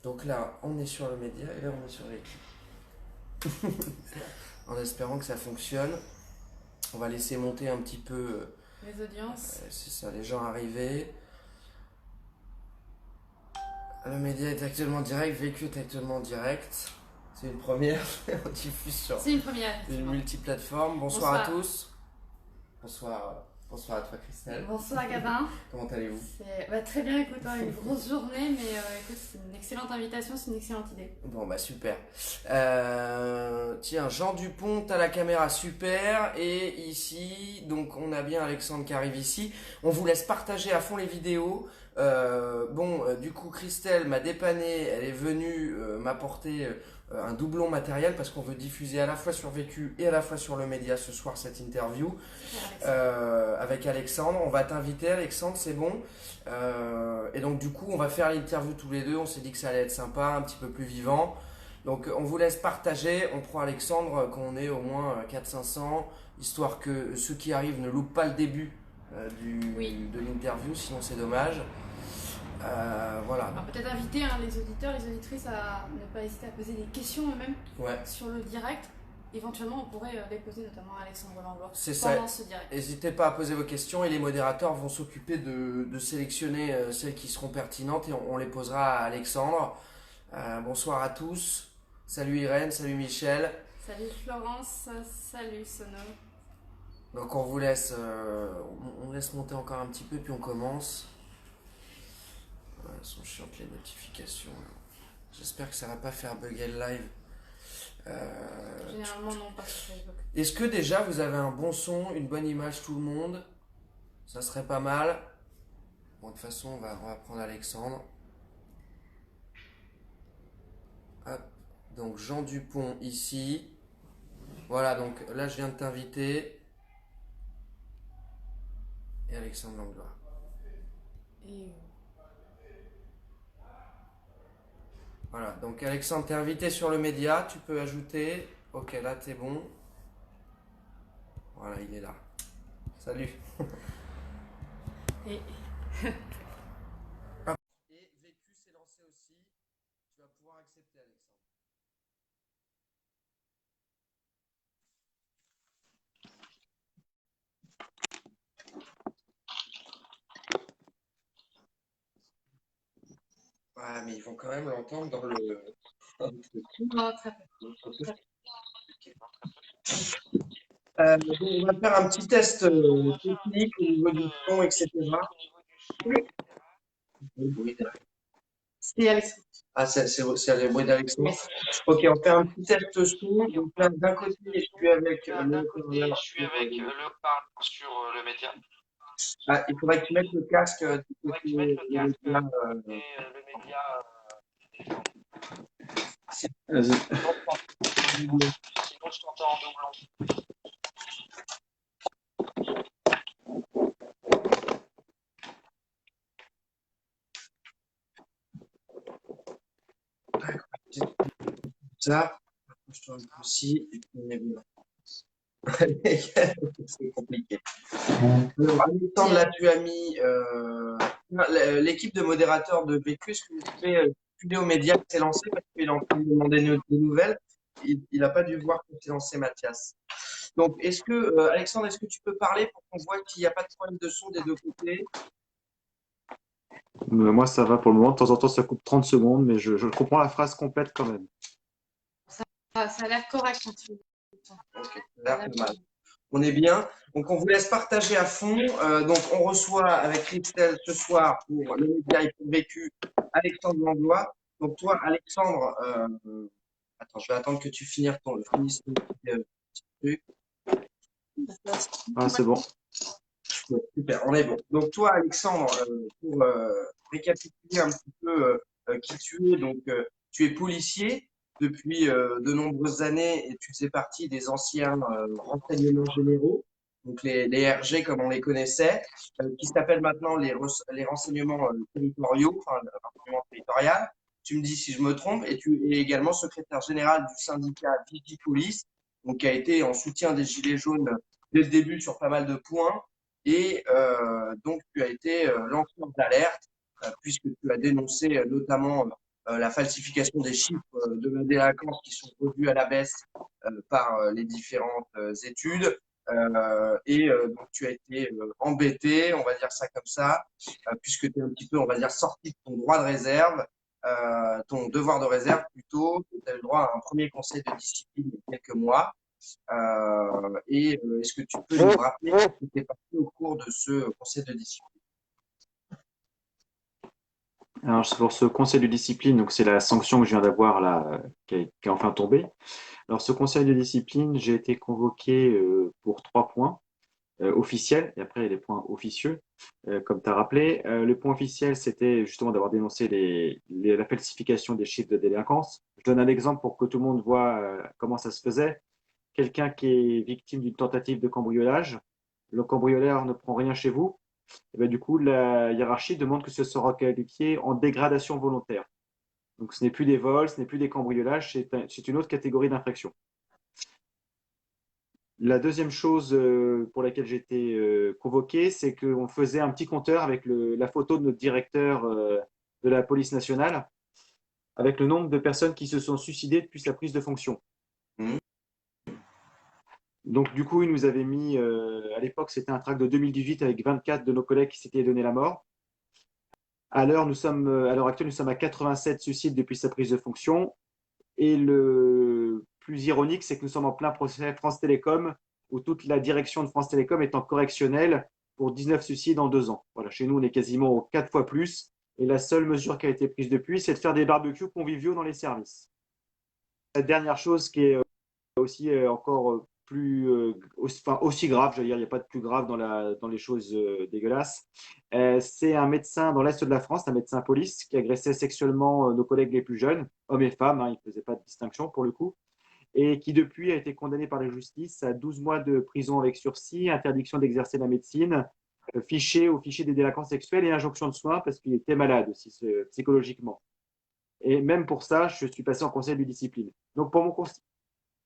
Donc là, on est sur le média et là, on est sur l'équipe. En espérant que ça fonctionne. On va laisser monter un petit peu, Les audiences. c'est ça, les gens arriver. Le média est actuellement en direct, Vécu est actuellement en direct. C'est une première, on diffuse sur C'est une première, une effectivement. multiplateforme. Bonsoir à Bonsoir. tous. Bonsoir, bonsoir à toi Christelle. Bonsoir, Gabin. Comment allez-vous? Très bien, écoute, hein, une grosse journée, mais écoute, c'est une excellente invitation, c'est une excellente idée. Bon bah super. Tiens, Jean Dupont à la caméra, super. Et ici, donc on a bien Alexandre qui arrive ici. On vous laisse partager à fond les vidéos. Du coup, Christelle m'a dépanné. Elle est venue m'apporter un doublon matériel parce qu'on veut diffuser à la fois sur Vécu et à la fois sur le média ce soir cette interview Super, Alexandre. avec Alexandre. On va t'inviter, Alexandre, c'est bon. Et donc du coup, on va faire l'interview tous les deux. On s'est dit que ça allait être sympa, un petit peu plus vivant. Donc on vous laisse partager. On prend Alexandre quand on est au moins 400-500, histoire que ceux qui arrivent ne loupent pas le début Oui. de l'interview, sinon c'est dommage. Voilà. Alors peut-être inviter hein, les auditeurs, les auditrices à ne pas hésiter à poser des questions eux-mêmes Ouais, sur le direct. Éventuellement, on pourrait les poser notamment à Alexandre Langlois c'est ça. pendant ce direct. N'hésitez pas à poser vos questions et les modérateurs vont s'occuper de sélectionner celles qui seront pertinentes et on les posera à Alexandre. Bonsoir à tous. Salut Irène, salut Michel. Salut Florence, salut Sono. Donc on vous laisse, on laisse monter encore un petit peu puis on commence. Elles sont chiantes les notifications là. J'espère que ça va pas faire bugger le live. Généralement, non, pas sur Facebook. Est-ce que déjà vous avez un bon son, une bonne image tout le monde? Ça serait pas mal. Bon, de toute façon on va prendre Alexandre. Hop. Donc Jean Dupont ici. Voilà, donc là je viens de t'inviter. Et Alexandre Langlois. Et Voilà, donc Alexandre, t'es invité sur le média, tu peux ajouter. Ok, là t'es bon. Voilà, il est là. Salut. et Et Vécu s'est lancé aussi. Tu vas pouvoir accepter Alexandre. Ouais, mais ils vont quand même l'entendre dans dans le truc. non, très peu. Très peu. Donc on va faire un petit test technique au niveau du son, etc. Oui, Le bruit derrière. c'est Alexandre. Ah, c'est le bruit d'Alexandre. Oui. Ok, on fait un petit test son. Donc là, d'un côté, je suis avec le haut-parleur sur sur le média. Ah, il faudrait que tu mettes le casque du côté le média, Et le média, sinon, vas-y. Sinon, je t'entends en doublon. ça, je tourne aussi, et puis on est bien. C'est compliqué. Alors, Alexandre, là, tu as mis l'équipe de modérateurs de PQ. Est-ce que vous pouvez filer aux médias qui s'est lancé parce qu'il est en train de demander des nouvelles. Il n'a pas dû voir que s'est lancé Mathias. Donc, Alexandre, est-ce que tu peux parler pour qu'on voit qu'il n'y a pas de problème de son des deux côtés? Moi, ça va pour le moment. De temps en temps, ça coupe 30 secondes, mais je comprends la phrase complète quand même. Ça a l'air correct quand tu. Ok, ça a l'air pas mal. On est bien. Donc, on vous laisse partager à fond. Donc, on reçoit avec Christelle ce soir pour le média et pour Vécu Alexandre Langlois. Donc, toi, Alexandre, attends, je vais attendre que tu finisses ton petit truc. Ah, c'est bon. Bon, super, on est bon. Donc, toi, Alexandre, pour récapituler un petit peu qui tu es, tu es policier depuis de nombreuses années et tu faisais partie des anciens renseignements généraux, donc les RG comme on les connaissait, qui s'appellent maintenant les renseignements territoriaux, enfin, le renseignement territorial. Tu me dis si je me trompe, et tu es également secrétaire général du syndicat Vigipolice, donc qui a été en soutien des Gilets jaunes dès le début sur pas mal de points. Et donc, tu as été lanceur d'alerte, puisque tu as dénoncé notamment la falsification des chiffres de la délinquance qui sont revus à la baisse par les différentes études. Donc, tu as été embêté, on va dire ça comme ça, puisque tu es un petit peu, on va dire, sorti de ton droit de réserve, ton devoir de réserve plutôt. Tu as eu le droit à un premier conseil de discipline il y a quelques mois. Est-ce que tu peux nous rappeler ce qui s'est passé au cours de ce conseil de discipline? Alors, pour ce conseil de discipline, donc c'est la sanction que je viens d'avoir là, qui est enfin tombée. Alors, ce conseil de discipline, j'ai été convoqué pour 3 points officiels, et après, il y a les points officieux, comme tu as rappelé. Le point officiel, c'était justement d'avoir dénoncé la falsification des chiffres de délinquance. Je donne un exemple pour que tout le monde voit comment ça se faisait. Quelqu'un qui est victime d'une tentative de cambriolage, le cambrioleur ne prend rien chez vous, et bien, du coup, la hiérarchie demande que ce soit qualifié en dégradation volontaire. Donc, ce n'est plus des vols, ce n'est plus des cambriolages, c'est une autre catégorie d'infraction. La deuxième chose pour laquelle j'ai été convoqué, c'est qu'on faisait un petit compteur avec la photo de notre directeur de la police nationale, avec le nombre de personnes qui se sont suicidées depuis sa prise de fonction. Mmh. Donc, du coup, il nous avait mis, à l'époque, c'était un tract de 2018 avec 24 de nos collègues qui s'étaient donné la mort. À l'heure actuelle, nous sommes à 87 suicides depuis sa prise de fonction. Et le plus ironique, c'est que nous sommes en plein procès France Télécom, où toute la direction de France Télécom est en correctionnel pour 19 suicides en 2 ans. Voilà, chez nous, on est quasiment aux 4 fois plus. Et la seule mesure qui a été prise depuis, c'est de faire des barbecues conviviaux dans les services. La dernière chose qui est aussi encore aussi grave, je veux dire, il n'y a pas de plus grave dans les choses dégueulasses. C'est un médecin dans l'Est de la France, un médecin police, qui agressait sexuellement nos collègues les plus jeunes, hommes et femmes, hein, il ne faisait pas de distinction pour le coup, et qui depuis a été condamné par la justice à 12 mois de prison avec sursis, interdiction d'exercer la médecine, fiché au fichier des délinquants sexuels et injonction de soins parce qu'il était malade aussi psychologiquement. Et même pour ça, je suis passé en conseil de discipline. Donc,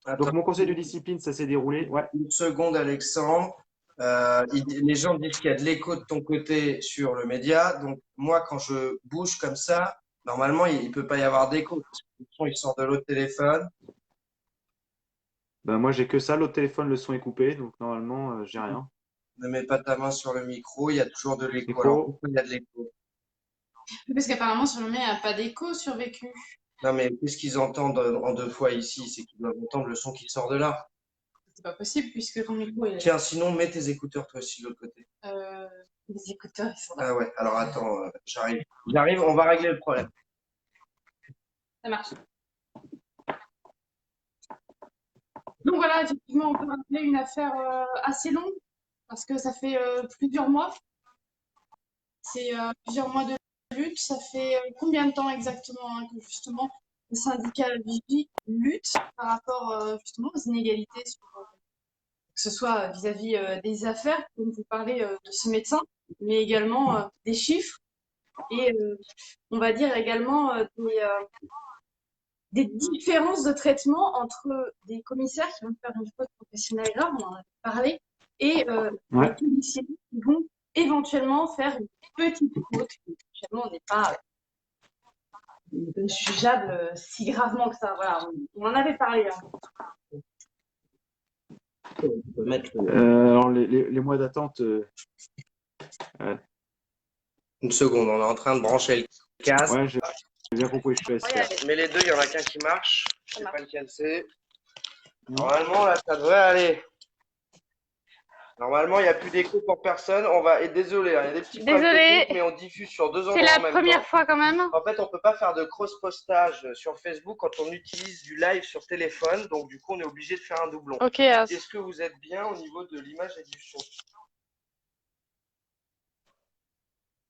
Attends, mon conseil de discipline, ça s'est déroulé. Ouais. une seconde, Alexandre. Les gens disent qu'il y a de l'écho de ton côté sur le média. Donc, moi, quand je bouge comme ça, normalement, il ne peut pas y avoir d'écho. Parce que le son, il sort de l'autre téléphone. Ben, moi, j'ai que ça. L'autre téléphone, le son est coupé. Donc, normalement, j'ai rien. Ne mets pas ta main sur le micro, il y a toujours de l'écho. Alors, Micro. pourquoi il y a de l'écho? Parce qu'apparemment, sur le mien, il n'y a pas d'écho survécu. Non, mais qu'est-ce qu'ils entendent en 2 fois ici? C'est qu'ils doivent entendre le son qui sort de là. C'est pas possible puisque ton micro est. Tiens, sinon, mets tes écouteurs toi aussi de l'autre côté. Les écouteurs, ils sont là. Ah ouais, alors attends, j'arrive. J'arrive, on va régler le problème. Ça marche. Donc voilà, effectivement, on peut rappeler une affaire assez longue parce que ça fait plusieurs mois. C'est plusieurs mois de lutte. Ça fait combien de temps exactement hein, que justement le syndicat Vigie lutte par rapport justement aux inégalités, que ce soit vis-à-vis des affaires, comme vous parlez de ce médecin, mais également des chiffres et on va dire également des différences de traitement entre des commissaires qui vont faire une faute professionnelle grave, on en a parlé, et Ouais. les policiers qui vont éventuellement faire une petite faute qui finalement n'est pas jugeable si gravement que ça. Voilà, on en avait parlé. Hein. On peut mettre Alors, les mois d'attente. une seconde, on est en train de brancher le casque. Ouais, j'ai bien compris. Je te laisse. Mais les deux, il y en a qu'un qui marche. Je sais Ça pas marche. lequel c'est. Normalement, là, ça devrait aller. Normalement, il n'y a plus d'écho pour personne. Et désolé, hein, il y a des petits problèmes Désolée. techniques, mais on diffuse sur 2 endroits C'est en la même première temps. fois quand même. En fait, on peut pas faire de cross-postage sur Facebook quand on utilise du live sur téléphone. Donc, du coup, on est obligé de faire un doublon. Ok. Est-ce que vous êtes bien au niveau de l'image et du son?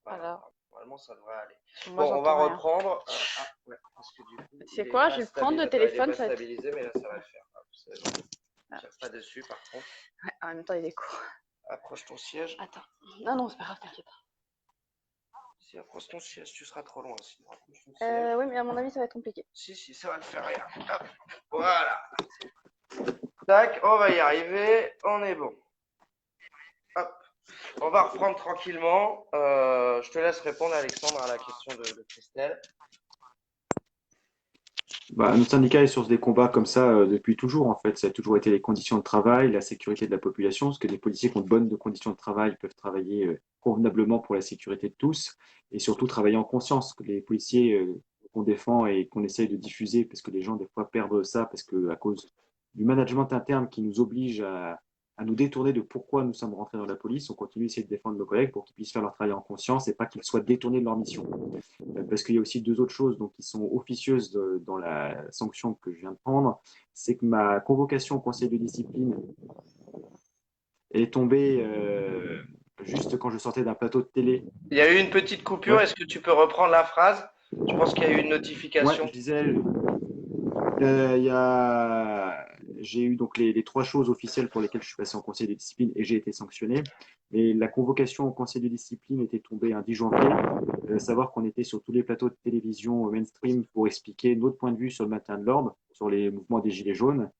Voilà. Normalement, ça devrait aller. Moi, Bon, on va j'entends rien. reprendre. Ouais, parce que du coup, C'est il est quoi? pas Je vais prendre le stabi- téléphone, il est ça pas va être- stabilisé, mais là, ça va le faire. Hop, c'est bon. Ah. Tire pas dessus, par contre. Ouais, en même temps, il est court. Approche ton siège. Attends. Non, non, c'est pas grave, t'inquiète. Si, approche ton siège, tu seras trop loin. Sinon, approche ton siège. Oui, mais à mon avis, ça va être compliqué. Si, ça va le faire, regarde. Hop, voilà. Tac, on va y arriver. On est bon. Hop. On va reprendre tranquillement. Je te laisse répondre, Alexandre, à la question de Christelle. Notre syndicat est sur des combats comme ça depuis toujours, en fait. Ça a toujours été les conditions de travail, la sécurité de la population, parce que les policiers qui ont de bonnes conditions de travail peuvent travailler convenablement pour la sécurité de tous, et surtout travailler en conscience, que les policiers qu'on défend et qu'on essaye de diffuser, parce que les gens, des fois, perdent ça, parce que à cause du management interne qui nous oblige à nous détourner de pourquoi nous sommes rentrés dans la police, on continue d'essayer de défendre nos collègues pour qu'ils puissent faire leur travail en conscience et pas qu'ils soient détournés de leur mission. Parce qu'il y a aussi deux autres choses donc, qui sont officieuses dans la sanction que je viens de prendre. C'est que ma convocation au conseil de discipline est tombée juste quand je sortais d'un plateau de télé. Il y a eu une petite coupure. Ouais. Est-ce que tu peux reprendre la phrase? Je pense qu'il y a eu une Ouais, notification. je disais, j'ai eu donc les trois choses officielles pour lesquelles je suis passé en conseil de discipline et j'ai été sanctionné. Mais la convocation au conseil de discipline était tombée un 10 janvier. Savoir qu'on était sur tous les plateaux de télévision mainstream pour expliquer notre point de vue sur le maintien de l'ordre, sur les mouvements des Gilets jaunes.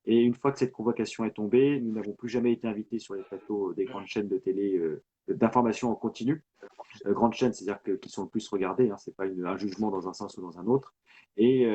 Et une fois que cette convocation est tombée, nous n'avons plus jamais été invités sur les plateaux des grandes chaînes de télé d'information en continu. Grandes chaînes, c'est-à-dire qui sont le plus regardées, hein, c'est pas un jugement dans un sens ou dans un autre. Et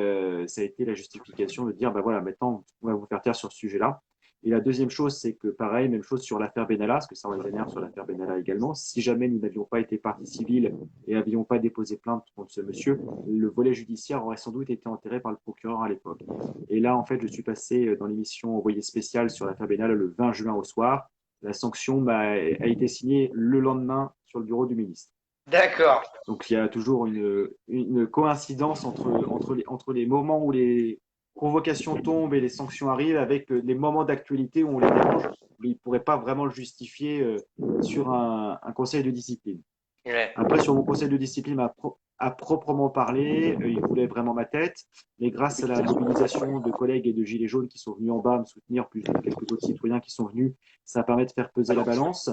ça a été la justification de dire, bah voilà, maintenant, on va vous faire taire sur ce sujet-là. Et la deuxième chose, c'est que pareil, même chose sur l'affaire Benalla, parce que ça les énerve sur l'affaire Benalla également. Si jamais nous n'avions pas été partie civile et n'avions pas déposé plainte contre ce monsieur, le volet judiciaire aurait sans doute été enterré par le procureur à l'époque. Et là, en fait, je suis passé dans l'émission Envoyé spécial sur l'affaire Benalla le 20 juin au soir. La sanction a été signée le lendemain sur le bureau du ministre. D'accord. Donc il y a toujours une coïncidence entre les moments où les convocations tombent et les sanctions arrivent avec les moments d'actualité où on les dérange, mais ils ne pourraient pas vraiment le justifier sur un conseil de discipline. Ouais. Après, sur mon conseil de discipline, à proprement parler, il voulait vraiment ma tête, mais grâce à la mobilisation de collègues et de gilets jaunes qui sont venus en bas me soutenir, plus quelques autres citoyens qui sont venus, ça permet de faire peser la balance,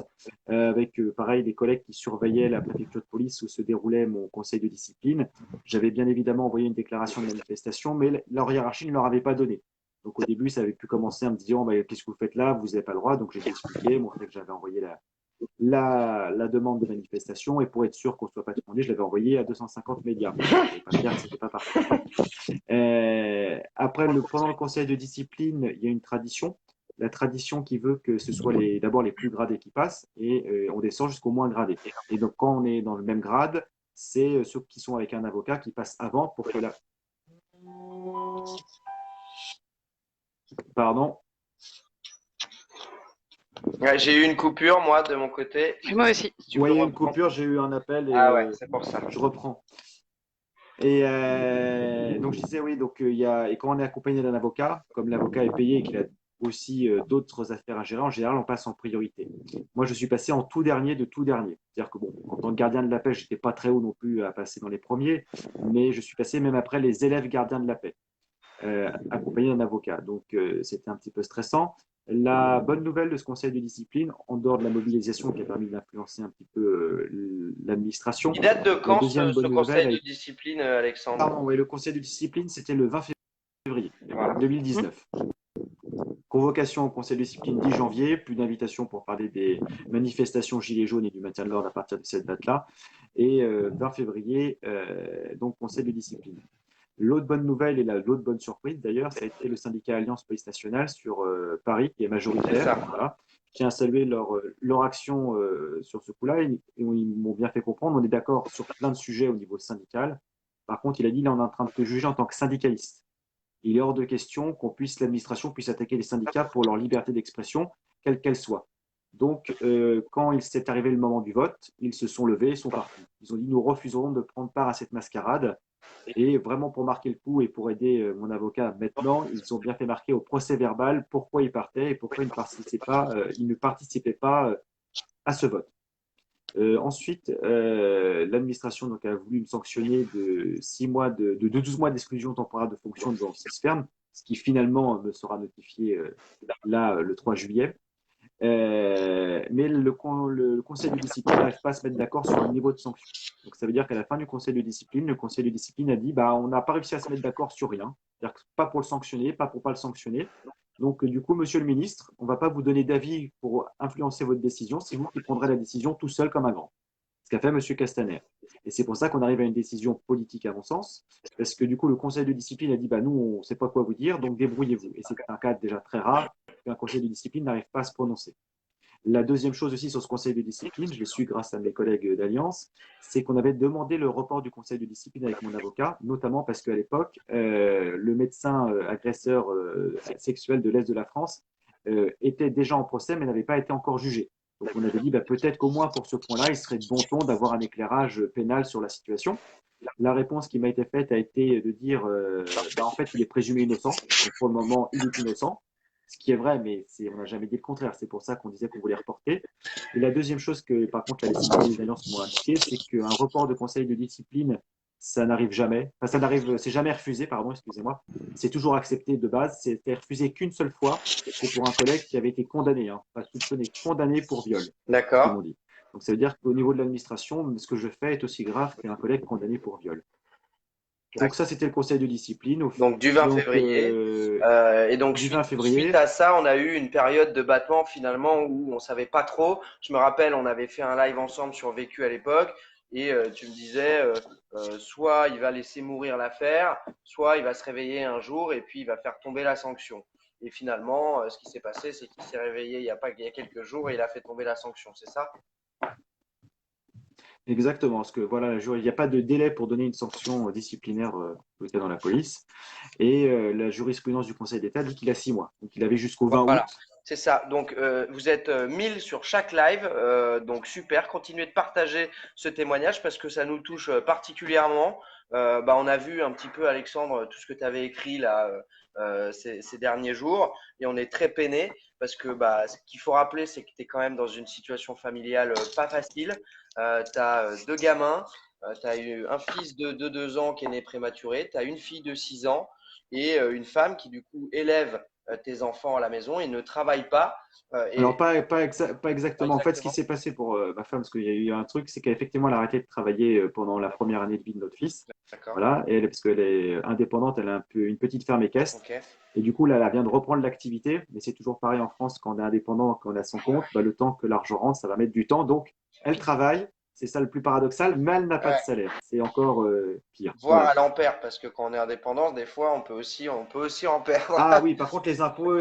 avec pareil des collègues qui surveillaient la préfecture de police où se déroulait mon conseil de discipline. J'avais bien évidemment envoyé une déclaration de manifestation, mais leur hiérarchie ne leur avait pas donné. Donc au début, ça avait pu commencer en me disant qu'est-ce que vous faites là, vous n'avez pas le droit. Donc j'ai expliqué, montré que j'avais envoyé la demande de manifestation et pour être sûr qu'on ne soit pas tourné, je l'avais envoyé à 250 médias. Je ne pas dire que ce n'était pas parti. Après, pendant le conseil de discipline, il y a une tradition. La tradition qui veut que ce soit d'abord les plus gradés qui passent et on descend jusqu'au moins gradé. Et donc, quand on est dans le même grade, c'est ceux qui sont avec un avocat qui passent avant pour que la. Pardon. Ouais, j'ai eu une coupure, moi, de mon côté. Moi aussi. Si vous voyez une coupure, j'ai eu un appel et ouais, c'est pour ça. Je reprends. Et donc, je disais, oui, donc, et quand on est accompagné d'un avocat, comme l'avocat est payé et qu'il a aussi d'autres affaires à gérer, en général, on passe en priorité. Moi, je suis passé en tout dernier de tout dernier. C'est-à-dire que, bon, en tant que gardien de la paix, je n'étais pas très haut non plus à passer dans les premiers, mais je suis passé même après les élèves gardiens de la paix, accompagné d'un avocat. Donc, c'était un petit peu stressant. La bonne nouvelle de ce conseil de discipline, en dehors de la mobilisation qui a permis d'influencer un petit peu l'administration. Il date de quand ce conseil de nouvelle, discipline, Alexandre? Pardon, oui, le conseil de discipline, c'était le 20 février 2019. Convocation au conseil de discipline 10 janvier, plus d'invitations pour parler des manifestations gilets jaunes et du maintien de l'ordre à partir de cette date-là. Et 20 février, donc conseil de discipline. L'autre bonne nouvelle et l'autre bonne surprise d'ailleurs, ça a été le syndicat Alliance Police Nationale sur Paris, qui est majoritaire. Voilà. Je tiens à saluer leur action sur ce coup-là. Et ils m'ont bien fait comprendre. On est d'accord sur plein de sujets au niveau syndical. Par contre, il a dit là, on est en train de te juger en tant que syndicaliste. Il est hors de question l'administration puisse attaquer les syndicats pour leur liberté d'expression, quelle qu'elle soit. Donc, quand il s'est arrivé le moment du vote, ils se sont levés et sont partis. Ils ont dit, nous refuserons de prendre part à cette mascarade. Et vraiment pour marquer le coup et pour aider mon avocat maintenant, ils ont bien fait marquer au procès verbal pourquoi ils partaient et pourquoi ils ne participaient pas à ce vote. Ensuite, l'administration donc, a voulu me sanctionner de 12 mois d'exclusion temporaire de fonction devant CISFERM, ce qui finalement me sera notifié là le 3 juillet. Mais le conseil de discipline n'arrive pas à se mettre d'accord sur un niveau de sanction. Donc ça veut dire qu'à la fin du conseil de discipline, le conseil de discipline a dit on n'a pas réussi à se mettre d'accord sur rien. C'est-à-dire que pas pour le sanctionner, pas pour pas le sanctionner. Donc du coup, monsieur le ministre, on ne va pas vous donner d'avis pour influencer votre décision, c'est vous qui prendrez la décision tout seul comme un grand. qu'a fait M. Castaner. Et c'est pour ça qu'on arrive à une décision politique, à mon sens, parce que du coup, le conseil de discipline a dit bah, nous, on ne sait pas quoi vous dire, donc débrouillez-vous. Et c'est un cas déjà très rare qu'un conseil de discipline n'arrive pas à se prononcer. La deuxième chose aussi sur ce conseil de discipline, je l'ai su grâce à mes collègues d'Alliance, c'est qu'on avait demandé le report du conseil de discipline avec mon avocat, notamment parce qu'à l'époque, le médecin agresseur sexuel de l'Est de la France était déjà en procès mais n'avait pas été encore jugé. Donc on avait dit bah, peut-être qu'au moins pour ce point-là, il serait de bon ton d'avoir un éclairage pénal sur la situation. La réponse qui m'a été faite a été de dire bah, en fait, il est présumé innocent, donc pour le moment, il est innocent. Ce qui est vrai, mais on n'a jamais dit le contraire. C'est pour ça qu'on disait qu'on voulait reporter. Et la deuxième chose que, par contre, les alliances m'ont indiqué, c'est qu'un report de conseil de discipline, ça n'arrive jamais. Enfin, ça n'arrive, c'est jamais refusé, pardon, excusez-moi. C'est toujours accepté de base. C'était refusé qu'une seule fois. C'est pour un collègue qui avait été condamné, hein, pas soupçonné, condamné pour viol. Ce qu'ils m'ont dit. Donc, ça veut dire qu'au niveau de l'administration, ce que je fais est aussi grave qu'un collègue condamné pour viol. Donc ça, c'était le conseil de discipline. Donc du 20 février. Et donc suite à ça, on a eu une période de battement finalement où on savait pas trop. Je me rappelle, on avait fait un live ensemble sur Vécu à l'époque et tu me disais soit il va laisser mourir l'affaire, soit il va se réveiller un jour et puis il va faire tomber la sanction. Et finalement, ce qui s'est passé, c'est qu'il s'est réveillé il y a quelques jours et il a fait tomber la sanction, c'est ça? Exactement, parce que voilà, il n'y a pas de délai pour donner une sanction disciplinaire dans la police. Et la jurisprudence du Conseil d'État dit qu'il a 6 mois. Donc il avait jusqu'au 20 voilà. août. C'est ça. Donc vous êtes 1000 sur chaque live. Donc super. Continuez de partager ce témoignage parce que ça nous touche particulièrement. On a vu un petit peu, Alexandre, tout ce que tu avais écrit là ces derniers jours. Et on est très peiné parce que ce qu'il faut rappeler, c'est que tu es quand même dans une situation familiale pas facile. Tu as 2 gamins. Tu as eu un fils de 2 ans qui est né prématuré. Tu as une fille de 6 ans et une femme qui du coup élève tes enfants à la maison et ne travaille pas. Alors, pas exactement. En fait, ce qui s'est passé pour ma femme, parce qu'il y a eu un truc, c'est qu'effectivement, elle a arrêté de travailler pendant la première année de vie de notre fils. Voilà, et parce qu'elle est indépendante, elle a une petite ferme équestre. Okay. Et du coup, là, elle vient de reprendre l'activité. Mais c'est toujours pareil en France, quand on est indépendant, quand on a son compte, le temps que l'argent rentre, ça va mettre du temps. Donc, elle travaille. C'est ça le plus paradoxal, mais elle n'a pas de salaire. C'est encore pire. Voire elle en perd, parce que quand on est indépendant, des fois, on peut aussi en perdre. Ah oui, par contre, les impôts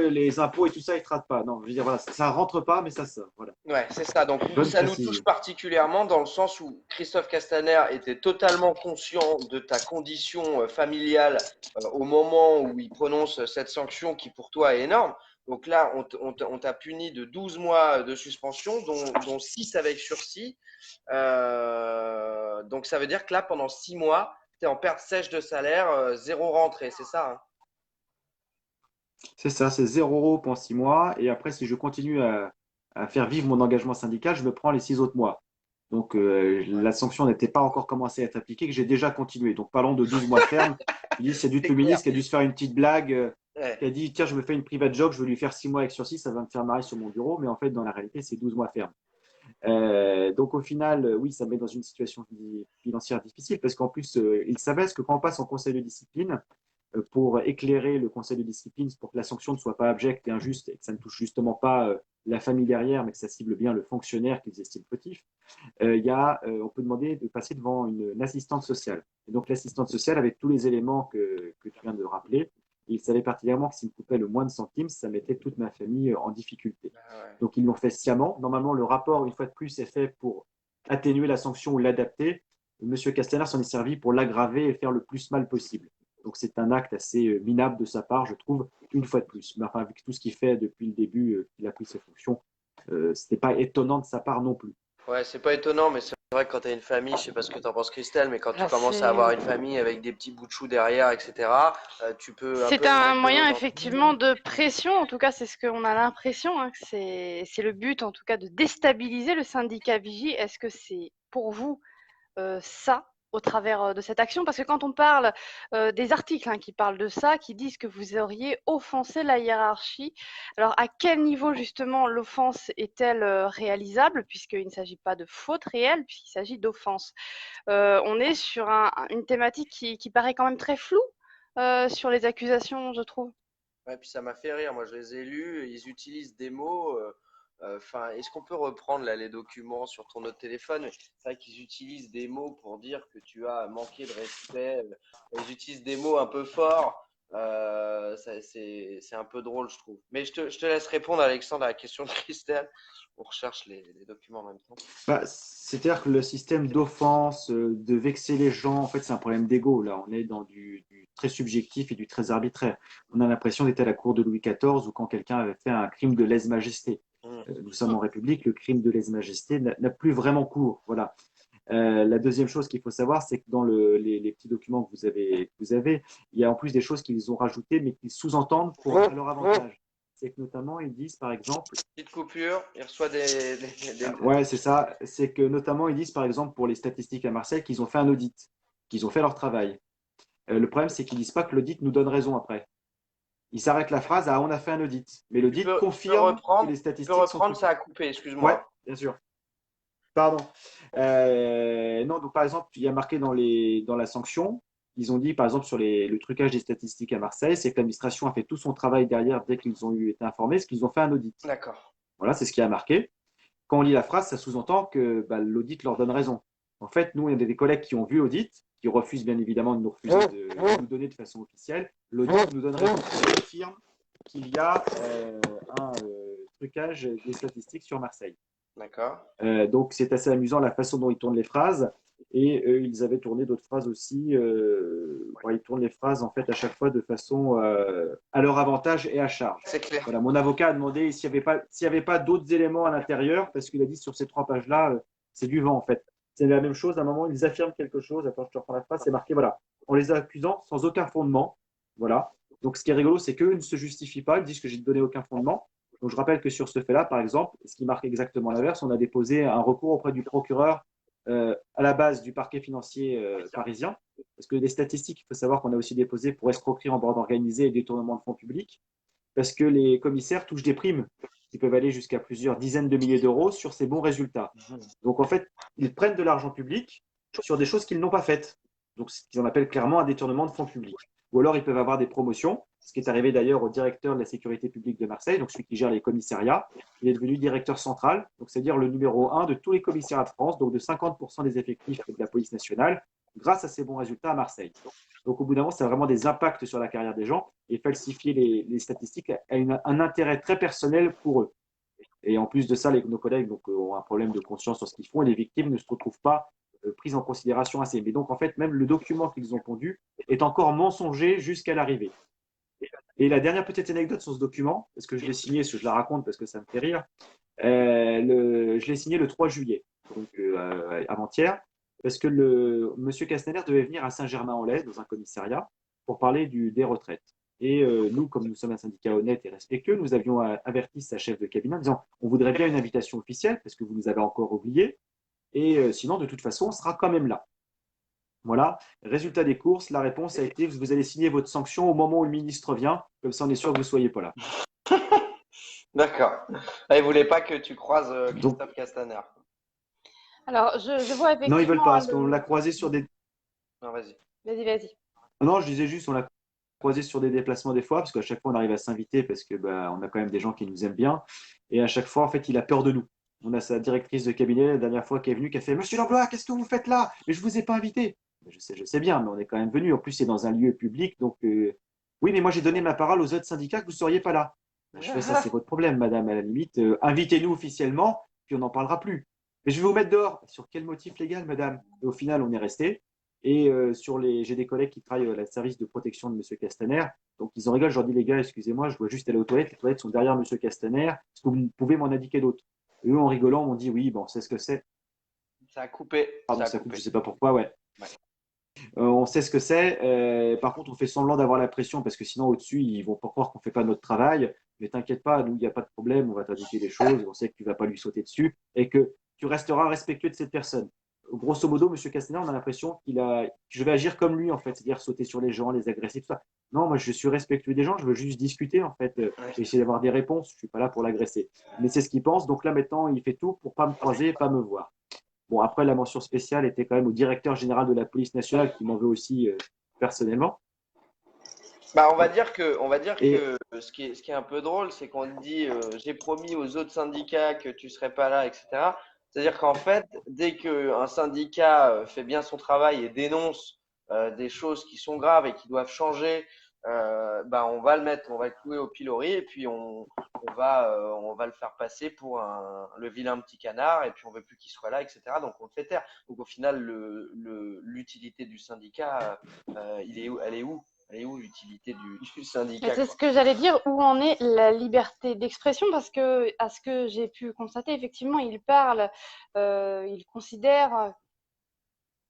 et tout ça, ils ne traitent pas. Non, je veux dire, voilà, ça ne rentre pas, mais ça sort. Voilà. Ouais, c'est ça. Donc, ça nous touche particulièrement dans le sens où Christophe Castaner était totalement conscient de ta condition familiale au moment où il prononce cette sanction qui, pour toi, est énorme. Donc là, on t'a puni de 12 mois de suspension, dont 6 avec sursis. Donc, ça veut dire que là, pendant 6 mois, tu es en perte sèche de salaire, 0 rentrée, c'est ça, hein? C'est ça, c'est 0 € pour 6 mois. Et après, si je continue à faire vivre mon engagement syndical, je me prends les 6 autres mois. Donc, la sanction n'était pas encore commencée à être appliquée, que j'ai déjà continué. Donc, parlons de 12 mois ferme. C'est dû le ministre qui a dû se faire une petite blague, qui a dit tiens, je me fais une private joke, je vais lui faire 6 mois avec sursis, ça va me faire marrer sur mon bureau. Mais en fait, dans la réalité, c'est 12 mois ferme. Donc, au final, oui, ça me met dans une situation financière difficile parce qu'en plus, il savait que quand on passe en conseil de discipline, pour éclairer le conseil de discipline, pour que la sanction ne soit pas abjecte et injuste et que ça ne touche justement pas la famille derrière, mais que ça cible bien le fonctionnaire qu'ils estiment fautif, on peut demander de passer devant une assistante sociale. Et donc l'assistante sociale, avec tous les éléments que tu viens de rappeler, il savait particulièrement que s'il me coupait le moins de centimes, ça mettait toute ma famille en difficulté. Donc ils l'ont fait sciemment. Normalement, le rapport, une fois de plus, est fait pour atténuer la sanction ou l'adapter. Monsieur Castaner s'en est servi pour l'aggraver et faire le plus mal possible. Donc c'est un acte assez minable de sa part, je trouve, une fois de plus. Mais enfin, avec tout ce qu'il fait depuis le début qu'il a pris ses fonctions, ce n'était pas étonnant de sa part non plus. Ouais, c'est pas étonnant, mais c'est vrai que quand tu as une famille, je sais pas ce que tu en penses, Christelle, mais quand tu commences à avoir une famille avec des petits bouts de chou derrière, etc., tu peux. C'est un moyen effectivement de pression, en tout cas c'est ce qu'on a l'impression, hein, que c'est le but en tout cas de déstabiliser le syndicat Vigie. Est-ce que c'est pour vous ça au travers de cette action? Parce que quand on parle des articles qui parlent de ça, qui disent que vous auriez offensé la hiérarchie, alors à quel niveau justement l'offense est-elle réalisable, puisqu'il ne s'agit pas de faute réelle, puisqu'il s'agit d'offense? On est sur une thématique qui paraît quand même très floue sur les accusations, je trouve. Ouais, puis ça m'a fait rire. Moi, je les ai lus. Ils utilisent des mots Enfin, est-ce qu'on peut reprendre là les documents sur ton autre téléphone? C'est vrai qu'ils utilisent des mots pour dire que tu as manqué de respect. Ils utilisent des mots un peu forts. C'est un peu drôle, je trouve. Mais je te laisse répondre, Alexandre, à la question de Christelle. On recherche les documents en même temps. Bah, c'est-à-dire que le système d'offense, de vexer les gens, en fait, c'est un problème d'ego. Là, on est dans du très subjectif et du très arbitraire. On a l'impression d'être à la cour de Louis XIV ou quand quelqu'un avait fait un crime de lèse-majesté. Nous sommes en République, le crime de lèse-majesté n'a plus vraiment cours. Voilà. La deuxième chose qu'il faut savoir, c'est que dans les petits documents que vous avez, il y a en plus des choses qu'ils ont rajoutées, mais qu'ils sous-entendent pour à leur avantage. C'est que notamment, ils disent, par exemple, Petite coupure, il reçoit ouais, c'est ça, c'est que notamment, ils disent, par exemple, pour les statistiques à Marseille, qu'ils ont fait un audit, qu'ils ont fait leur travail. Le problème, c'est qu'ils disent pas que l'audit nous donne raison après. Ils s'arrêtent la phrase à on a fait un audit, mais l'audit Tu peux confirme que les tu peux statistiques sont reprendre, truquées. ça a coupé, Ouais, excuse-moi. bien sûr. Pardon. Non, donc par exemple, il y a marqué dans la sanction, ils ont dit par exemple sur le trucage des statistiques à Marseille, c'est que l'administration a fait tout son travail derrière dès qu'ils ont été informés, parce qu'ils ont fait un audit. D'accord. Voilà, c'est ce qui a marqué. Quand on lit la phrase, ça sous-entend que bah, l'audit leur donne raison. En fait, nous, il y a des collègues qui ont vu l'audit, qui refusent bien évidemment de nous refuser de nous donner de façon officielle. L'audit nous donne raison, il confirme qu'il y a un trucage des statistiques sur Marseille. D'accord. Donc c'est assez amusant la façon dont ils tournent les phrases. Et ils avaient tourné d'autres phrases aussi. Ils tournent les phrases en fait à chaque fois de façon à leur avantage et à charge. C'est clair. Voilà, mon avocat a demandé s'il y avait pas d'autres éléments à l'intérieur, parce qu'il a dit sur ces 3 pages-là, c'est du vent en fait. C'est la même chose. À un moment, ils affirment quelque chose. Attends, je te reprends la phrase. C'est marqué voilà, en les accusant sans aucun fondement. Voilà. Donc ce qui est rigolo, c'est qu'eux ne se justifient pas. Ils disent que j'ai donné aucun fondement. Donc, je rappelle que sur ce fait-là, par exemple, ce qui marque exactement l'inverse, on a déposé un recours auprès du procureur à la base du parquet financier parisien. Parce que des statistiques, il faut savoir qu'on a aussi déposé pour escroquerie en bande organisée et détournement de fonds publics. Parce que les commissaires touchent des primes qui peuvent aller jusqu'à plusieurs dizaines de milliers d'euros sur ces bons résultats. Donc, en fait, ils prennent de l'argent public sur des choses qu'ils n'ont pas faites. Donc, ce qu'ils appellent clairement un détournement de fonds publics. Ou alors, ils peuvent avoir des promotions, ce qui est arrivé d'ailleurs au directeur de la sécurité publique de Marseille, donc celui qui gère les commissariats. Il est devenu directeur central, donc c'est-à-dire le numéro 1 de tous les commissariats de France, donc de 50% des effectifs de la police nationale, grâce à ses bons résultats à Marseille. Donc au bout d'un moment, ça a vraiment des impacts sur la carrière des gens, et falsifier les statistiques a un intérêt très personnel pour eux. Et en plus de ça, nos collègues donc, ont un problème de conscience sur ce qu'ils font, et les victimes ne se retrouvent pas prises en considération assez. Mais donc en fait, même le document qu'ils ont pondu est encore mensonger jusqu'à l'arrivée. Et la dernière petite anecdote sur ce document, parce que je l'ai signé, je la raconte parce que ça me fait rire, je l'ai signé le 3 juillet, donc avant-hier, parce que monsieur Castaner devait venir à Saint-Germain-en-Laye, dans un commissariat, pour parler des retraites. Et nous, comme nous sommes un syndicat honnête et respectueux, nous avions averti sa chef de cabinet en disant on voudrait bien une invitation officielle, parce que vous nous avez encore oubliés, et sinon, de toute façon, on sera quand même là. Voilà. Résultat des courses, la réponse a été vous allez signer votre sanction au moment où le ministre vient, comme ça on est sûr que vous ne soyez pas là. D'accord. Ah, il voulait pas que tu croises Christophe Castaner. Alors, je vois Non, ils veulent effectivement pas, parce qu'on l'a croisé sur des. Non, vas-y. Vas-y. Non, je disais juste, on l'a croisé sur des déplacements des fois, parce qu'à chaque fois on arrive à s'inviter, parce que on a quand même des gens qui nous aiment bien, et à chaque fois en fait il a peur de nous. On a sa directrice de cabinet la dernière fois qui est venue, qui a fait Monsieur Langlois, qu'est-ce que vous faites là? Mais je vous ai pas invité. Je sais bien, mais on est quand même venu. En plus, c'est dans un lieu public, donc oui, mais moi j'ai donné ma parole aux autres syndicats que vous ne seriez pas là. Je fais ça, c'est votre problème, madame. À la limite, invitez-nous officiellement, puis on n'en parlera plus. Mais je vais vous mettre dehors. Sur quel motif légal, madame? Et au final, on est resté. Et j'ai des collègues qui travaillent à service de protection de monsieur Castaner. Donc ils en rigolent. Je leur dis les gars, excusez-moi, je dois juste aller aux toilettes. Les toilettes sont derrière monsieur Castaner. Est-ce que vous pouvez m'en indiquer d'autres? Et eux, en rigolant, m'ont dit oui, bon, c'est ce que c'est. Ça a coupé. Pardon, ça coupe, je ne sais pas pourquoi, ouais. Ouais. On sait ce que c'est. Par contre, on fait semblant d'avoir la pression parce que sinon, au-dessus, ils vont pas croire qu'on ne fait pas notre travail. Mais t'inquiète pas, nous, il n'y a pas de problème. On va t'indiquer les choses. On sait que tu ne vas pas lui sauter dessus et que tu resteras respectueux de cette personne. Grosso modo, M. Castaner, on a l'impression que je vais agir comme lui, en fait, c'est-à-dire sauter sur les gens, les agresser, tout ça. Non, moi, je suis respectueux des gens. Je veux juste discuter, en fait. Essayer d'avoir des réponses. Je ne suis pas là pour l'agresser. Mais c'est ce qu'il pense. Donc là, maintenant, il fait tout pour ne pas me croiser et pas me voir. Bon, après, la mention spéciale était quand même au directeur général de la police nationale qui m'en veut aussi personnellement. Bah, on va dire Et que ce qui est un peu drôle, c'est qu'on te dit, j'ai promis aux autres syndicats que tu serais pas là, etc. C'est-à-dire qu'en fait, dès qu'un syndicat fait bien son travail et dénonce des choses qui sont graves et qui doivent changer, bah, on va le mettre, on va le clouer au pilori et puis on va le faire passer pour le vilain petit canard et puis on veut plus qu'il soit là, etc. Donc on le fait taire. Donc au final, l'utilité du syndicat, elle est où? Elle est où l'utilité du Et syndicat, c'est quoi? ce que j'allais dire, où en est la liberté d'expression, parce que, à ce que j'ai pu constater, effectivement, il parle, il considère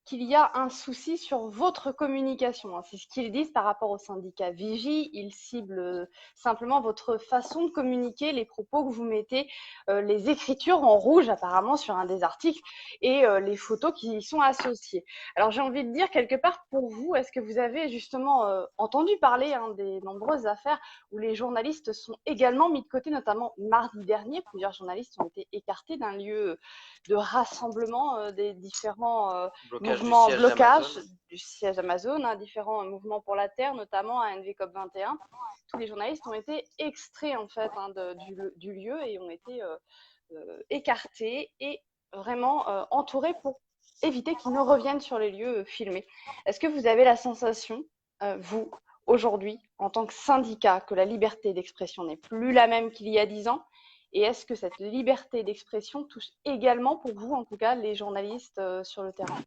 qu'il y a un souci sur votre communication, hein. C'est ce qu'ils disent par rapport au syndicat Vigie. Ils ciblent simplement votre façon de communiquer, les propos que vous mettez, les écritures en rouge apparemment sur un des articles et les photos qui y sont associées. Alors j'ai envie de dire quelque part pour vous, est-ce que vous avez justement entendu parler des nombreuses affaires où les journalistes sont également mis de côté, notamment mardi dernier, plusieurs journalistes ont été écartés d'un lieu de rassemblement des différents Blocage du mouvements siège blocage d'Amazon. du siège Amazon, hein, différents mouvements pour la Terre, notamment à NVCOP 21. Tous les journalistes ont été extraits en fait du lieu et ont été écartés et vraiment entourés pour éviter qu'ils ne reviennent sur les lieux filmés. Est-ce que vous avez la sensation, vous, aujourd'hui, en tant que syndicat, que la liberté d'expression n'est plus la même qu'il y a 10 ans? Et est-ce que cette liberté d'expression touche également, pour vous en tout cas, les journalistes sur le terrain?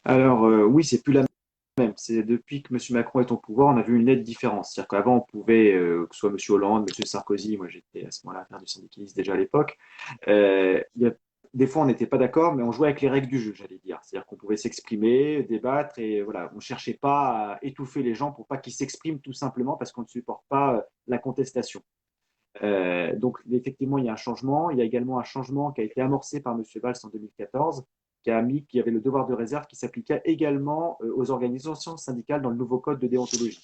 alors, oui, c'est plus la même. C'est depuis que M. Macron est au pouvoir, on a vu une nette différence. C'est-à-dire qu'avant, on pouvait, que ce soit M. Hollande, M. Sarkozy, moi j'étais à ce moment-là affaire du syndicalisme déjà à l'époque, des fois on n'était pas d'accord, mais on jouait avec les règles du jeu, j'allais dire. C'est-à-dire qu'on pouvait s'exprimer, débattre, et voilà, on ne cherchait pas à étouffer les gens pour pas qu'ils s'expriment tout simplement parce qu'on ne supporte pas la contestation. Donc, effectivement, il y a un changement. Il y a également un changement qui a été amorcé par M. Valls en 2014, qui a mis qu'il y avait le devoir de réserve qui s'appliquait également aux organisations syndicales dans le nouveau code de déontologie.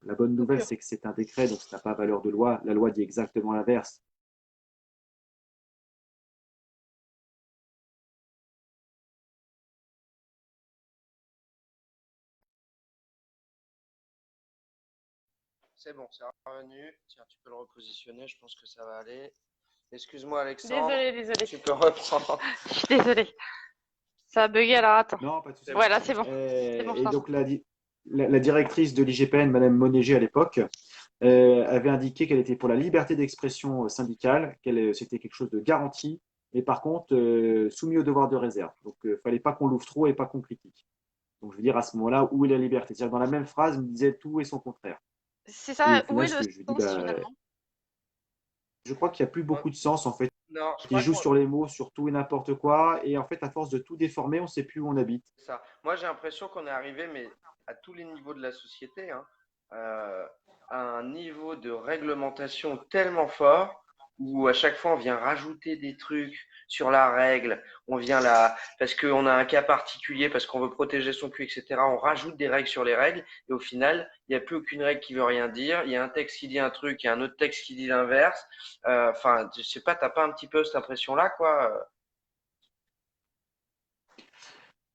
La bonne nouvelle, c'est que c'est un décret, donc ça n'a pas valeur de loi. La loi dit exactement l'inverse. C'est bon, c'est revenu. Tiens, tu peux le repositionner, je pense que ça va aller. Excuse-moi, Alexandre, Désolée, désolée. tu peux reprendre. Je suis désolée. Ça a bugué, alors attends. Non, pas de souci. C'est bon. Voilà, c'est bon. C'est bon, je Et t'entends. donc, la directrice de l'IGPN, Mme Monéger à l'époque, avait indiqué qu'elle était pour la liberté d'expression syndicale, qu'elle c'était quelque chose de garanti, mais par contre soumis au devoir de réserve. Donc, il ne fallait pas qu'on l'ouvre trop et pas qu'on critique. Donc, je veux dire, à ce moment-là, où est la liberté? C'est-à-dire, dans la même phrase, il me disait tout et son contraire. C'est Et au ça, où final, est ce le que je lui dis, sens bah, finalement? je crois qu'il n'y a plus Ouais. beaucoup de sens, en fait. Non, je Il crois joue qu'on. sur les mots, sur tout et n'importe quoi. Et en fait, à force de tout déformer, on ne sait plus où on habite. Ça. Moi, j'ai l'impression qu'on est arrivé, mais à tous les niveaux de la société, hein, euh, à un niveau de réglementation tellement fort où à chaque fois on vient rajouter des trucs sur la règle, on vient là parce qu'on a un cas particulier, parce qu'on veut protéger son cul, etc. On rajoute des règles sur les règles et au final, il n'y a plus aucune règle qui veut rien dire. Il y a un texte qui dit un truc, il y a un autre texte qui dit l'inverse. Enfin, je sais pas, t'as pas un petit peu cette impression-là, quoi?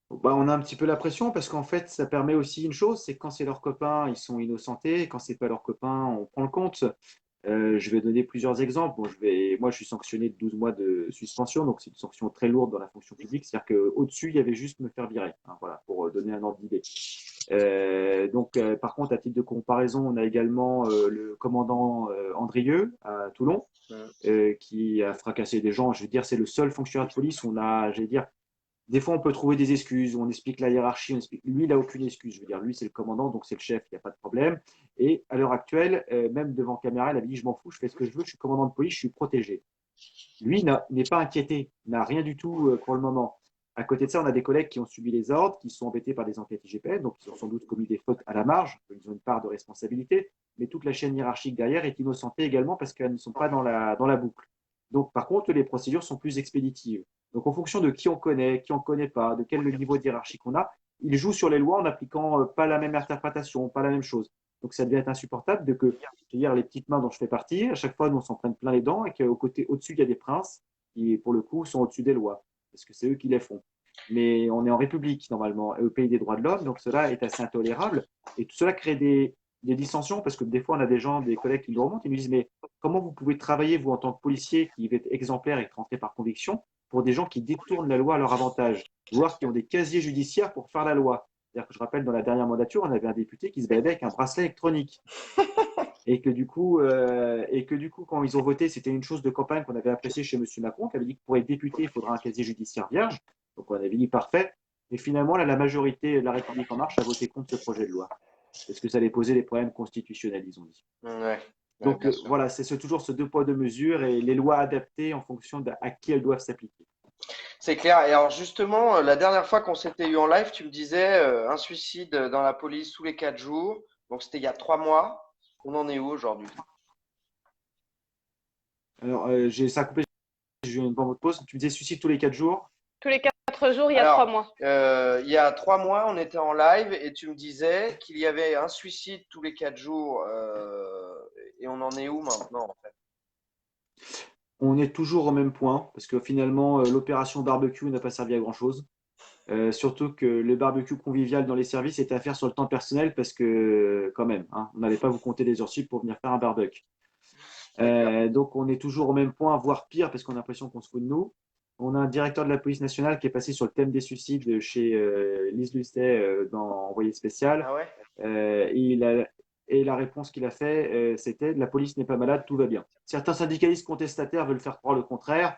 Bah, on a un petit peu la pression parce qu'en fait, ça permet aussi une chose, c'est que quand c'est leurs copains, ils sont innocentés. Quand c'est pas leurs copains, on prend le compte. Je vais donner plusieurs exemples. Bon, moi, je suis sanctionné de 12 mois de suspension, donc c'est une sanction très lourde dans la fonction publique. C'est-à-dire qu'au-dessus, il y avait juste me faire virer, hein, voilà, pour donner un ordre d'idée. Par contre, à titre de comparaison, on a également le commandant Andrieux à Toulon, Mm. qui a fracassé des gens. Je veux dire, c'est le seul fonctionnaire de police où on a, je vais dire, des fois, on peut trouver des excuses, on explique la hiérarchie, lui, il n'a aucune excuse. Je veux dire, lui, c'est le commandant, donc c'est le chef, il n'y a pas de problème. Et à l'heure actuelle, même devant caméra, il avait dit, je m'en fous, je fais ce que je veux, je suis commandant de police, je suis protégé. Lui n'est pas inquiété, n'a rien du tout pour le moment. À côté de ça, on a des collègues qui ont subi les ordres, qui sont embêtés par des enquêtes IGPN, donc ils ont sans doute commis des fautes à la marge, ils ont une part de responsabilité, mais toute la chaîne hiérarchique derrière est innocentée également parce qu'elles ne sont pas dans la boucle. Donc, par contre, les procédures sont plus expéditives. Donc, en fonction de qui on connaît pas, de quel niveau de hiérarchie qu'on a, ils jouent sur les lois en appliquant pas la même interprétation, pas la même chose. Donc, ça devient insupportable de que, c'est-à-dire les petites mains dont je fais partie, à chaque fois, nous, on s'en prenne plein les dents et qu'au côté, au-dessus, il y a des princes qui, pour le coup, sont au-dessus des lois, parce que c'est eux qui les font. Mais on est en République, normalement, et au pays des droits de l'homme, donc cela est assez intolérable. Et tout cela crée des dissensions, parce que des fois, on a des gens, des collègues qui nous remontent, ils nous disent, mais comment vous pouvez travailler, vous, en tant que policier, qui êtes exemplaire et rentré par conviction, pour des gens qui détournent la loi à leur avantage, voire qui ont des casiers judiciaires pour faire la loi. C'est-à-dire que je rappelle, dans la dernière mandature, on avait un député qui se baladait avec un bracelet électronique. Et que du coup, quand ils ont voté, c'était une chose de campagne qu'on avait appréciée chez M. Macron, qui avait dit que pour être député, il faudra un casier judiciaire vierge. Donc on avait dit parfait. Et finalement, là, la majorité de la République en marche a voté contre ce projet de loi. Parce que ça allait poser des problèmes constitutionnels, ils ont dit. Ouais, Donc bien sûr. voilà, c'est toujours ce deux poids, deux mesures et les lois adaptées en fonction à qui elles doivent s'appliquer. C'est clair. Et alors justement, la dernière fois qu'on s'était eu en live, tu me disais un suicide dans la police tous les 4 jours. Donc c'était il y a 3 mois. On en est où aujourd'hui? Alors, ça a coupé, j'ai eu une bonne pause. Tu me disais suicide tous les 4 jours. Tous les 4 jours, il y a Alors, 3 mois. il y a 3 mois, on était en live et tu me disais qu'il y avait un suicide tous les 4 jours. Et on en est où maintenant en fait? On est toujours au même point, parce que finalement, l'opération barbecue n'a pas servi à grand-chose. Surtout que le barbecue convivial dans les services est à faire sur le temps personnel, parce que quand même, hein, on n'allait pas vous compter des heures sup pour venir faire un barbecue. Donc on est toujours au même point, voire pire, parce qu'on a l'impression qu'on se fout de nous. On a un directeur de la police nationale qui est passé sur le thème des suicides chez Lise Lucet dans Envoyé spécial. Ah ouais? Et la réponse qu'il a fait, c'était la police n'est pas malade, tout va bien. Certains syndicalistes contestataires veulent faire croire le contraire.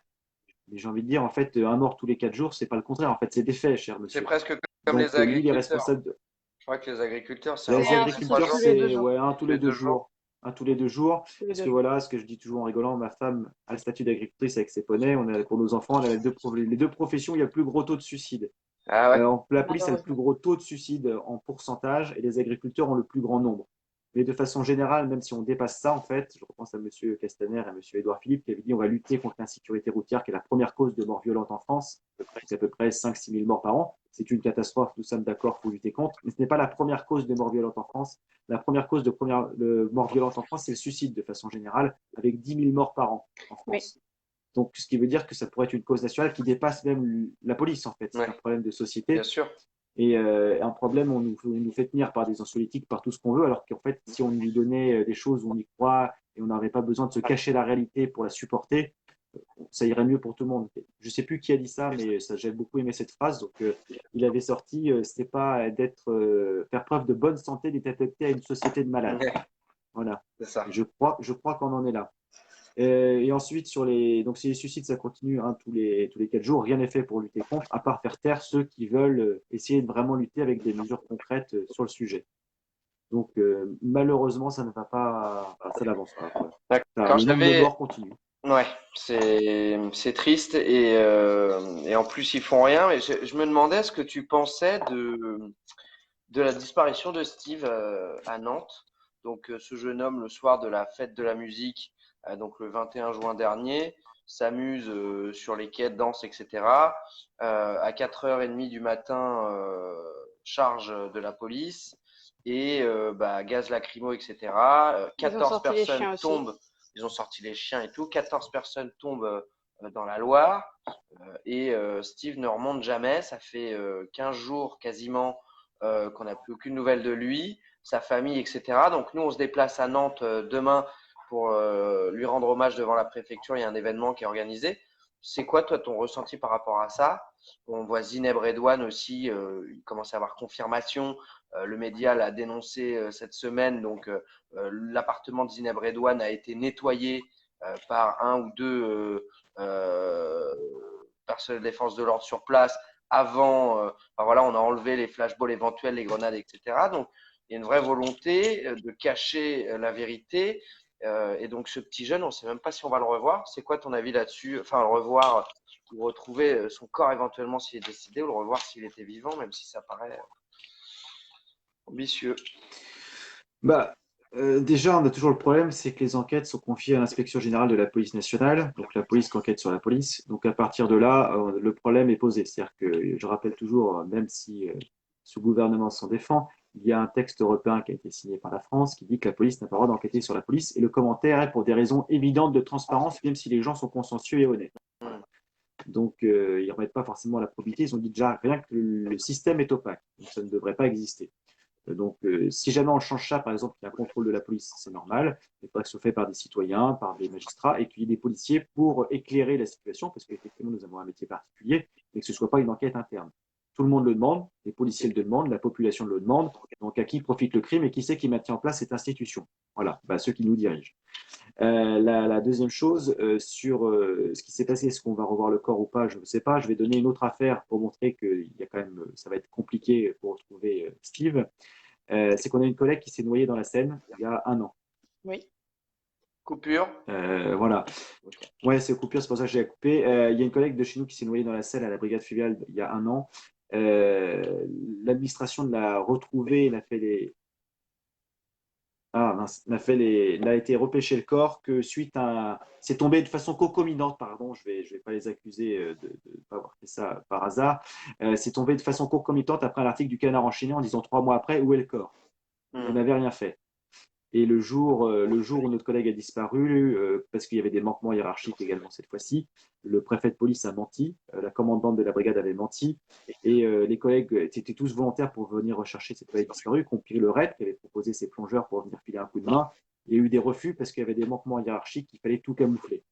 Mais j'ai envie de dire, en fait, un mort tous les 4 jours, c'est pas le contraire. En fait, c'est des faits, cher C'est monsieur. presque comme Donc, les lui, il est agriculteurs. responsable de. Je crois que les agriculteurs, c'est Les C'est un agriculteurs, tous les 2 c'est jours. ouais, un tous les 2 jours. Un tous les 2 jours. Tous les Parce 2 que jours. voilà, ce que je dis toujours en rigolant, ma femme a le statut d'agricultrice avec ses poneys. On a, pour nos enfants, on a les deux professions où il y a le plus gros taux de suicide. Ah ouais? La police a le plus Malheureusement. gros taux de suicide en pourcentage et les agriculteurs ont le plus grand nombre. Mais de façon générale, même si on dépasse ça, en fait, je repense à M. Castaner et à M. Édouard Philippe qui avait dit on va lutter contre l'insécurité routière, qui est la première cause de mort violente en France. C'est à peu près 5-6 000 morts par an. C'est une catastrophe, nous sommes d'accord, il faut lutter contre. Mais ce n'est pas la première cause de mort violente en France. La première cause de mort violente en France, c'est le suicide de façon générale, avec 10 000 morts par an en France. Oui. Donc, ce qui veut dire que ça pourrait être une cause nationale qui dépasse même la police, en fait. C'est Ouais. un problème de société. Bien sûr. Et un problème, on nous fait tenir par des anxiolytiques, par tout ce qu'on veut, alors qu'en fait, si on lui donnait des choses où on y croit et on n'avait pas besoin de se cacher la réalité pour la supporter, ça irait mieux pour tout le monde. Je ne sais plus qui a dit ça, mais j'ai beaucoup aimé cette phrase. Donc, il avait sorti, c'était pas faire preuve de bonne santé, d'être adapté à une société de malades. Ouais, Voilà. c'est ça. Je crois qu'on en est là. Et ensuite, donc si les suicides, ça continue hein, tous les 4 jours, rien n'est fait pour lutter contre, à part faire taire ceux qui veulent essayer de vraiment lutter avec des mesures concrètes sur le sujet. Donc, malheureusement, ça ne va pas, ça n'avance pas. D'accord. Le nombre de morts continue. Ouais, c'est triste et en plus ils font rien. Mais je me demandais ce que tu pensais de la disparition de Steve à Nantes. Donc ce jeune homme le soir de la fête de la musique, donc le 21 juin dernier, s'amuse sur les quais de danse, etc. À 4h30 du matin, charge de la police et gaz lacrymo, etc. Ils ont 14 sorti les chiens personnes aussi. tombent. Ils ont sorti les chiens et tout. 14 personnes tombent dans la Loire et Steve ne remonte jamais. Ça fait 15 jours quasiment qu'on n'a plus aucune nouvelle de lui, sa famille, etc. Donc nous, on se déplace à Nantes demain pour lui rendre hommage devant la préfecture. Il y a un événement qui est organisé. C'est quoi, toi, ton ressenti par rapport à ça? On voit Zineb Redouane aussi, il commence à avoir confirmation. Le média l'a dénoncé cette semaine. Donc, l'appartement de Zineb Redouane a été nettoyé par un ou deux personnels de défense de l'ordre sur place avant. Voilà, on a enlevé les flashballs éventuels, les grenades, etc. Donc, il y a une vraie volonté de cacher la vérité. Et donc, ce petit jeune, on ne sait même pas si on va le revoir. C'est quoi ton avis là-dessus? Enfin, le revoir ou retrouver son corps éventuellement s'il est décédé ou le revoir s'il était vivant, même si ça paraît ambitieux. Déjà, on a toujours le problème, c'est que les enquêtes sont confiées à l'inspection générale de la police nationale, donc la police qui enquête sur la police. Donc à partir de là, le problème est posé. C'est-à-dire que je rappelle toujours, même si ce gouvernement s'en défend, il y a un texte européen qui a été signé par la France qui dit que la police n'a pas le droit d'enquêter sur la police. Et le commentaire est pour des raisons évidentes de transparence, même si les gens sont consciencieux et honnêtes. Donc, ils ne remettent pas forcément la probité. Ils ont dit déjà rien que le système est opaque. Donc, ça ne devrait pas exister. Donc, si jamais on change ça, par exemple, qu'il y a un contrôle de la police, c'est normal, mais pas que ce soit fait par des citoyens, par des magistrats, et qu'il y ait des policiers pour éclairer la situation, parce qu'effectivement, nous avons un métier particulier, et que ce ne soit pas une enquête interne. Tout le monde le demande, les policiers le demandent, la population le demande, donc à qui profite le crime et qui c'est qui maintient en place cette institution? Voilà, ceux qui nous dirigent. La deuxième chose, sur ce qui s'est passé, est-ce qu'on va revoir le corps ou pas, je ne sais pas. Je vais donner une autre affaire pour montrer que y a quand même, ça va être compliqué pour retrouver Steve. C'est qu'on a une collègue qui s'est noyée dans la Seine il y a 1 an. Oui. Coupure. Voilà. Ouais, c'est coupure, c'est pour ça que j'ai coupé. Il y a une collègue de chez nous qui s'est noyée dans la Seine à la brigade fluviale il y a 1 an. L'administration l'a retrouvée, elle a fait les. Ah mince, a été repêché le corps que suite à. C'est tombé de façon concomitante, pardon, je vais pas les accuser de ne pas avoir fait ça par hasard. C'est tombé de façon concomitante après un article du Canard enchaîné en disant 3 mois après, où est le corps? On n'avait rien fait. Et le jour où notre collègue a disparu, parce qu'il y avait des manquements hiérarchiques également cette fois-ci, le préfet de police a menti, la commandante de la brigade avait menti, et les collègues étaient tous volontaires pour venir rechercher cette collègue disparue, y compris le RAID qui avait proposé ses plongeurs pour venir filer un coup de main. Il y a eu des refus parce qu'il y avait des manquements hiérarchiques, il fallait tout camoufler.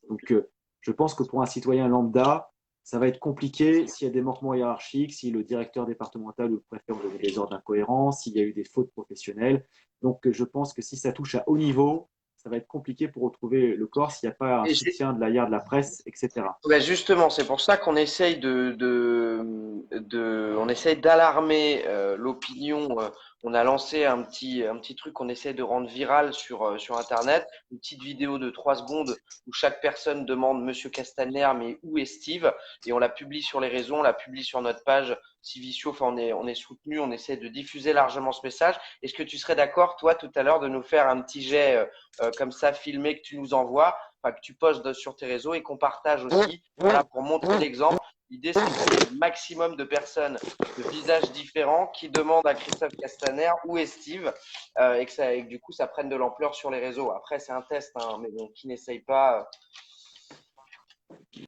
Donc, je pense que pour un citoyen lambda, ça va être compliqué s'il y a des manquements hiérarchiques, si le directeur départemental ou le préfet ont donné des ordres incohérents, s'il y a eu des fautes professionnelles. Donc, je pense que si ça touche à haut niveau, ça va être compliqué pour retrouver le corps s'il n'y a pas un soutien de la hiérarchie de la presse, etc. Ben justement, c'est pour ça qu'on essaye on essaye d'alarmer l'opinion. On a lancé un petit truc qu'on essaie de rendre viral sur Internet, une petite vidéo de 3 secondes où chaque personne demande Monsieur Castaner, mais où est Steve? Et on la publie sur les réseaux, on la publie sur notre page Civicio. Enfin, on est soutenu, on essaie de diffuser largement ce message. Est-ce que tu serais d'accord, toi, tout à l'heure, de nous faire un petit jet comme ça, filmé, que tu nous envoies? Que tu postes sur tes réseaux et qu'on partage aussi, voilà, pour montrer l'exemple. L'idée, c'est qu'il y ait un maximum de personnes de visages différents qui demandent à Christophe Castaner où est Steve et que du coup, ça prenne de l'ampleur sur les réseaux. Après, c'est un test, hein, mais bon, qui n'essaye pas.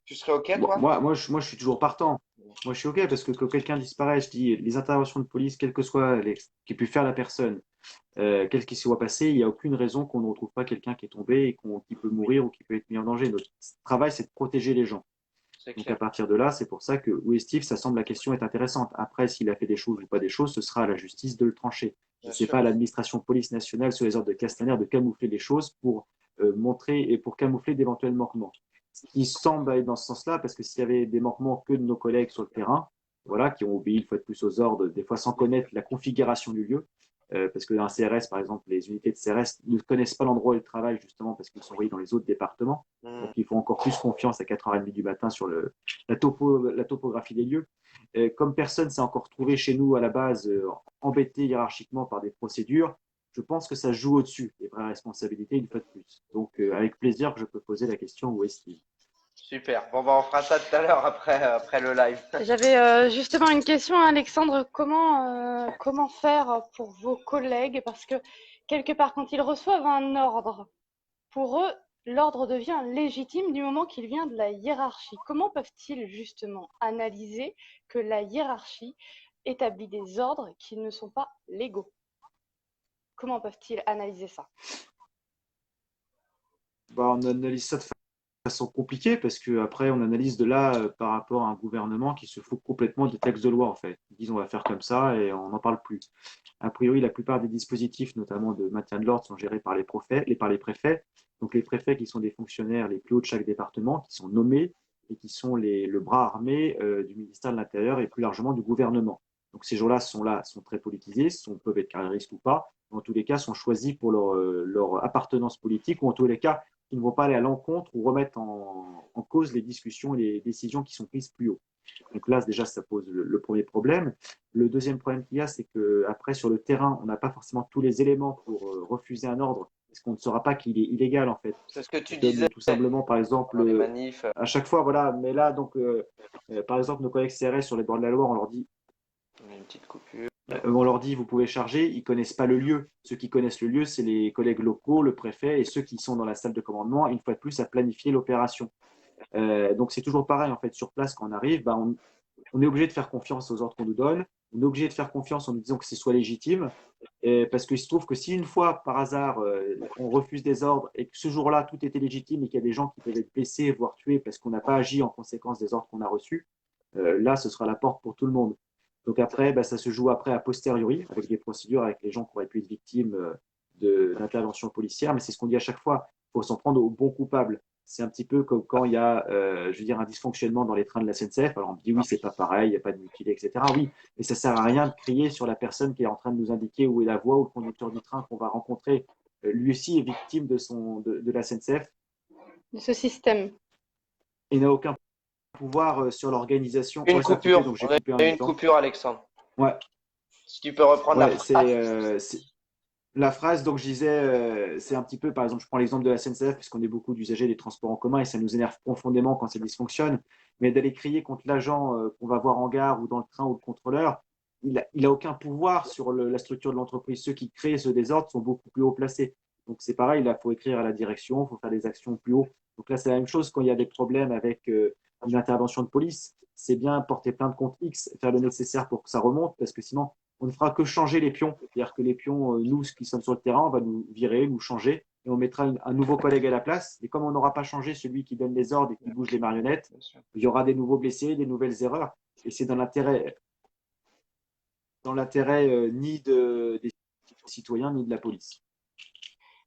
Tu serais OK, toi? Moi, je suis toujours partant. Moi, je suis OK parce que quand quelqu'un disparaît, je dis les interventions de police, quelles que soient qui pu faire la personne, quel qu'il soit passé, il n'y a aucune raison qu'on ne retrouve pas quelqu'un qui est tombé et qui peut mourir ou qui peut être mis en danger. Notre travail, c'est de protéger les gens. Donc, à partir de là, c'est pour ça que où est Steve, ça semble la question est intéressante. Après, s'il a fait des choses ou pas des choses, ce sera à la justice de le trancher. Ce n'est pas à l'administration police nationale, sur les ordres de Castaner, de camoufler les choses pour montrer et pour camoufler d'éventuels manquements. Ce qui semble aller dans ce sens-là, parce que s'il y avait des manquements que de nos collègues sur le terrain, voilà, qui ont obéi une fois de plus aux ordres, des fois sans connaître la configuration du lieu, parce que dans un CRS, par exemple, les unités de CRS ne connaissent pas l'endroit où ils travaillent, justement, parce qu'ils sont envoyés dans les autres départements. Donc, ils font encore plus confiance à 4h30 du matin sur la topographie des lieux. Comme personne s'est encore trouvé chez nous à la base, embêté hiérarchiquement par des procédures, je pense que ça joue au-dessus des vraies responsabilités, une fois de plus. Donc, avec plaisir, je peux poser la question où est Steve. Super. Bon, on fera ça tout à l'heure après le live. J'avais justement une question, Alexandre. Comment faire pour vos collègues? Parce que quelque part, quand ils reçoivent un ordre, pour eux, l'ordre devient légitime du moment qu'il vient de la hiérarchie. Comment peuvent-ils justement analyser que la hiérarchie établit des ordres qui ne sont pas légaux? Comment peuvent-ils analyser ça? On analyse ça de façon compliquée parce qu'après, on analyse de là par rapport à un gouvernement qui se fout complètement des textes de loi, en fait. Ils disent on va faire comme ça et on n'en parle plus. A priori, la plupart des dispositifs, notamment de maintien de l'ordre, sont gérés par les préfets. Donc, les préfets qui sont des fonctionnaires les plus hauts de chaque département, qui sont nommés et qui sont le bras armé du ministère de l'Intérieur et plus largement du gouvernement. Donc, ces gens-là sont très politisés, peuvent être carriéristes ou pas. En tous les cas, sont choisis pour leur appartenance politique ou en tous les cas, qui ne vont pas aller à l'encontre ou remettre en cause les discussions et les décisions qui sont prises plus haut. Donc là, déjà, ça pose le premier problème. Le deuxième problème qu'il y a, c'est qu'après, sur le terrain, on n'a pas forcément tous les éléments pour refuser un ordre, parce qu'on ne saura pas qu'il est illégal, en fait. C'est ce que tu disais. Tout simplement, par exemple, les manifs. à chaque fois, voilà. Mais là, donc, par exemple, nos collègues CRS sur les bords de la Loire, on leur dit une petite coupure. On leur dit, vous pouvez charger, ils ne connaissent pas le lieu. Ceux qui connaissent le lieu, c'est les collègues locaux, le préfet et ceux qui sont dans la salle de commandement, une fois de plus, à planifier l'opération. Donc c'est toujours pareil en fait sur place quand on arrive, bah, on est obligé de faire confiance aux ordres qu'on nous donne, on est obligé de faire confiance en nous disant que c'est soit légitime, parce qu'il se trouve que si une fois par hasard on refuse des ordres et que ce jour-là tout était légitime et qu'il y a des gens qui peuvent être blessés voire tués parce qu'on n'a pas agi en conséquence des ordres qu'on a reçus, là ce sera la porte pour tout le monde. Donc après, bah, ça se joue après a posteriori avec des procédures avec les gens qui auraient pu être victimes d'interventions policières, mais c'est ce qu'on dit à chaque fois, il faut s'en prendre aux bons coupables. C'est un petit peu comme quand il y a, je veux dire, un dysfonctionnement dans les trains de la SNCF. Alors on me dit oui, c'est pas pareil, il n'y a pas de mutilé, etc. Oui, mais ça sert à rien de crier sur la personne qui est en train de nous indiquer où est la voie ou le conducteur du train qu'on va rencontrer. Lui aussi est victime de la SNCF De ce système. et n'a aucun pouvoir sur l'organisation. Une Ouais, ça a coupé, coupure. donc j'ai On a coupé en eu même une temps. coupure, Alexandre. Ouais, Si tu peux reprendre la ouais, phrase. la phrase, donc je disais, c'est un petit peu, par exemple, je prends l'exemple de la SNCF, puisqu'on est beaucoup d'usagers des transports en commun et ça nous énerve profondément quand ça dysfonctionne, mais d'aller crier contre l'agent qu'on va voir en gare ou dans le train ou le contrôleur, il a aucun pouvoir sur la structure de l'entreprise. Ceux qui créent ce désordre sont beaucoup plus haut placés. Donc c'est pareil, il faut écrire à la direction, il faut faire des actions plus haut. Donc là, c'est la même chose quand il y a des problèmes avec une intervention de police. C'est bien porter plainte contre X, faire le nécessaire pour que ça remonte, parce que sinon, on ne fera que changer les pions. C'est-à-dire que les pions, nous, qui sommes sur le terrain, on va nous virer, nous changer, et on mettra un nouveau collègue à la place. Et comme on n'aura pas changé celui qui donne les ordres et qui bouge les marionnettes, il y aura des nouveaux blessés, des nouvelles erreurs. Et c'est dans l'intérêt ni des citoyens, ni de la police.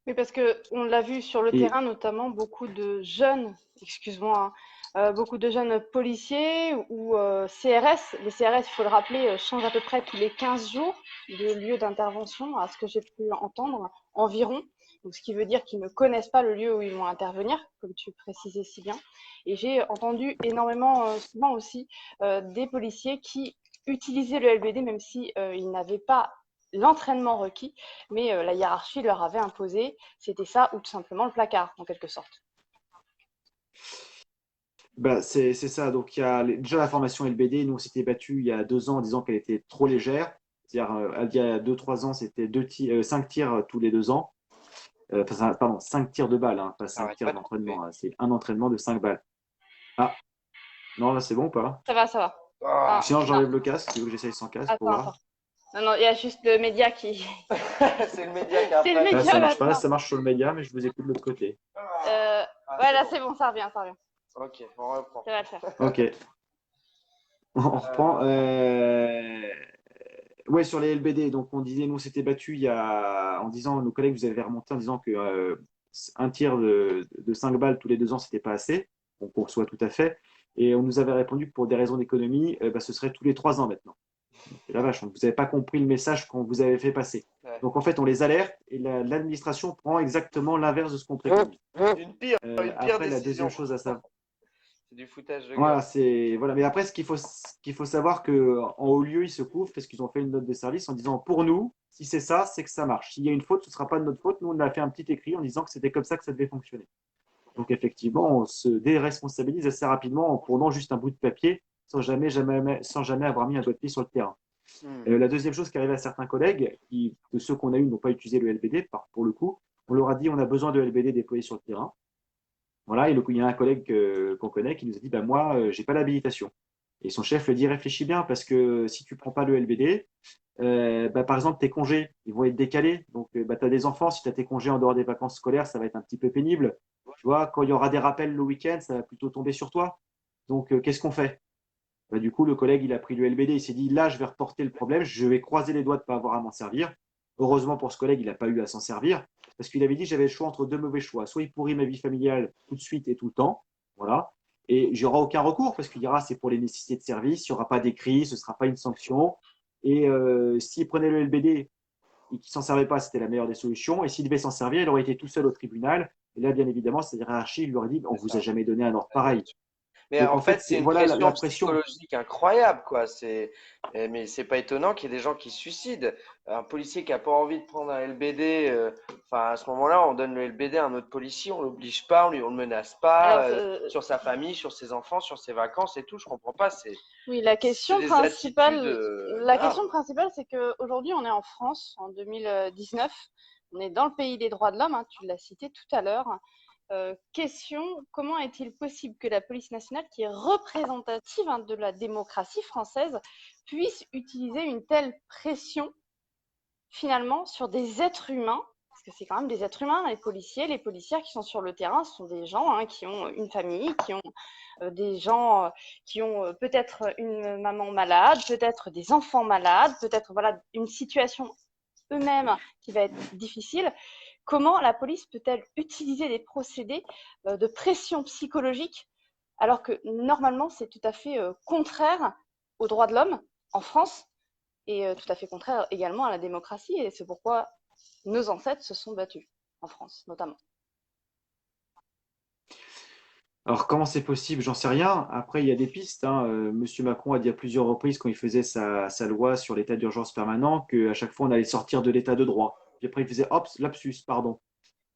Oui, parce qu'on l'a vu sur le Et terrain, notamment beaucoup de jeunes, excuse-moi, hein, beaucoup de jeunes policiers ou CRS. Les CRS, il faut le rappeler, changent à peu près tous les 15 jours de lieu d'intervention, à ce que j'ai pu entendre, environ. Donc, ce qui veut dire qu'ils ne connaissent pas le lieu où ils vont intervenir, comme tu précisais si bien. Et j'ai entendu énormément, souvent aussi, des policiers qui utilisaient le LBD, même si ils n'avaient pas l'entraînement requis, mais la hiérarchie leur avait imposé, c'était ça ou tout simplement le placard, en quelque sorte. bah, c'est ça. Donc, il y a déjà la formation LBD. Nous, on s'était battu il y a 2 ans en disant qu'elle était trop légère. C'est-à-dire, il y a 2-3 ans, c'était 5 tirs tous les 2 ans. Pardon, 5 tirs de balles, hein, pas 5 tirs d'entraînement. Hein. C'est un entraînement de 5 balles. Ah, non, là, c'est bon ou pas? Ça va, ça va. Ah, Sinon, non, j'enlève le casque. Tu veux que j'essaye sans casque pour attends. voir? Non, non, il y a juste le média qui. c'est le média qui a C'est le après. Là, média ça marche pas. Là, maintenant. ça marche sur le média, mais je vous écoute de l'autre côté. Ouais, là c'est bon, ça revient, ça revient. Ok, on reprend. Ça va le faire. Ok. On reprend. Ouais, sur les LBD, donc on disait, nous, on s'était battu en disant, nos collègues vous avez remonté en disant que un tir de 5 balles tous les 2 ans, c'était pas assez. On conçoit tout à fait. Et on nous avait répondu que pour des raisons d'économie, bah, ce serait tous les 3 ans maintenant. Et la vache, vous n'avez pas compris le message qu'on vous avait fait passer. Ouais. Donc en fait, on les alerte et l'administration prend exactement l'inverse de ce qu'on préconise. Une pire Après, la décision. deuxième chose à savoir. C'est du foutage de Voilà, gueule. voilà. Mais après, ce qu'il faut savoir qu'en haut lieu, ils se couvrent parce qu'ils ont fait une note de service en disant pour nous, si c'est ça, c'est que ça marche. S'il y a une faute, ce ne sera pas de notre faute. Nous, on a fait un petit écrit en disant que c'était comme ça que ça devait fonctionner. Donc, effectivement, on se déresponsabilise assez rapidement en prenant juste un bout de papier sans jamais avoir mis un doigt de pied sur le terrain. La deuxième chose qui arrive à certains collègues, qui, de ceux qu'on a eu, n'ont pas utilisé le LBD, pour le coup, on leur a dit on a besoin de LBD déployé sur le terrain. Voilà, et il y a un collègue qu'on connaît qui nous a dit bah, moi, j'ai pas l'habilitation. Et son chef lui dit réfléchis bien parce que si tu prends pas le LBD, bah, par exemple, tes congés, ils vont être décalés. Donc, bah, tu as des enfants, si tu as tes congés en dehors des vacances scolaires, ça va être un petit peu pénible. Tu vois, quand il y aura des rappels le week-end, ça va plutôt tomber sur toi. Donc, qu'est-ce qu'on fait? Bah, du coup, le collègue, il a pris le LBD, il s'est dit là, je vais reporter le problème, je vais croiser les doigts de ne pas avoir à m'en servir. Heureusement pour ce collègue, il n'a pas eu à s'en servir parce qu'il avait dit j'avais le choix entre 2 mauvais choix. Soit il pourrit ma vie familiale tout de suite et tout le temps, voilà, et j'aurai aucun recours parce qu'il dira c'est pour les nécessités de service, il n'y aura pas d'écrit, ce ne sera pas une sanction. Et s'il prenait le LBD et qu'il ne s'en servait pas, c'était la meilleure des solutions. Et s'il devait s'en servir, il aurait été tout seul au tribunal. Et là, bien évidemment, sa hiérarchie lui aurait dit on ne vous a jamais donné un ordre pareil. Mais Donc, en fait, c'est une voilà pression la pression. psychologique incroyable, quoi. Mais c'est pas étonnant qu'il y ait des gens qui se suicident. Un policier qui a pas envie de prendre un LBD, enfin, à ce moment-là, on donne le LBD à un autre policier, on l'oblige pas, on le menace pas, Alors, sur sa famille, sur ses enfants, sur ses vacances et tout. Je comprends pas. oui, la C'est question des principale, attitudes la graves. question principale, c'est qu'aujourd'hui, on est en France, en 2019. On est dans le pays des droits de l'homme, hein, tu l'as cité tout à l'heure. Question, comment est-il possible que la police nationale, qui est représentative de la démocratie française, puisse utiliser une telle pression finalement sur des êtres humains, parce que c'est quand même des êtres humains, les policiers, les policières qui sont sur le terrain, ce sont des gens qui ont une famille, qui ont des gens qui ont peut-être une maman malade, peut-être des enfants malades, peut-être voilà, une situation eux-mêmes qui va être difficile. Comment la police peut-elle utiliser des procédés de pression psychologique alors que normalement c'est tout à fait contraire aux droits de l'homme en France et tout à fait contraire également à la démocratie, et c'est pourquoi nos ancêtres se sont battus en France notamment. Alors, comment c'est possible? J'en sais rien. Après, il y a des pistes, hein. Monsieur Macron a dit à plusieurs reprises, quand il faisait sa loi sur l'état d'urgence permanent, qu'à chaque fois, on allait sortir de l'état de droit. Puis après, il faisait hop, lapsus, pardon.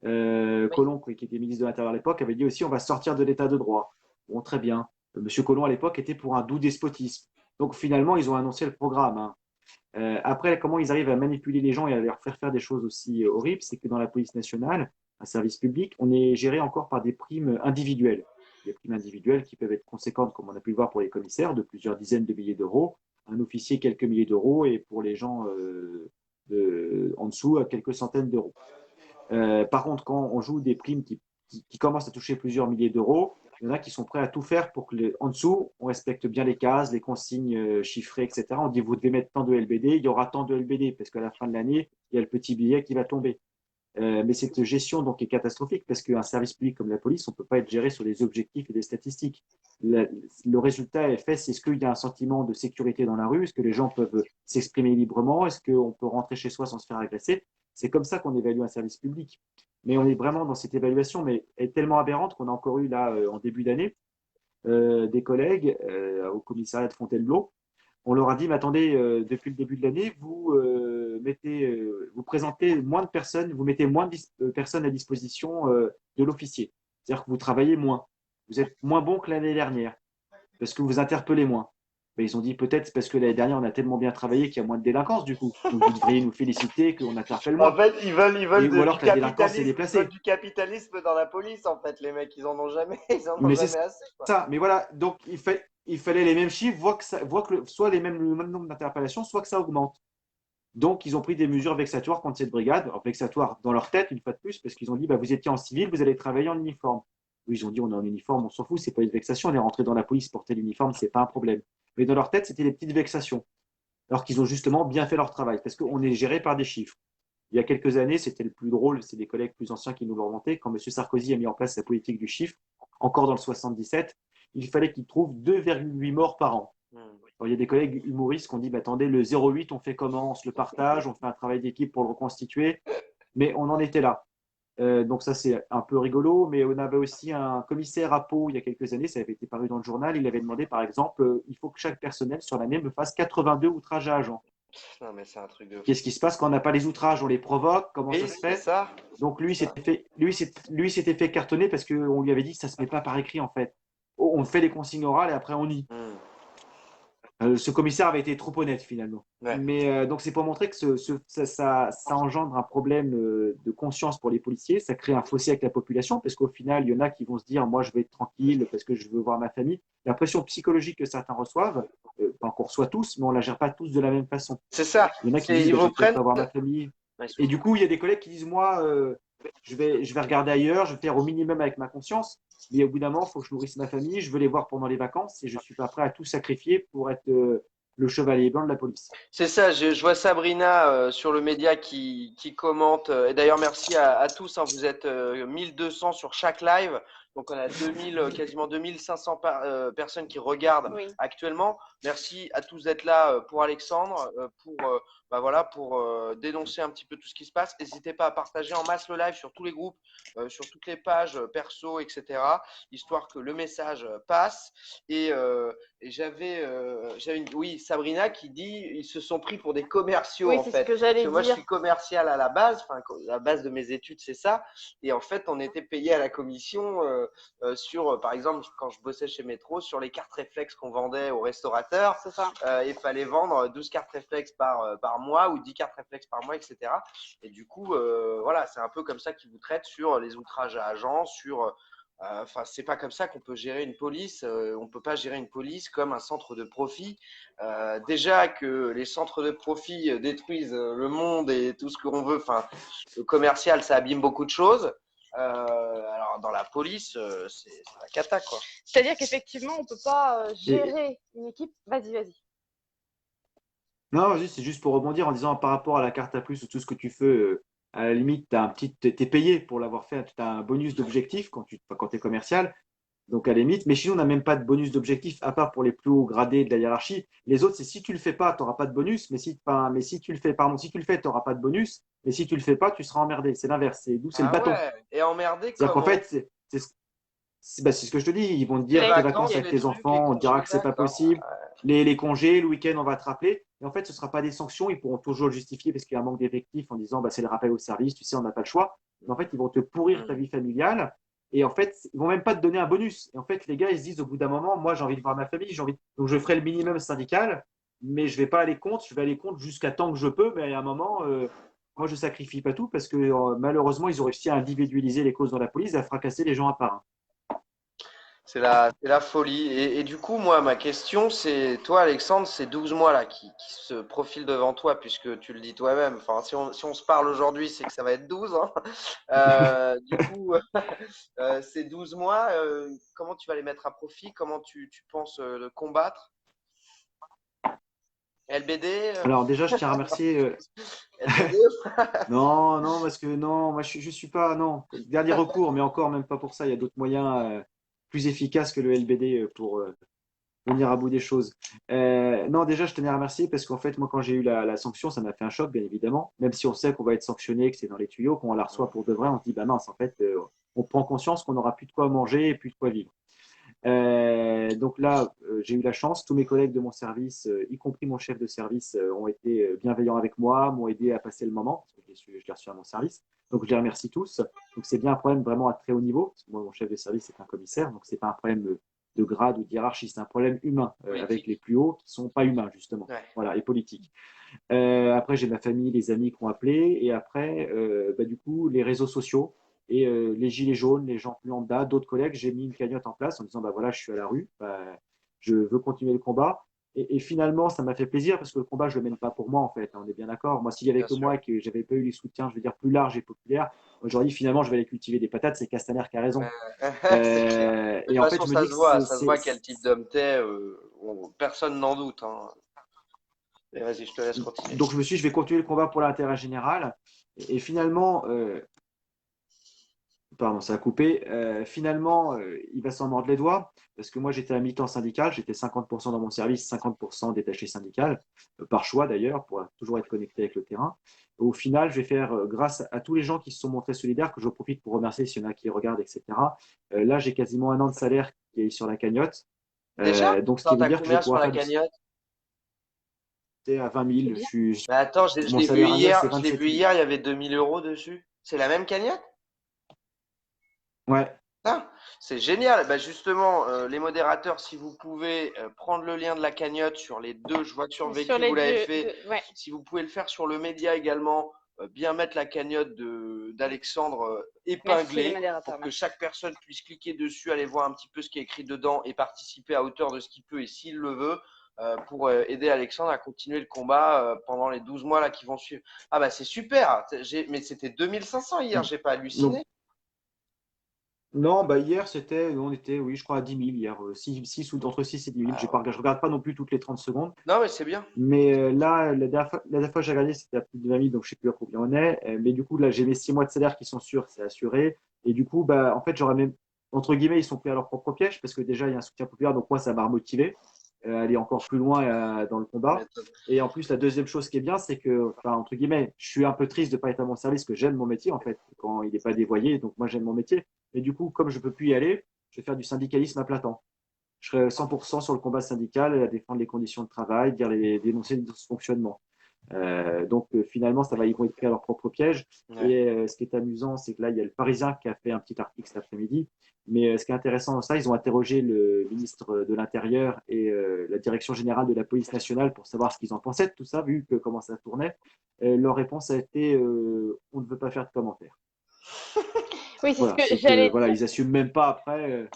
Collomb, qui était ministre de l'Intérieur à l'époque, avait dit aussi on va sortir de l'état de droit. Bon, très bien. Monsieur Collomb, à l'époque, était pour un doux despotisme. Donc, finalement, ils ont annoncé le programme, hein. Après, comment ils arrivent à manipuler les gens et à leur faire des choses aussi horribles, c'est que dans la police nationale, un service public, on est géré encore par des primes individuelles. Des primes individuelles qui peuvent être conséquentes, comme on a pu le voir pour les commissaires, de plusieurs dizaines de milliers d'euros, un officier quelques milliers d'euros, et pour les gens en dessous, à quelques centaines d'euros. Par contre, quand on joue des primes qui commencent à toucher plusieurs milliers d'euros, il y en a qui sont prêts à tout faire pour que en dessous, on respecte bien les cases, les consignes chiffrées, etc. On dit vous devez mettre tant de LBD, il y aura tant de LBD, parce qu'à la fin de l'année, il y a le petit billet qui va tomber. Mais cette gestion donc est catastrophique parce qu'un service public comme la police, on ne peut pas être géré sur des objectifs et des statistiques. Le résultat est fait, c'est est-ce qu'il y a un sentiment de sécurité dans la rue? Est-ce que les gens peuvent s'exprimer librement? Est-ce qu'on peut rentrer chez soi sans se faire agresser? C'est comme ça qu'on évalue un service public. Mais on est vraiment dans cette évaluation, mais elle est tellement aberrante qu'on a encore eu là, en début d'année, des collègues au commissariat de Fontainebleau. On leur a dit, mais attendez, depuis le début de l'année, vous présentez moins de personnes, vous mettez moins de personnes à disposition de l'officier. C'est-à-dire que vous travaillez moins. Vous êtes moins bon que l'année dernière, parce que vous interpellez moins. Mais ils ont dit peut-être parce que l'année dernière, on a tellement bien travaillé qu'il y a moins de délinquance, du coup. Donc vous devriez nous féliciter qu'on interpelle moins. En fait, ils veulent Ou alors que la délinquance s'est ils déplacée. veulent du capitalisme dans la police, en fait, les mecs. Ils en ont jamais, ils en ont Mais jamais c'est assez, quoi. ça. Mais voilà, donc il fallait les mêmes chiffres, soit le même nombre d'interpellations, soit que ça augmente. Donc, ils ont pris des mesures vexatoires contre cette brigade, alors, vexatoires dans leur tête, une fois de plus, parce qu'ils ont dit, bah, vous étiez en civil, vous allez travailler en uniforme. Oui, ils ont dit, on est en uniforme, on s'en fout, c'est pas une vexation, on est rentré dans la police, porter l'uniforme, c'est pas un problème. Mais dans leur tête, c'était des petites vexations. Alors qu'ils ont justement bien fait leur travail, parce qu'on est géré par des chiffres. Il y a quelques années, c'était le plus drôle, c'est des collègues plus anciens qui nous l'ont remonté, quand M. Sarkozy a mis en place sa politique du chiffre, encore dans le 77, il fallait qu'il trouve 2,8 morts par an. Alors, il y a des collègues humoristes qui ont dit bah, attendez, le 0,8, on fait comment? On se le partage, on fait un travail d'équipe pour le reconstituer. Mais on en était là. Donc, ça, c'est un peu rigolo. Mais on avait aussi un commissaire à Pau il y a quelques années, ça avait été paru dans le journal. Il avait demandé, par exemple, il faut que chaque personnel sur l'année me fasse 82 outrages à agents. Non, mais c'est un truc de fou. Qu'est-ce qui se passe quand on n'a pas les outrages? On les provoque? Comment Oui, ça se fait? ça. Donc, lui s'était fait cartonner parce qu'on lui avait dit ça ne se met pas par écrit, en fait. On fait les consignes orales et après on y. Ce commissaire avait été trop honnête finalement. Ouais. Mais donc c'est pour montrer que ça engendre un problème de conscience pour les policiers, ça crée un fossé avec la population parce qu'au final, il y en a qui vont se dire moi je vais être tranquille parce que je veux voir ma famille. La pression psychologique que certains reçoivent, pas qu'on reçoit tous, mais on ne la gère pas tous de la même façon. C'est ça. Il y en a qui disent je vais pas voir ma famille. Et du coup, il y a des collègues qui disent moi je vais regarder ailleurs, je vais faire au minimum avec ma conscience. Mais au bout d'un moment, il faut que je nourrisse ma famille, je veux les voir pendant les vacances et je ne suis pas prêt à tout sacrifier pour être le chevalier blanc de la police. C'est ça, je vois Sabrina sur le média qui commente. Et d'ailleurs, merci à tous, hein, vous êtes 1200 sur chaque live. Donc, on a quasiment 2500 personnes qui regardent actuellement. Merci à tous d'être là pour Alexandre, pour dénoncer un petit peu tout ce qui se passe. N'hésitez pas à partager en masse le live sur tous les groupes, sur toutes les pages perso, etc. Histoire que le message passe. Et j'avais Sabrina qui dit ils se sont pris pour des commerciaux en fait. C'est ce que j'allais dire. Moi, je suis commercial à la base. Enfin, la base de mes études, c'est ça. Et en fait, on était payé à la commission. sur, par exemple, quand je bossais chez Métro, sur les cartes réflexes qu'on vendait aux restaurateurs. C'est ça. Il fallait vendre 12 cartes réflexes par mois ou 10 cartes réflexes par mois, etc. Et du coup, voilà, c'est un peu comme ça qu'ils vous traitent sur les outrages à agents, sur enfin, c'est pas comme ça qu'on peut gérer une police. On peut pas gérer une police comme un centre de profit. Déjà que les centres de profit détruisent le monde et tout ce qu'on veut. Enfin, le commercial, ça abîme beaucoup de choses. Alors dans la police, c'est la cata, quoi. C'est-à-dire qu'effectivement, on peut pas gérer une équipe. Vas-y. Non, vas-y, c'est juste pour rebondir en disant par rapport à la carte à plus ou tout ce que tu fais, à la limite, t'es payé pour l'avoir fait, tu as un bonus d'objectif quand tu es commercial. Donc, à la limite, mais chez nous, on n'a même pas de bonus d'objectif, à part pour les plus hauts gradés de la hiérarchie. Les autres, c'est si tu le fais pas, tu n'auras pas de bonus, mais si tu le fais, si tu le fais, tu n'auras pas de bonus, mais si tu le fais pas, tu seras emmerdé. C'est l'inverse, c'est d'où c'est le bâton. Ouais. Et emmerdé C'est-à-dire qu'en comment? fait, c'est ce que je te dis. Ils vont te dire Les tes vacances, vacances avec les tes trucs, enfants, on les te dira congés, que c'est pas d'accord. possible. Les congés, le week-end, on va te rappeler. Et en fait, ce ne sera pas des sanctions. Ils pourront toujours le justifier parce qu'il y a un manque d'effectifs en disant c'est le rappel au service, tu sais, on n'a pas le choix. Mais en fait, ils vont te pourrir ta vie familiale. Et en fait, ils vont même pas te donner un bonus. Et en fait, les gars, ils se disent au bout d'un moment, moi, j'ai envie de voir ma famille, donc je ferai le minimum syndical, mais je vais pas aller contre. Je vais aller contre jusqu'à temps que je peux. Mais à un moment, moi, je sacrifie pas tout parce que malheureusement, ils ont réussi à individualiser les causes dans la police et à fracasser les gens un par un. C'est la folie. Et du coup, moi, ma question, c'est, toi, Alexandre, ces 12 mois là qui se profilent devant toi, puisque tu le dis toi-même, enfin, si on se parle aujourd'hui, c'est que ça va être 12, hein. Du coup, ces 12 mois, comment tu vas les mettre à profit? Comment tu penses le combattre? LBD? Alors déjà, je tiens à remercier. LBD? Non, non, parce que non, moi je suis pas. Non, dernier recours, mais encore même pas pour ça. Il y a d'autres moyens plus efficaces que le LBD pour venir à bout des choses. Non, déjà, je tenais à remercier parce qu'en fait, moi, quand j'ai eu la sanction, ça m'a fait un choc, bien évidemment. Même si on sait qu'on va être sanctionné, que c'est dans les tuyaux, quand on la reçoit pour de vrai, on se dit, bah mince, en fait, on prend conscience qu'on n'aura plus de quoi manger et plus de quoi vivre. Donc là, j'ai eu la chance, tous mes collègues de mon service, y compris mon chef de service, ont été bienveillants avec moi, m'ont aidé à passer le moment, parce que je l'ai reçu à mon service. Donc je les remercie tous. Donc c'est bien un problème vraiment à très haut niveau, parce que moi, mon chef de service est un commissaire, donc c'est pas un problème de grade ou d'hierarchie, c'est un problème humain, avec les plus hauts qui sont pas humains, justement. Ouais. Voilà, et politiques. Après, j'ai ma famille, les amis qui ont appelé, et après, du coup, les réseaux sociaux. Et les gilets jaunes, les gens plus lambda, d'autres collègues, j'ai mis une cagnotte en place en disant bah voilà, je suis à la rue, je veux continuer le combat. Et finalement, ça m'a fait plaisir parce que le combat, je le mène pas pour moi en fait. On est bien d'accord. Moi, s'il y avait Bien que sûr. moi et que j'avais pas eu les soutiens, je veux dire plus larges et populaires, j'aurais dit finalement, je vais aller cultiver des patates. C'est Castaner qui a raison. C'est clair. De toute Et en fait, façon, je me dis que ça se voit quel type d'homme t'es. Personne n'en doute, hein. Mais vas-y, je te laisse continuer. donc je me suis dit, je vais continuer le combat pour l'intérêt général. Et finalement, pardon, ça a coupé. Finalement, il va s'en mordre les doigts parce que moi, j'étais à mi-temps syndical, j'étais 50% dans mon service, 50% détaché syndical, par choix d'ailleurs, pour toujours être connecté avec le terrain. Au final, je vais faire, grâce à tous les gens qui se sont montrés solidaires, que je profite pour remercier s'il y en a qui regardent, etc. Là, j'ai quasiment un an de salaire qui est sur la cagnotte. Déjà? Donc, ce qui Attends, veut t'as dire que je vais combien sur pouvoir la faire cagnotte? à 20 C'est 000. bien. Mais attends, je Mon l'ai vu salaire annuel, hier, c'est je l'ai 27 vu 000. hier, il y avait 2 000 € dessus. C'est la même cagnotte? Ouais, Ah, c'est génial. Bah justement, les modérateurs, si vous pouvez prendre le lien de la cagnotte sur les deux, je vois que sur le Sur vécu, les vous l'avez deux, fait. ouais. Si vous pouvez le faire sur le média également, bien mettre la cagnotte d'Alexandre Merci les épinglée modérateurs. pour que chaque personne puisse cliquer dessus, aller voir un petit peu ce qui est écrit dedans et participer à hauteur de ce qu'il peut et s'il le veut pour aider Alexandre à continuer le combat pendant les 12 mois là qui vont suivre. Ah bah c'est super. Mais c'était 2500 hier, j'ai pas donc halluciné. non, bah hier, on était, oui, je crois à 10 000 hier, entre 6 et 10 000. Ah, Je regarde pas non plus toutes les 30 secondes. non mais c'est bien. Mais là, la dernière fois que j'ai regardé, c'était à plus de 20 000, donc je sais plus à combien on est. Mais du coup, là, j'ai mes 6 mois de salaire qui sont sûrs, c'est assuré. Et du coup, bah, en fait, j'aurais même, entre guillemets, ils sont pris à leur propre piège parce que déjà, il y a un soutien populaire, donc moi, ça m'a remotivé à aller encore plus loin dans le Tu combat. m'étonnes. Et en plus, la deuxième chose qui est bien, c'est que, enfin, entre guillemets, je suis un peu triste de ne pas être à mon service, que j'aime mon métier, en fait, quand il n'est pas dévoyé. Donc, moi, j'aime mon métier. Mais du coup, comme je ne peux plus y aller, je vais faire du syndicalisme à plein temps. Je serai 100% sur le combat syndical, à défendre les conditions de travail, dénoncer le dysfonctionnement. Finalement, ils vont être pris à leur propre piège. Ouais. Et ce qui est amusant, c'est que là, il y a le Parisien qui a fait un petit article cet après-midi. Mais ce qui est intéressant dans ça, ils ont interrogé le ministre de l'Intérieur et la direction générale de la police nationale pour savoir ce qu'ils en pensaient de tout ça, vu que comment ça tournait. Leur réponse a été on ne veut pas faire de commentaires. Oui, c'est ce Voilà, que c'est j'allais que voilà, ils assument même pas après.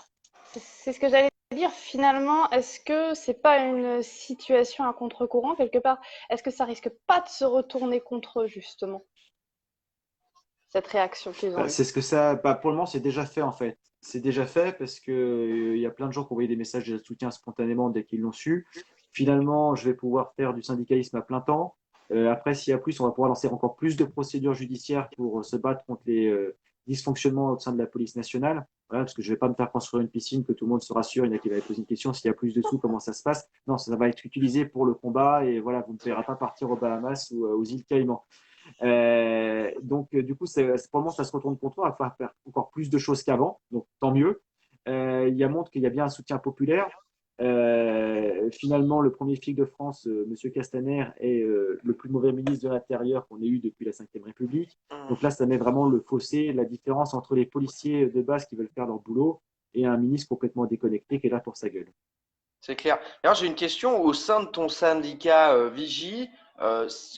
c'est ce que j'allais dire. Finalement, est-ce que c'est pas une situation à contre-courant quelque part? Est-ce que ça risque pas de se retourner contre eux, justement, cette réaction qu'ils ont eue? C'est ce que ça. Pour le moment, c'est déjà fait en fait. C'est déjà fait parce que il y a plein de gens qui ont envoyé des messages de soutien spontanément dès qu'ils l'ont su. Finalement, je vais pouvoir faire du syndicalisme à plein temps. Après, s'il y a plus, on va pouvoir lancer encore plus de procédures judiciaires pour se battre contre les dysfonctionnements au sein de la police nationale. Voilà, parce que je ne vais pas me faire construire une piscine, que tout le monde se rassure. Il y en a qui va poser une question s'il y a plus de sous, comment ça se passe. Non, ça va être utilisé pour le combat et voilà, vous ne paierez pas partir aux Bahamas ou aux îles Caïmans. Du coup, pour le moment, ça se retourne contre eux. On va falloir faire encore plus de choses qu'avant, donc tant mieux. Montre qu'il y a bien un soutien populaire. Finalement, le premier flic de France, M. Castaner, est le plus mauvais ministre de l'Intérieur qu'on ait eu depuis la Ve République. Donc là, ça met vraiment le fossé, la différence entre les policiers de base qui veulent faire leur boulot et un ministre complètement déconnecté qui est là pour sa gueule. C'est clair. Alors, j'ai une question. Au sein de ton syndicat Vigie,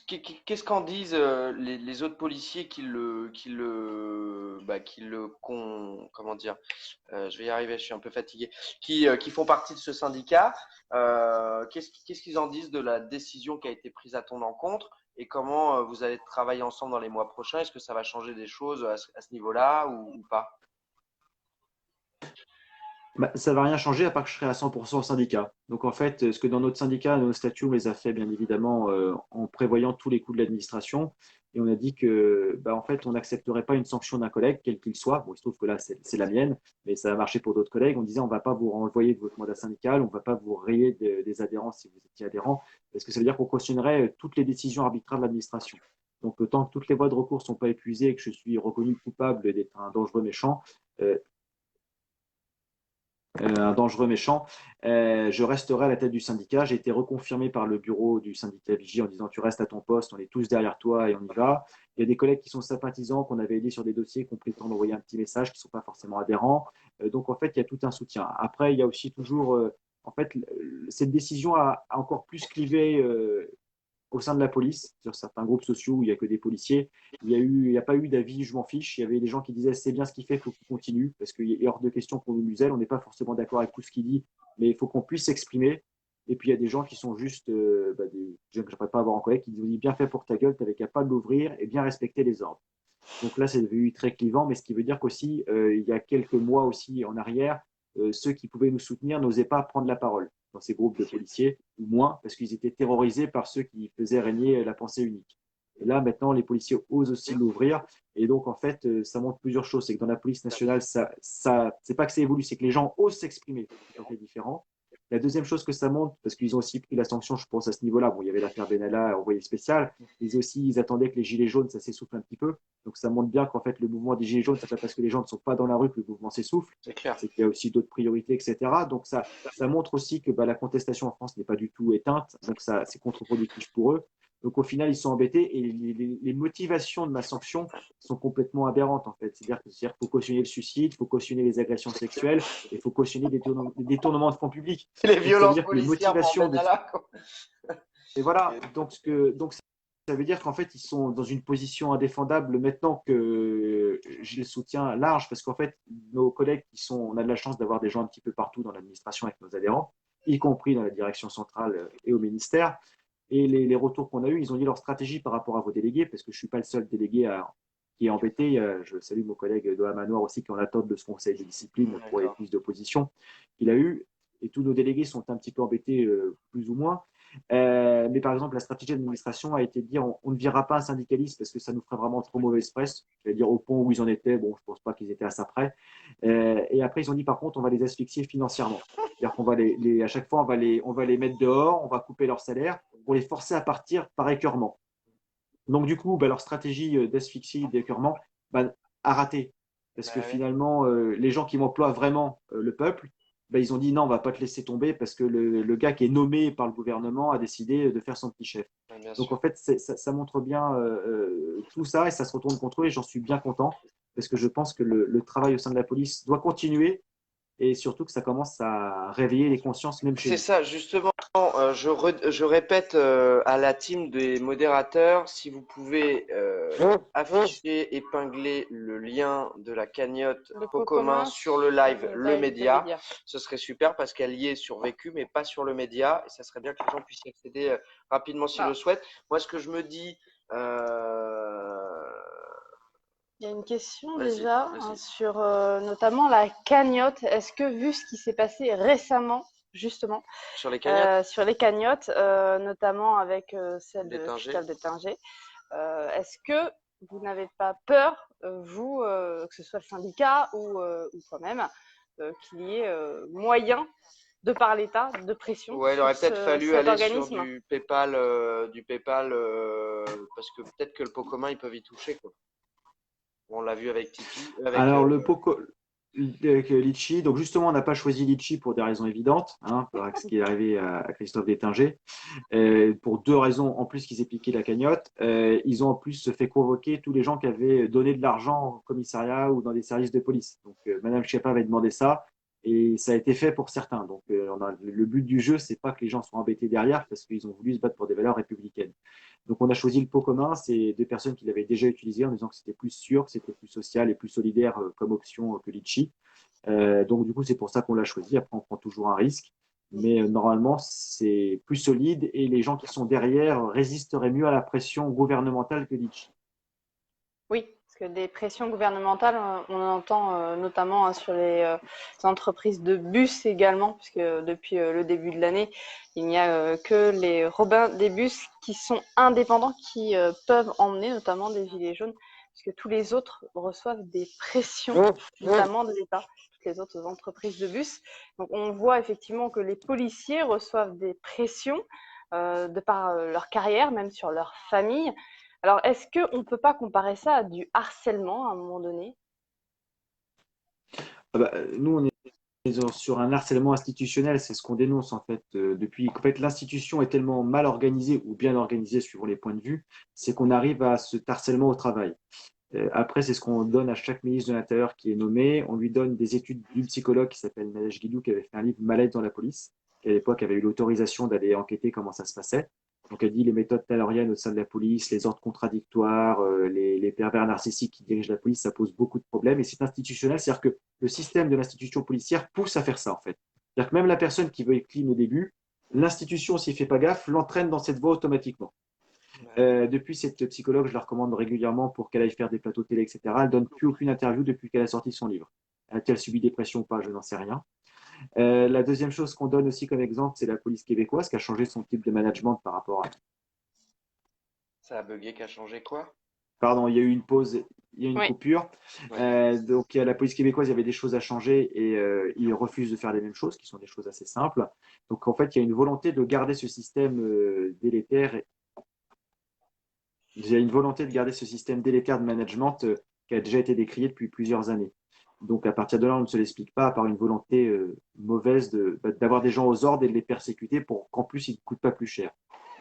qu'est-ce qu'en disent les autres policiers comment dire, je vais y arriver, je suis un peu fatigué, qui font partie de ce syndicat. Qu'est-ce qu'ils en disent de la décision qui a été prise à ton encontre et comment vous allez travailler ensemble dans les mois prochains? Est-ce que ça va changer des choses à ce niveau-là ou pas? Ça ne va rien changer à part que je serai à 100% au syndicat. Donc en fait, ce que dans notre syndicat, nos statuts, on les a fait bien évidemment en prévoyant tous les coûts de l'administration. Et on a dit que en fait, on n'accepterait pas une sanction d'un collègue, quel qu'il soit. Bon, il se trouve que là, c'est la mienne, mais ça a marché pour d'autres collègues. On disait, on ne va pas vous renvoyer de votre mandat syndical, on ne va pas vous rayer des adhérents si vous étiez adhérent, parce que ça veut dire qu'on cautionnerait toutes les décisions arbitraires de l'administration. Donc, tant que toutes les voies de recours ne sont pas épuisées et que je suis reconnu coupable d'être un dangereux méchant, je resterai à la tête du syndicat. J'ai été reconfirmé par le bureau du syndicat Vigie en disant tu restes à ton poste, on est tous derrière toi et on y va. Il y a des collègues qui sont sympathisants, qu'on avait aidés sur des dossiers, qui ont pris le temps d'envoyer un petit message, qui ne sont pas forcément adhérents. Donc en fait, il y a tout un soutien. Après, il y a aussi toujours, en fait, cette décision a encore plus clivé au sein de la police, sur certains groupes sociaux où il n'y a que des policiers. Il n'y a pas eu d'avis, je m'en fiche. Il y avait des gens qui disaient c'est bien ce qu'il fait, il faut qu'il continue, parce qu'il est hors de question qu'on nous muselle. On n'est pas forcément d'accord avec tout ce qu'il dit, mais il faut qu'on puisse s'exprimer. Et puis il y a des gens qui sont juste, des gens que je ne pas avoir en collègue, qui disent bien fait pour ta gueule, tu n'avais qu'à pas l'ouvrir et bien respecter les ordres. Donc là, c'est devenu très clivant, mais ce qui veut dire qu'aussi, il y a quelques mois aussi en arrière, ceux qui pouvaient nous soutenir n'osaient pas prendre la parole dans ces groupes de policiers, ou moins, parce qu'ils étaient terrorisés par ceux qui faisaient régner la pensée unique. Et là, maintenant, les policiers osent aussi l'ouvrir. Et donc, en fait, ça montre plusieurs choses. C'est que dans la police nationale, c'est pas que ça évolue, c'est que les gens osent s'exprimer. C'est tout différent. La deuxième chose que ça montre, parce qu'ils ont aussi pris la sanction, je pense, à ce niveau-là. Bon, il y avait l'affaire Benalla, envoyé spécial. Ils attendaient que les gilets jaunes, ça s'essouffle un petit peu. Donc, ça montre bien qu'en fait, le mouvement des gilets jaunes, c'est pas parce que les gens ne sont pas dans la rue que le mouvement s'essouffle. C'est clair. C'est qu'il y a aussi d'autres priorités, etc. Donc, ça montre aussi que la contestation en France n'est pas du tout éteinte. Donc, c'est contre-productif pour eux. Donc, au final, ils sont embêtés et les motivations de ma sanction sont complètement aberrantes, en fait. C'est-à-dire qu'il faut cautionner le suicide, il faut cautionner les agressions sexuelles et il faut cautionner des détournements de fonds publics. Les violences policières pour Benalla. Et voilà. Donc, ça veut dire qu'en fait, ils sont dans une position indéfendable maintenant que j'ai le soutien large parce qu'en fait, nos collègues on a de la chance d'avoir des gens un petit peu partout dans l'administration avec nos adhérents, y compris dans la direction centrale et au ministère. Et les retours qu'on a eus, ils ont dit leur stratégie par rapport à vos délégués, parce que je ne suis pas le seul délégué qui est embêté. Je salue mon collègue Doha Manoir aussi, qui est en attente de ce conseil de discipline pour les prises d'opposition qu'il a eu. Et tous nos délégués sont un petit peu embêtés, plus ou moins. Mais par exemple, la stratégie d'administration a été de dire on ne virera pas un syndicaliste parce que ça nous ferait vraiment trop mauvaise presse. Je vais dire au point où ils en étaient, bon, je ne pense pas qu'ils étaient à ça près. Et après, ils ont dit par contre, on va les asphyxier financièrement. C'est-à-dire qu'on va à chaque fois, on va les mettre dehors, on va couper leur salaire pour les forcer à partir par écœurement. Donc du coup, leur stratégie d'asphyxie, d'écœurement, a raté. Parce que finalement, les gens qui m'emploient vraiment, le peuple, ben, ils ont dit non, on va pas te laisser tomber parce que le gars qui est nommé par le gouvernement a décidé de faire son petit chef. Ouais, bien Donc sûr. en fait, ça montre bien tout ça et ça se retourne contre eux et j'en suis bien content parce que je pense que le travail au sein de la police doit continuer et surtout que ça commence à réveiller les consciences même chez C'est nous. ça, justement. Je répète à la team des modérateurs, si vous pouvez afficher, épingler le lien de la cagnotte Le pot pot commun commun sur le live, sur le le média, média. ce serait super parce qu'elle y est sur Vécu, mais pas sur le média. Et ça serait bien que les gens puissent y accéder rapidement s'ils Ah. le souhaitent. Moi, ce que je me dis, euh, Il y a une question vas-y, déjà vas-y. sur notamment la cagnotte. Est-ce que vu ce qui s'est passé récemment, justement, Sur les cagnottes, sur les cagnottes, notamment avec celle de d'Étinger. Christophe d'Étinger, est-ce que vous n'avez pas peur, vous, que ce soit le syndicat ou toi-même, qu'il y ait moyen, de par l'État, de pression Ouais, il sur aurait peut-être fallu cet aller sur organisme? du PayPal, parce que peut-être que le pot commun, ils peuvent y toucher, quoi. On l'a vu avec Tipeee, Alors, avec Litchi, donc justement, on n'a pas choisi Litchi pour des raisons évidentes, hein, avec ce qui est arrivé à Christophe Détinger, pour deux raisons. En plus qu'ils aient piqué la cagnotte, ils ont en plus fait convoquer tous les gens qui avaient donné de l'argent au commissariat ou dans des services de police. Donc, Madame Schiappa avait demandé ça et ça a été fait pour certains. Donc, le but du jeu, c'est pas que les gens soient embêtés derrière parce qu'ils ont voulu se battre pour des valeurs républicaines. Donc, on a choisi le pot commun. C'est des personnes qui l'avaient déjà utilisé en disant que c'était plus sûr, que c'était plus social et plus solidaire comme option que Litchi. Donc, du coup, c'est pour ça qu'on l'a choisi. Après, on prend toujours un risque. Mais normalement, c'est plus solide et les gens qui sont derrière résisteraient mieux à la pression gouvernementale que Litchi. Oui, parce que des pressions gouvernementales, on en entend notamment sur les entreprises de bus également, puisque depuis le début de l'année, il n'y a que les Robins des bus qui sont indépendants, qui peuvent emmener notamment des gilets jaunes, puisque tous les autres reçoivent des pressions, notamment de l'État, toutes les autres entreprises de bus. Donc on voit effectivement que les policiers reçoivent des pressions de par leur carrière, même sur leur famille. Alors, est-ce qu'on ne peut pas comparer ça à du harcèlement à un moment donné? Ah bah, nous, on est sur un harcèlement institutionnel, c'est ce qu'on dénonce en fait depuis. En fait, l'institution est tellement mal organisée ou bien organisée suivant les points de vue, c'est qu'on arrive à ce harcèlement au travail. Après, c'est ce qu'on donne à chaque ministre de l'Intérieur qui est nommé. On lui donne des études d'une psychologue qui s'appelle Nadège Guidou, qui avait fait un livre Mal-être dans la police, qui à l'époque avait eu l'autorisation d'aller enquêter comment ça se passait. Donc, elle dit les méthodes tayloriennes au sein de la police, les ordres contradictoires, les pervers narcissiques qui dirigent la police, ça pose beaucoup de problèmes. Et c'est institutionnel, c'est-à-dire que le système de l'institution policière pousse à faire ça, en fait. C'est-à-dire que même la personne qui veut être clean au début, l'institution, s'il ne fait pas gaffe, l'entraîne dans cette voie automatiquement. Depuis, cette psychologue, je la recommande régulièrement pour qu'elle aille faire des plateaux télé, etc. Elle donne plus aucune interview depuis qu'elle a sorti son livre. A-t-elle subi des pressions ou pas? Je n'en sais rien. La deuxième chose qu'on donne aussi comme exemple, c'est la police québécoise qui a changé son type de management par rapport à. Ça a bugué, qu'a changé quoi? Pardon, il y a eu une pause, il y a une Oui. coupure. Ouais. Donc, la police québécoise, il y avait des choses à changer et ils refusent de faire les mêmes choses, qui sont des choses assez simples. Donc, en fait, il y a une volonté de garder ce système délétère. Il y a une volonté de garder ce système délétère de management qui a déjà été décrié depuis plusieurs années. Donc, à partir de là, on ne se l'explique pas, à part une volonté mauvaise d'avoir des gens aux ordres et de les persécuter pour qu'en plus, ils ne coûtent pas plus cher.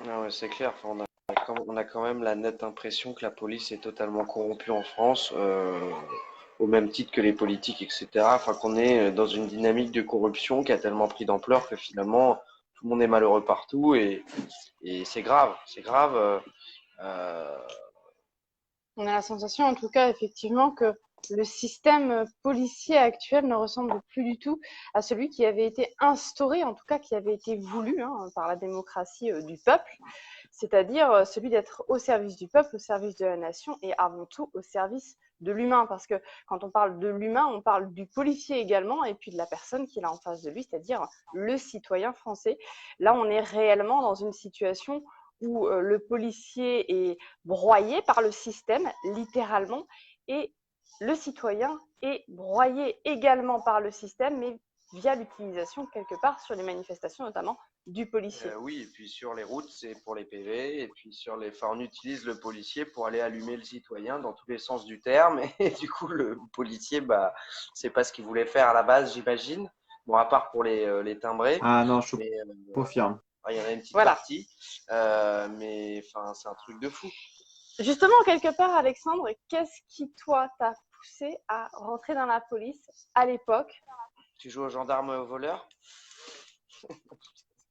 Ah ouais, c'est clair. Enfin, on a quand même la nette impression que la police est totalement corrompue en France, au même titre que les politiques, etc. Enfin, qu'on est dans une dynamique de corruption qui a tellement pris d'ampleur que finalement, tout le monde est malheureux partout et c'est grave. C'est grave. Euh, On a la sensation, en tout cas, effectivement, que le système policier actuel ne ressemble plus du tout à celui qui avait été instauré, en tout cas qui avait été voulu par la démocratie du peuple, c'est-à-dire celui d'être au service du peuple, au service de la nation et avant tout au service de l'humain. Parce que quand on parle de l'humain, on parle du policier également et puis de la personne qu'il a en face de lui, c'est-à-dire le citoyen français. Là, on est réellement dans une situation où le policier est broyé par le système, littéralement, et le citoyen est broyé également par le système, mais via l'utilisation, quelque part, sur les manifestations, notamment, du policier. oui, et puis sur les routes, c'est pour les PV, et puis enfin, on utilise le policier pour aller allumer le citoyen dans tous les sens du terme, et du coup, le policier, bah, c'est pas ce qu'il voulait faire à la base, j'imagine. Bon, à part pour les timbrés, Ah non, je mais confirme. il y en a une petite Voilà. partie. Mais enfin, c'est un truc de fou. Justement, quelque part, Alexandre, qu'est-ce qui, toi, t'a poussé à rentrer dans la police à l'époque? Tu joues aux gendarmes voleurs?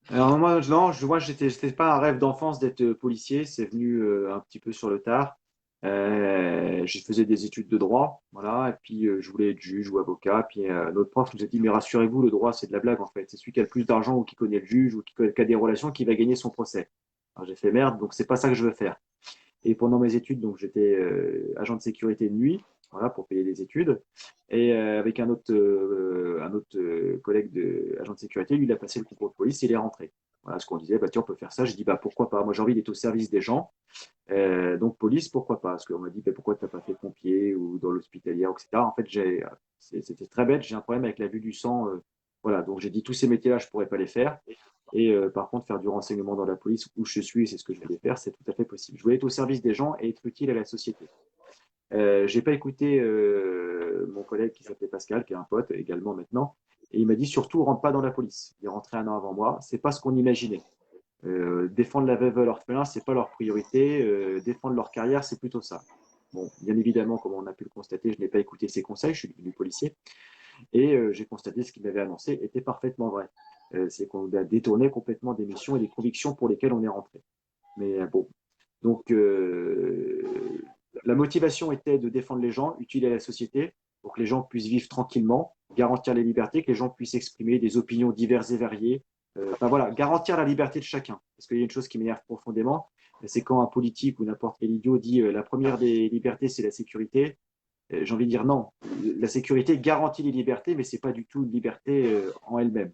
Alors moi, non, moi, c'était pas un rêve d'enfance d'être policier. C'est venu un petit peu sur le tard. Je faisais des études de droit, voilà, et puis je voulais être juge ou avocat. Puis notre prof nous a dit, mais rassurez-vous, le droit, c'est de la blague en fait. C'est celui qui a le plus d'argent ou qui connaît le juge ou qui a des relations qui va gagner son procès. Alors j'ai fait merde, donc c'est pas ça que je veux faire. Et pendant mes études, donc j'étais agent de sécurité de nuit, voilà, pour payer les études. Et avec un autre collègue agent de sécurité, lui, il a passé le concours de police et il est rentré. Voilà ce qu'on disait, bah tiens, on peut faire ça. Je dis, bah pourquoi pas? Moi, j'ai envie d'être au service des gens. Donc police, pourquoi pas? Parce qu'on m'a dit, bah, pourquoi tu n'as pas fait pompier ou dans l'hospitalier, etc. En fait, c'était très bête, j'ai un problème avec la vue du sang. Voilà, donc j'ai dit, tous ces métiers-là, je ne pourrais pas les faire. Et par contre, faire du renseignement dans la police où je suis, c'est ce que je voulais faire, c'est tout à fait possible. Je voulais être au service des gens et être utile à la société. J'ai pas écouté mon collègue qui s'appelait Pascal, qui est un pote également maintenant, et il m'a dit surtout rentre pas dans la police. Il est rentré un an avant moi, c'est pas ce qu'on imaginait. Défendre la veuve et l'orphelin, c'est pas leur priorité. Défendre leur carrière, c'est plutôt ça. Bon, bien évidemment, comme on a pu le constater, je n'ai pas écouté ses conseils, je suis devenu policier, et j'ai constaté ce qu'il m'avait annoncé était parfaitement vrai. C'est qu'on a détourné complètement des missions et des convictions pour lesquelles on est rentré. Mais bon, donc la motivation était de défendre les gens, utile à la société, pour que les gens puissent vivre tranquillement, garantir les libertés, que les gens puissent exprimer des opinions diverses et variées. Enfin voilà, garantir la liberté de chacun. Parce qu'il y a une chose qui m'énerve profondément, c'est quand un politique ou n'importe quel idiot dit la première des libertés, c'est la sécurité. J'ai envie de dire non. La sécurité garantit les libertés, mais ce n'est pas du tout une liberté en elle-même.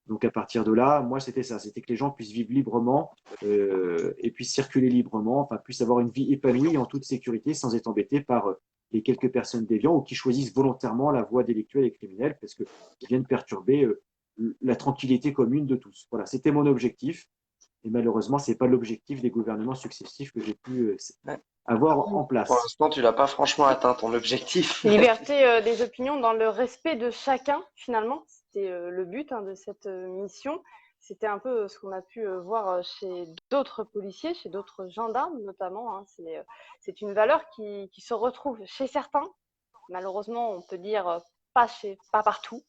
Donc à partir de là, moi c'était ça, c'était que les gens puissent vivre librement et puissent circuler librement, enfin puissent avoir une vie épanouie en toute sécurité sans être embêtés par les quelques personnes déviantes ou qui choisissent volontairement la voie délictuelle et criminelle parce qu'ils viennent perturber la tranquillité commune de tous. Voilà, c'était mon objectif et malheureusement c'est pas l'objectif des gouvernements successifs que j'ai pu avoir en place. Pour l'instant, tu l'as pas franchement atteint ton objectif. Liberté des opinions dans le respect de chacun, finalement. C'était le but de cette mission. C'était un peu ce qu'on a pu voir chez d'autres policiers, chez d'autres gendarmes notamment. C'est une valeur qui se retrouve chez certains. Malheureusement, on peut dire pas partout.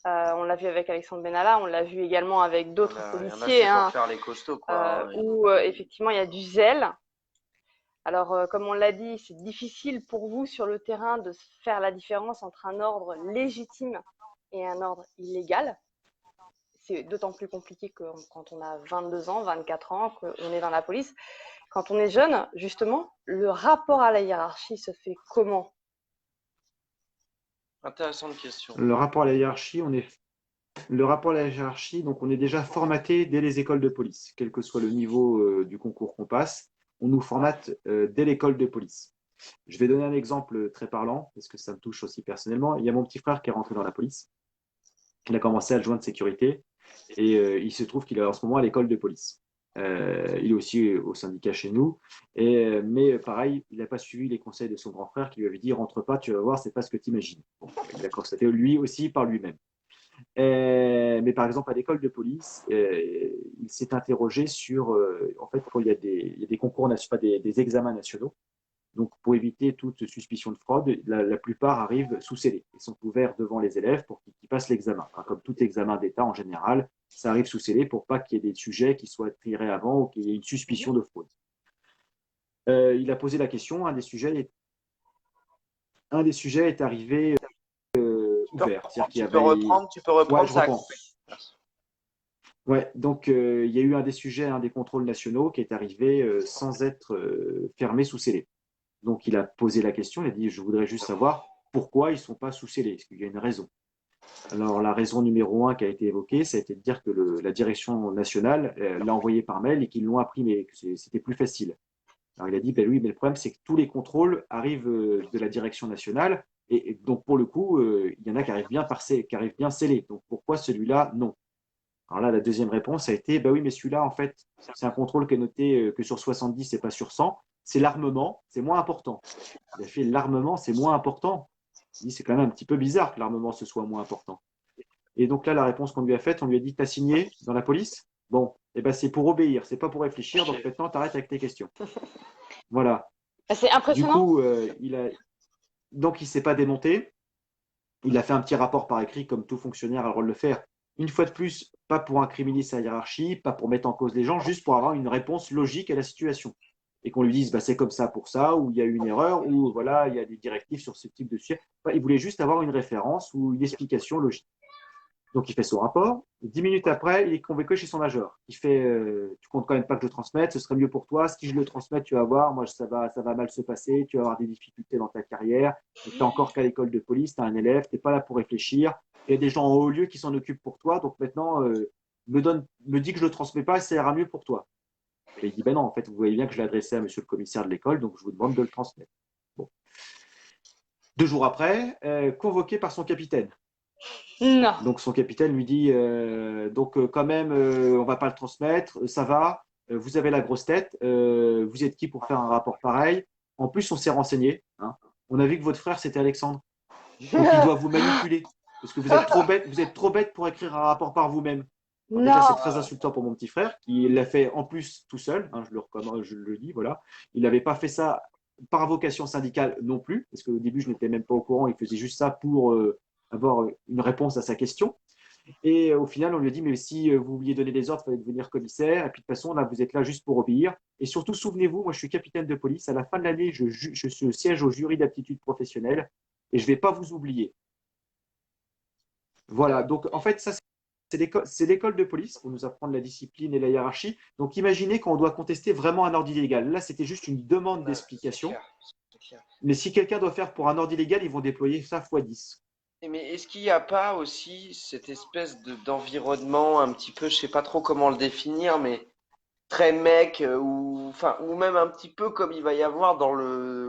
On l'a vu avec Alexandre Benalla, on l'a vu également avec d'autres policiers. Il y en a, pour faire les costauds, quoi. Où effectivement il y a du zèle. Alors, comme on l'a dit, c'est difficile pour vous sur le terrain de faire la différence entre un ordre légitime et un ordre illégal. C'est d'autant plus compliqué que quand on a 22 ans, 24 ans, qu'on est dans la police. Quand on est jeune, justement, le rapport à la hiérarchie se fait comment? Intéressante question. Le rapport à la hiérarchie, donc on est déjà formaté dès les écoles de police, quel que soit le niveau du concours qu'on passe. On nous formate dès l'école de police. Je vais donner un exemple très parlant, parce que ça me touche aussi personnellement. Il y a mon petit frère qui est rentré dans la police. Il a commencé adjoint de sécurité et il se trouve qu'il est en ce moment à l'école de police. Il est aussi au syndicat chez nous. Mais pareil, il n'a pas suivi les conseils de son grand frère qui lui avait dit « rentre pas, tu vas voir, c'est pas ce que tu imagines ». Bon, il a constaté lui aussi par lui-même. Mais par exemple, à l'école de police, il s'est interrogé sur, en fait, quand il y a des concours nationaux, des examens nationaux, donc pour éviter toute suspicion de fraude, la plupart arrivent sous scellé. Ils sont ouverts devant les élèves pour qu'ils passent l'examen. Enfin, comme tout examen d'État en général, ça arrive sous scellé pour pas qu'il y ait des sujets qui soient tirés avant ou qu'il y ait une suspicion de fraude. Il a posé la question, un des sujets est arrivé ouvert. Tu peux reprendre, ouais, ça a coupé. Ouais, donc il y a eu un des sujets, un des contrôles nationaux qui est arrivé sans être fermé sous scellé. Donc il a posé la question, il a dit je voudrais juste savoir pourquoi ils ne sont pas sous scellé, est-ce qu'il y a une raison? Alors la raison numéro 1 qui a été évoquée, ça a été de dire que la direction nationale l'a envoyé par mail et qu'ils l'ont imprimé, que c'était plus facile. Alors il a dit ben oui, mais le problème c'est que tous les contrôles arrivent de la direction nationale et donc pour le coup, il y en a qui arrivent bien scellés. Donc pourquoi celui-là non? Alors là, la deuxième réponse a été, bah oui, mais celui-là, en fait, c'est un contrôle qui est noté que sur 70 et pas sur 100. C'est l'armement, c'est moins important. Il a fait l'armement, c'est moins important. Il dit, c'est quand même un petit peu bizarre que l'armement, ce soit moins important. Et donc là, la réponse qu'on lui a faite, on lui a dit, t'as signé dans la police? Bon, eh ben, c'est pour obéir, c'est pas pour réfléchir, donc maintenant, t'arrêtes avec tes questions. Voilà. C'est Du impressionnant. coup, donc il s'est pas démonté. Il a fait un petit rapport par écrit, comme tout fonctionnaire a le droit de le faire. Une fois de plus, pas pour incriminer sa hiérarchie, pas pour mettre en cause les gens, juste pour avoir une réponse logique à la situation. Et qu'on lui dise, bah, c'est comme ça pour ça, ou il y a eu une erreur, ou voilà, il y a des directives sur ce type de sujet. Enfin, il voulait juste avoir une référence ou une explication logique. Donc, il fait son rapport. 10 minutes après, il est convoqué chez son major. Il fait tu comptes quand même pas que je le transmette, ce serait mieux pour toi. Si je le transmets, tu vas voir, moi, ça va mal se passer, tu vas avoir des difficultés dans ta carrière. Tu n'es encore qu'à l'école de police, tu as un élève, tu n'es pas là pour réfléchir. Il y a des gens en haut lieu qui s'en occupent pour toi. Donc maintenant, me dis que je le transmets pas, ça ira mieux pour toi. Et il dit ben non, en fait, vous voyez bien que je l'ai adressé à monsieur le commissaire de l'école, donc je vous demande de le transmettre. Bon. 2 jours après, convoqué par son capitaine. Non. Donc son capitaine lui dit quand même on va pas le transmettre, ça va, vous avez la grosse tête, vous êtes qui pour faire un rapport pareil? En plus on s'est renseigné, hein. On a vu que votre frère c'était Alexandre, donc il doit vous manipuler parce que vous êtes trop bête pour écrire un rapport par vous-même. Alors déjà c'est Non. très insultant pour mon petit frère qui l'a fait en plus tout seul, hein, je le dis voilà, il n'avait pas fait ça par vocation syndicale non plus parce qu'au début je n'étais même pas au courant, il faisait juste ça pour avoir une réponse à sa question. Et au final, on lui a dit, mais si vous vouliez donner des ordres, il fallait devenir commissaire. Et puis de toute façon, là, vous êtes là juste pour obéir. Et surtout, souvenez-vous, moi, je suis capitaine de police. À la fin de l'année, je siège au jury d'aptitude professionnelle et je ne vais pas vous oublier. Voilà. Donc, en fait, ça, c'est l'école de police pour nous apprendre la discipline et la hiérarchie. Donc, imaginez quand on doit contester vraiment un ordre illégal. Là, c'était juste une demande d'explication. Mais si quelqu'un doit faire pour un ordre illégal, ils vont déployer ça x 10. Mais est-ce qu'il n'y a pas aussi cette espèce d'environnement un petit peu, je sais pas trop comment le définir, mais très mec ou même un petit peu comme il va y avoir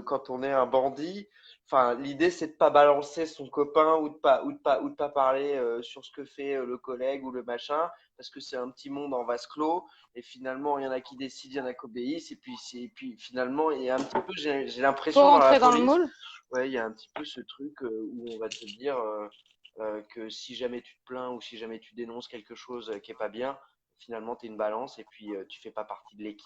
quand on est un bandit. Enfin, l'idée c'est de pas balancer son copain ou de pas parler sur ce que fait le collègue ou le machin parce que c'est un petit monde en vase clos et finalement il y en a qui décident, il y en a qui obéissent et puis finalement il y a un petit peu j'ai Faut l'impression dans la rentrer dans le police, moule. ouais, il y a un petit peu ce truc où on va te dire que si jamais tu te plains ou si jamais tu dénonces quelque chose qui est pas bien, finalement, tu es une balance et puis tu fais pas partie de l'équipe.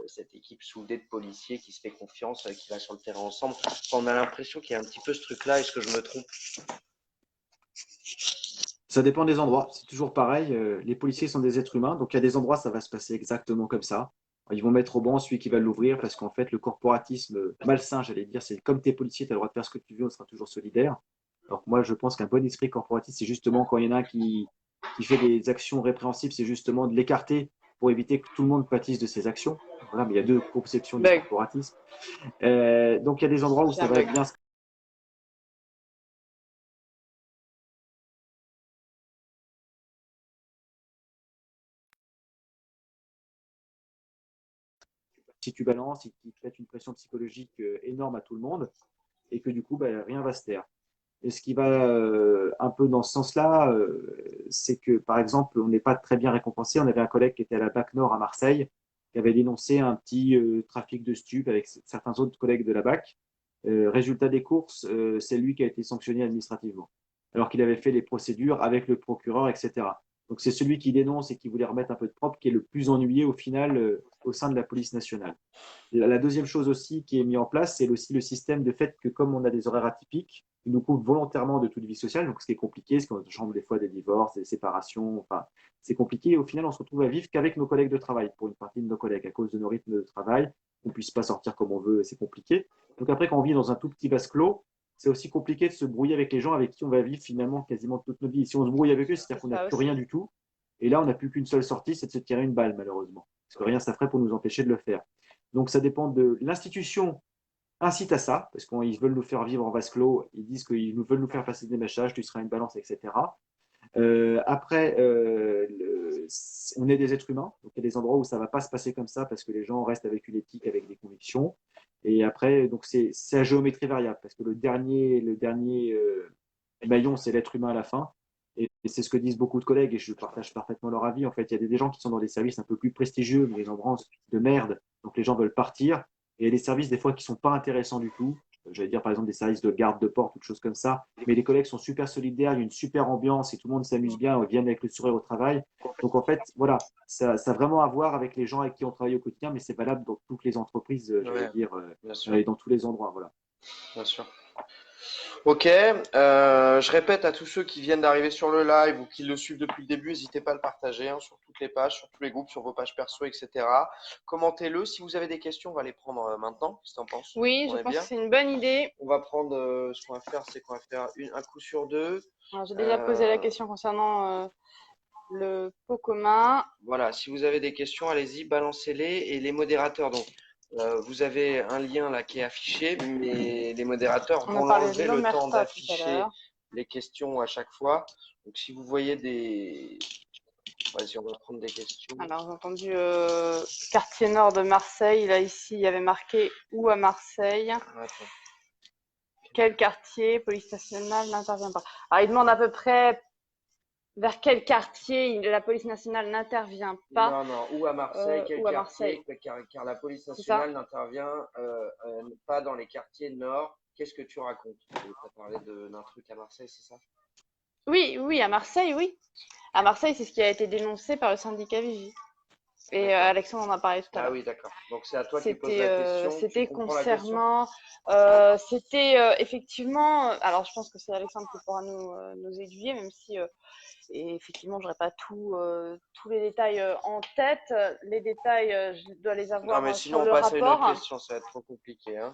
Cette équipe soudée de policiers qui se fait confiance, qui va sur le terrain ensemble. Enfin, on a l'impression qu'il y a un petit peu ce truc-là. Est-ce que je me trompe? Ça dépend des endroits. C'est toujours pareil. Les policiers sont des êtres humains. Donc, il y a des endroits, ça va se passer exactement comme ça. Ils vont mettre au banc celui qui va l'ouvrir parce qu'en fait, le corporatisme malsain, j'allais dire, c'est comme tu es policier, tu as le droit de faire ce que tu veux, on sera toujours solidaire. Alors que moi, je pense qu'un bon esprit corporatiste, c'est justement quand il y en a un qui fait des actions répréhensibles, c'est justement de l'écarter pour éviter que tout le monde pâtisse de ses actions. Voilà, mais il y a deux conceptions du corporatisme. Donc, il y a des endroits où ça va bien se si tu balances, il te met une pression psychologique énorme à tout le monde et que du coup, ben, rien va se taire. Et ce qui va un peu dans ce sens-là, c'est que par exemple, on n'est pas très bien récompensé. On avait un collègue qui était à la BAC Nord à Marseille, qui avait dénoncé un petit trafic de stupes avec certains autres collègues de la BAC. Résultat des courses, c'est lui qui a été sanctionné administrativement, alors qu'il avait fait les procédures avec le procureur, etc. Donc c'est celui qui dénonce et qui voulait remettre un peu de propre qui est le plus ennuyé au final au sein de la police nationale. La deuxième chose aussi qui est mise en place, c'est aussi le système de fait que comme on a des horaires atypiques, ils nous coupent volontairement de toute vie sociale, donc ce qui est compliqué, c'est qu'on chambre des fois des divorces, des séparations, enfin c'est compliqué et au final on se retrouve à vivre qu'avec nos collègues de travail, pour une partie de nos collègues, à cause de nos rythmes de travail, on ne puisse pas sortir comme on veut, c'est compliqué. Donc après quand on vit dans un tout petit vase clos, c'est aussi compliqué de se brouiller avec les gens avec qui on va vivre finalement quasiment toute notre vie. Et si on se brouille avec eux, c'est-à-dire qu'on n'a plus rien du tout. Et là, on n'a plus qu'une seule sortie, c'est de se tirer une balle, malheureusement. Parce que rien, ça ferait pour nous empêcher de le faire. Donc ça dépend de l'institution incite à ça, parce qu'ils veulent nous faire vivre en vase clos, ils disent qu'ils veulent nous faire passer des messages, tu seras une balance, etc. Après, on est des êtres humains, donc il y a des endroits où ça ne va pas se passer comme ça, parce que les gens restent avec une éthique, avec des convictions. Et après, donc c'est à géométrie variable, parce que le dernier maillon, c'est l'être humain à la fin. Et c'est ce que disent beaucoup de collègues, et je partage parfaitement leur avis. En fait, il y a des gens qui sont dans des services un peu plus prestigieux, mais les embranches de merde, donc les gens veulent partir. Et il y a des services, des fois, qui ne sont pas intéressants du tout. j'allais dire par exemple des services de garde de porte ou des choses comme ça. Mais les collègues sont super solidaires, il y a une super ambiance et tout le monde s'amuse bien, ils viennent avec le sourire au travail. Donc en fait, voilà, ça a vraiment à voir avec les gens avec qui on travaille au quotidien, mais c'est valable dans toutes les entreprises, j'allais Ouais, dire, bien sûr, et dans tous les endroits. Voilà. bien sûr. Ok, je répète à tous ceux qui viennent d'arriver sur le live ou qui le suivent depuis le début, n'hésitez pas à le partager hein, sur toutes les pages, sur tous les groupes, sur vos pages perso, etc. Commentez-le. Si vous avez des questions, on va les prendre maintenant. Qu'est-ce que t'en penses? Oui, On je est pense que bien? c'est une bonne idée. On va prendre ce qu'on va faire, c'est qu'on va faire un coup sur deux. Alors, j'ai déjà posé la question concernant le pot commun. Voilà, si vous avez des questions, allez-y, balancez-les. Et les modérateurs, donc, vous avez un lien là qui est affiché, mais les modérateurs On vont a parlé l'enlever de le temps l'omerta tout à d'afficher l'heure. les questions à chaque fois. Donc, si vous voyez des. Vas-y, on va prendre des questions. Alors, j'ai entendu quartier nord de Marseille. Là, ici, il y avait marqué où à Marseille. Attends. Quel quartier? Police nationale n'intervient pas. Alors, il demande à peu près vers quel quartier la police nationale n'intervient pas. Non, non, ou à Marseille, quel ou à quartier, Marseille. car la police C'est ça. nationale n'intervient pas dans les quartiers nord. Qu'est-ce que tu racontes? Tu as parlé d'un truc à Marseille, c'est ça? Oui, oui, à Marseille, oui. À Marseille, c'est ce qui a été dénoncé par le syndicat Vigie. Et D'accord. Alexandre en a parlé tout à Ah l'heure. oui, d'accord. Donc c'est à toi qui pose la question. Tu C'était comprends la question? concernant, c'était effectivement, alors je pense que c'est Alexandre qui pourra nous aiguiller, même si et effectivement, j'aurais pas tous les détails en tête. Les détails, je dois les Non, avoir mais sur sinon on le passe à une autre rapport. question, ça va être trop compliqué, hein.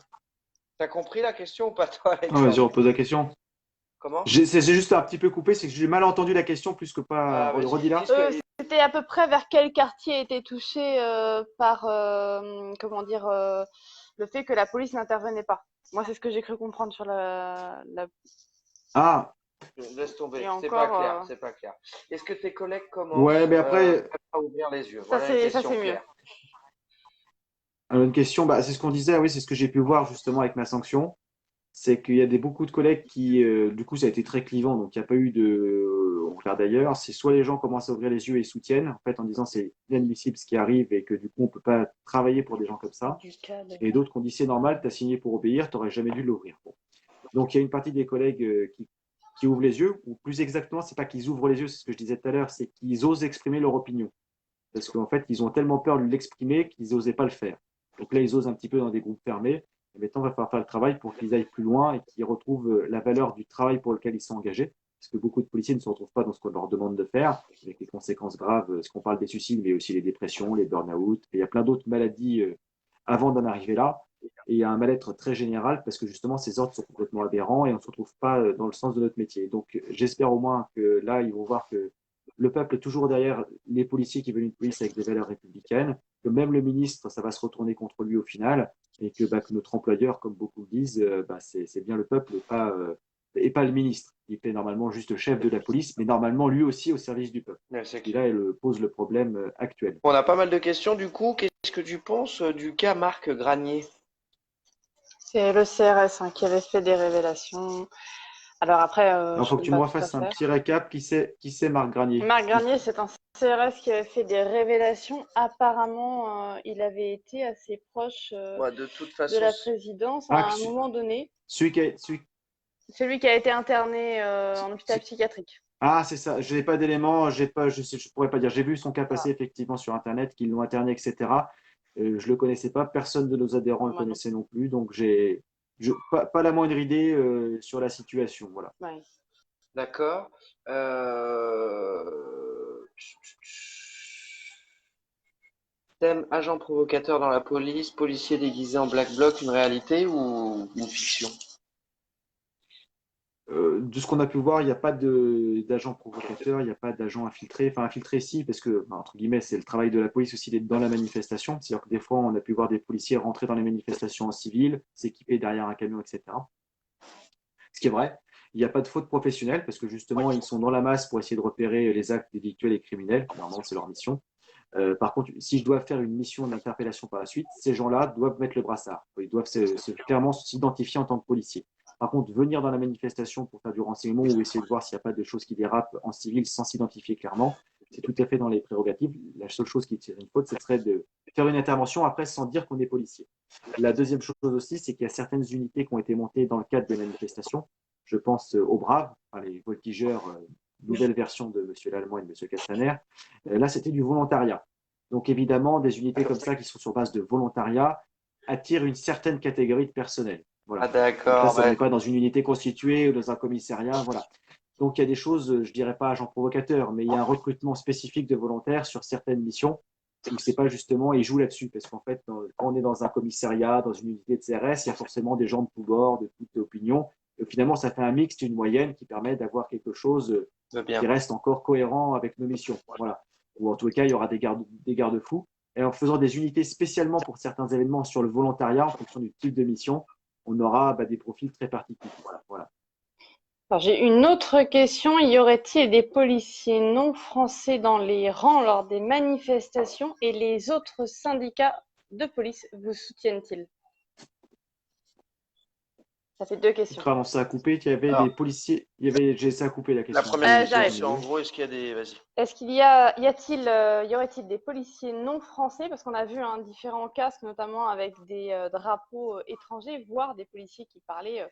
T'as compris la question ou pas, toi, Ah, vas-y, Alexandre? repose la question. Comment? C'est juste un petit peu coupé, c'est que j'ai mal entendu la question plus que pas. Ah, vas-y, Redis là. C'était à peu près vers quel quartier était touché par, comment dire, le fait que la police n'intervenait pas. Moi, c'est ce que j'ai cru comprendre sur la... Ah, Laisse tomber, Et c'est pas encore, clair, c'est pas clair. Est-ce que tes collègues commencent ouais, mais après, à ouvrir les yeux? ça Voilà une c'est question mieux. claire. une question, bah, c'est ce qu'on disait, oui, c'est ce que j'ai pu voir justement avec ma sanction. C'est qu'il y a beaucoup de collègues qui, du coup, ça a été très clivant, donc il n'y a pas eu de. On regarde ailleurs. C'est soit les gens commencent à ouvrir les yeux et soutiennent, en fait, en disant c'est inadmissible ce qui arrive et que du coup, on ne peut pas travailler pour des gens comme ça. Et d'autres qui ont dit c'est normal, tu as signé pour obéir, tu n'aurais jamais dû l'ouvrir. Bon. Donc il y a une partie des collègues qui ouvrent les yeux, ou plus exactement, c'est pas qu'ils ouvrent les yeux, c'est ce que je disais tout à l'heure, c'est qu'ils osent exprimer leur opinion. Parce qu'en fait, ils ont tellement peur de l'exprimer qu'ils n'osaient pas le faire. Donc là, ils osent un petit peu dans des groupes fermés. Et maintenant, il va falloir faire le travail pour qu'ils aillent plus loin et qu'ils retrouvent la valeur du travail pour lequel ils sont engagés. Parce que beaucoup de policiers ne se retrouvent pas dans ce qu'on leur demande de faire, avec les conséquences graves, parce qu'on parle des suicides, mais aussi les dépressions, les burn-out. Et il y a plein d'autres maladies avant d'en arriver là. Et il y a un mal-être très général parce que justement, ces ordres sont complètement aberrants et on ne se retrouve pas dans le sens de notre métier. Donc, j'espère au moins que là, ils vont voir que le peuple est toujours derrière les policiers qui veulent une police avec des valeurs républicaines, que même le ministre, ça va se retourner contre lui au final, et que notre employeur, comme beaucoup le disent, c'est bien le peuple et pas le ministre, qui est normalement juste chef de la police, mais normalement lui aussi au service du peuple. Ouais, c'est Et clair. là, elle pose le problème actuel. On a pas mal de questions du coup. Qu'est-ce que tu penses du cas Marc Granier? C'est le CRS qui avait fait des révélations. Alors après, Il je faut que connais tu me pas toute refasses un l'affaire. petit récap. Qui c'est Marc Granier? Marc Garnier, c'est un CRS qui avait fait des révélations. Apparemment, il avait été assez proche Ouais, de toute de façon, la présidence à Ah, un moment donné. celui Celui qui a été interné en hôpital psychiatrique. Ah, c'est ça. Je n'ai pas d'éléments. Je pourrais pas dire. J'ai vu son cas passer Voilà. effectivement sur Internet, qu'ils l'ont interné, etc. Je le connaissais pas. Personne de nos adhérents le Moi non connaissait non plus. Donc pas la moindre idée sur la situation. Voilà. plus. Ouais. d'accord. Thème agent provocateur dans la police, policier déguisé en black bloc, une réalité ou une fiction? De ce qu'on a pu voir, il n'y a pas d'agent provocateur, il n'y a pas d'agent infiltré. Enfin, infiltré, si, parce que, entre guillemets, c'est le travail de la police aussi d'être dans la manifestation. C'est-à-dire que des fois, on a pu voir des policiers rentrer dans les manifestations en civil, s'équiper derrière un camion, etc. Ce qui est vrai. Il n'y a pas de faute professionnelle, parce que justement, ils sont dans la masse pour essayer de repérer les actes délictuels et criminels. Normalement, c'est leur mission. Par contre, si je dois faire une mission d'interpellation par la suite, ces gens-là doivent mettre le brassard. Ils doivent clairement s'identifier en tant que policiers. Par contre, venir dans la manifestation pour faire du renseignement ou essayer de voir s'il n'y a pas de choses qui dérapent en civil sans s'identifier clairement, c'est tout à fait dans les prérogatives. La seule chose qui serait une faute, ce serait de faire une intervention après sans dire qu'on est policier. La deuxième chose aussi, c'est qu'il y a certaines unités qui ont été montées dans le cadre des manifestations. Je pense aux Braves, enfin, les voltigeurs, nouvelle version de M. Lallemand et de M. Castaner. Là, c'était du volontariat. Donc évidemment, des unités comme ça qui sont sur base de volontariat attirent une certaine catégorie de personnel. Voilà. Ah, Donc là, d'accord. ça n'est pas dans une unité constituée ou dans un commissariat. Voilà. Donc il y a des choses, je dirais pas agent provocateur, mais il y a un recrutement spécifique de volontaires sur certaines missions où c'est pas justement, et ils jouent là-dessus, parce qu'en fait, quand on est dans un commissariat, dans une unité de CRS, il y a forcément des gens de tous bords, de toutes opinions. Et finalement, ça fait un mix, une moyenne qui permet d'avoir quelque chose qui reste encore cohérent avec nos missions. Voilà. Ou en tout cas, il y aura des garde-fous. Et en faisant des unités spécialement pour certains événements sur le volontariat, en fonction du type de mission, on aura des profils très particuliers. Voilà. Alors, j'ai une autre question. Y aurait-il des policiers non français dans les rangs lors des manifestations et les autres syndicats de police vous soutiennent-ils? Ça fait deux questions. Pardon, ça a coupé. Il y avait des policiers. Ça a coupé la question. La première j'arrive. question, en gros, est-ce qu'il y a des. Vas-y. Est-ce qu'il y aurait-il des policiers non français? Parce qu'on a vu différents casques, notamment avec des drapeaux étrangers, voire des policiers qui parlaient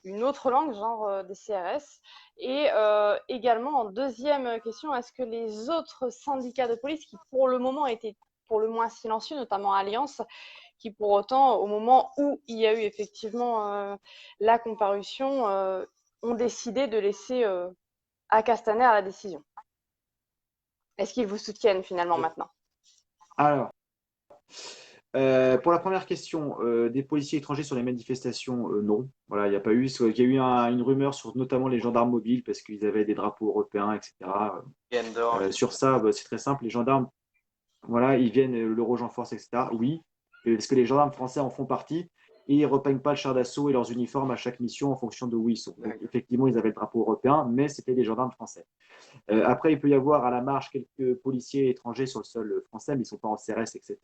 une autre langue, genre des CRS. Et également, en deuxième question, est-ce que les autres syndicats de police, qui pour le moment étaient pour le moins silencieux, notamment Alliance, qui pour autant, au moment où il y a eu effectivement la comparution, ont décidé de laisser à Castaner la décision? Est-ce qu'ils vous soutiennent finalement maintenant? Alors, pour la première question, des policiers étrangers sur les manifestations, non. Voilà, il n'y a pas eu. Il y a eu une rumeur sur notamment les gendarmes mobiles parce qu'ils avaient des drapeaux européens, etc. Sur ça, c'est très simple. Les gendarmes, voilà, ils viennent l'Euro-Jean Force, etc. Oui, parce que les gendarmes français en font partie et ils ne repeignent pas le char d'assaut et leurs uniformes à chaque mission en fonction de où ils sont. Donc, effectivement, ils avaient le drapeau européen, mais c'était des gendarmes français. Après, il peut y avoir à la marge quelques policiers étrangers sur le sol français, mais ils ne sont pas en CRS, etc.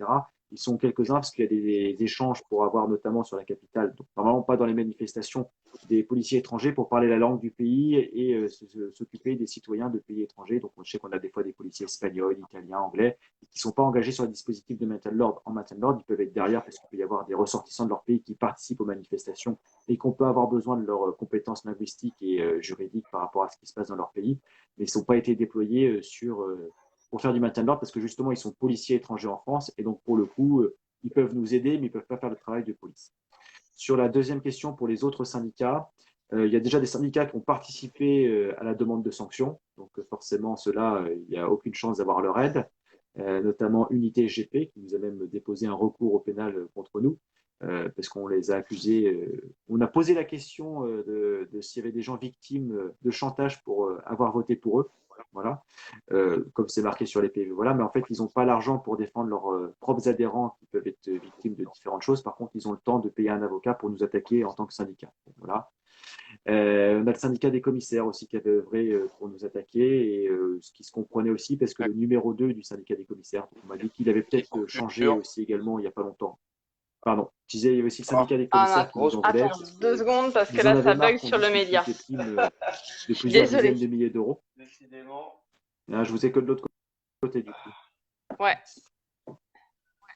Ils sont quelques-uns parce qu'il y a des échanges pour avoir, notamment sur la capitale, donc normalement pas dans les manifestations, des policiers étrangers pour parler la langue du pays et s'occuper des citoyens de pays étrangers. Donc, je sais qu'on a des fois des policiers espagnols, italiens, anglais, qui ne sont pas engagés sur le dispositif de maintien de l'ordre. En maintien de l'ordre, ils peuvent être derrière parce qu'il peut y avoir des ressortissants de leur pays qui participent aux manifestations et qu'on peut avoir besoin de leurs compétences linguistiques et juridiques par rapport à ce qui se passe dans leur pays, mais ils n'ont pas été déployés pour faire du maintien de l'ordre parce que justement, ils sont policiers étrangers en France et donc pour le coup, ils peuvent nous aider, mais ils ne peuvent pas faire le travail de police. Sur la deuxième question, pour les autres syndicats, il y a déjà des syndicats qui ont participé à la demande de sanctions. Donc forcément, ceux-là, il n'y a aucune chance d'avoir leur aide, notamment Unité GP, qui nous a même déposé un recours au pénal contre nous, parce qu'on les a accusés. On a posé la question de s'il y avait des gens victimes de chantage pour avoir voté pour eux. Voilà, comme c'est marqué sur les PV. Voilà, mais en fait, ils n'ont pas l'argent pour défendre leurs propres adhérents qui peuvent être victimes de différentes choses. Par contre, ils ont le temps de payer un avocat pour nous attaquer en tant que syndicat. Voilà. On a le syndicat des commissaires aussi qui avait œuvré pour nous attaquer, et ce qui se comprenait aussi parce que le numéro 2 du syndicat des commissaires, on m'a dit qu'il avait peut-être changé aussi également il n'y a pas longtemps. Pardon, je disais, il y avait aussi le syndicat des commissaires qui nous en voulait. Attends 2 secondes parce que là, ça bug sur le média. De plusieurs dizaines de milliers d'euros. Décidément. Là, je vous ai que de l'autre côté du coup. Ouais.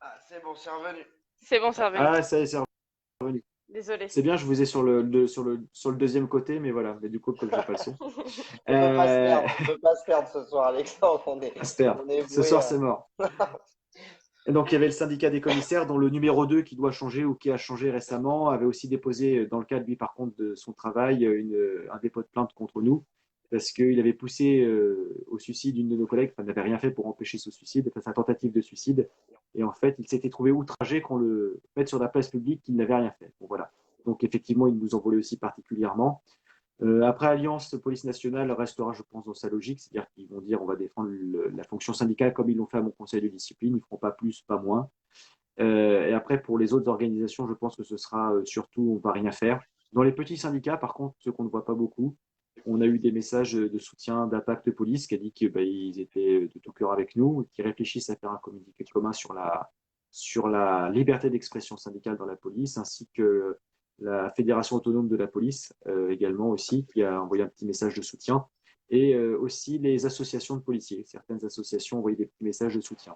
Ah, c'est bon, c'est revenu. C'est bon, c'est revenu. Ah, ça y est, c'est revenu. Désolé. C'est bien, je vous ai sur le deuxième côté, mais voilà. Mais du coup, comme je n'ai pas le son. On ne peut pas se perdre ce soir, Alexandre. Ce soir, c'est mort. Et donc, il y avait le syndicat des commissaires dont le numéro 2 qui doit changer ou qui a changé récemment avait aussi déposé, dans le cadre, lui, par contre, de son travail, un dépôt de plainte contre nous parce qu'il avait poussé au suicide d'une de nos collègues, enfin, n'avait rien fait pour empêcher ce suicide, enfin, sa tentative de suicide. Et en fait, il s'était trouvé outragé qu'on le mette sur la place publique qu'il n'avait rien fait. Bon, voilà. Donc, effectivement, il nous en voulait aussi particulièrement. Après, Alliance Police Nationale restera, je pense, dans sa logique, c'est-à-dire qu'ils vont dire on va défendre la fonction syndicale comme ils l'ont fait à mon conseil de discipline, ils ne feront pas plus, pas moins. Et après, pour les autres organisations, je pense que ce sera surtout on ne va rien faire. Dans les petits syndicats, par contre, ceux qu'on ne voit pas beaucoup, on a eu des messages de soutien d'Impact Police qui a dit qu'ils étaient de tout cœur avec nous, qui réfléchissent à faire un communiqué commun sur la liberté d'expression syndicale dans la police, ainsi que la Fédération autonome de la police également aussi, qui a envoyé un petit message de soutien. et aussi les associations de policiers. Certaines associations envoyaient des petits messages de soutien.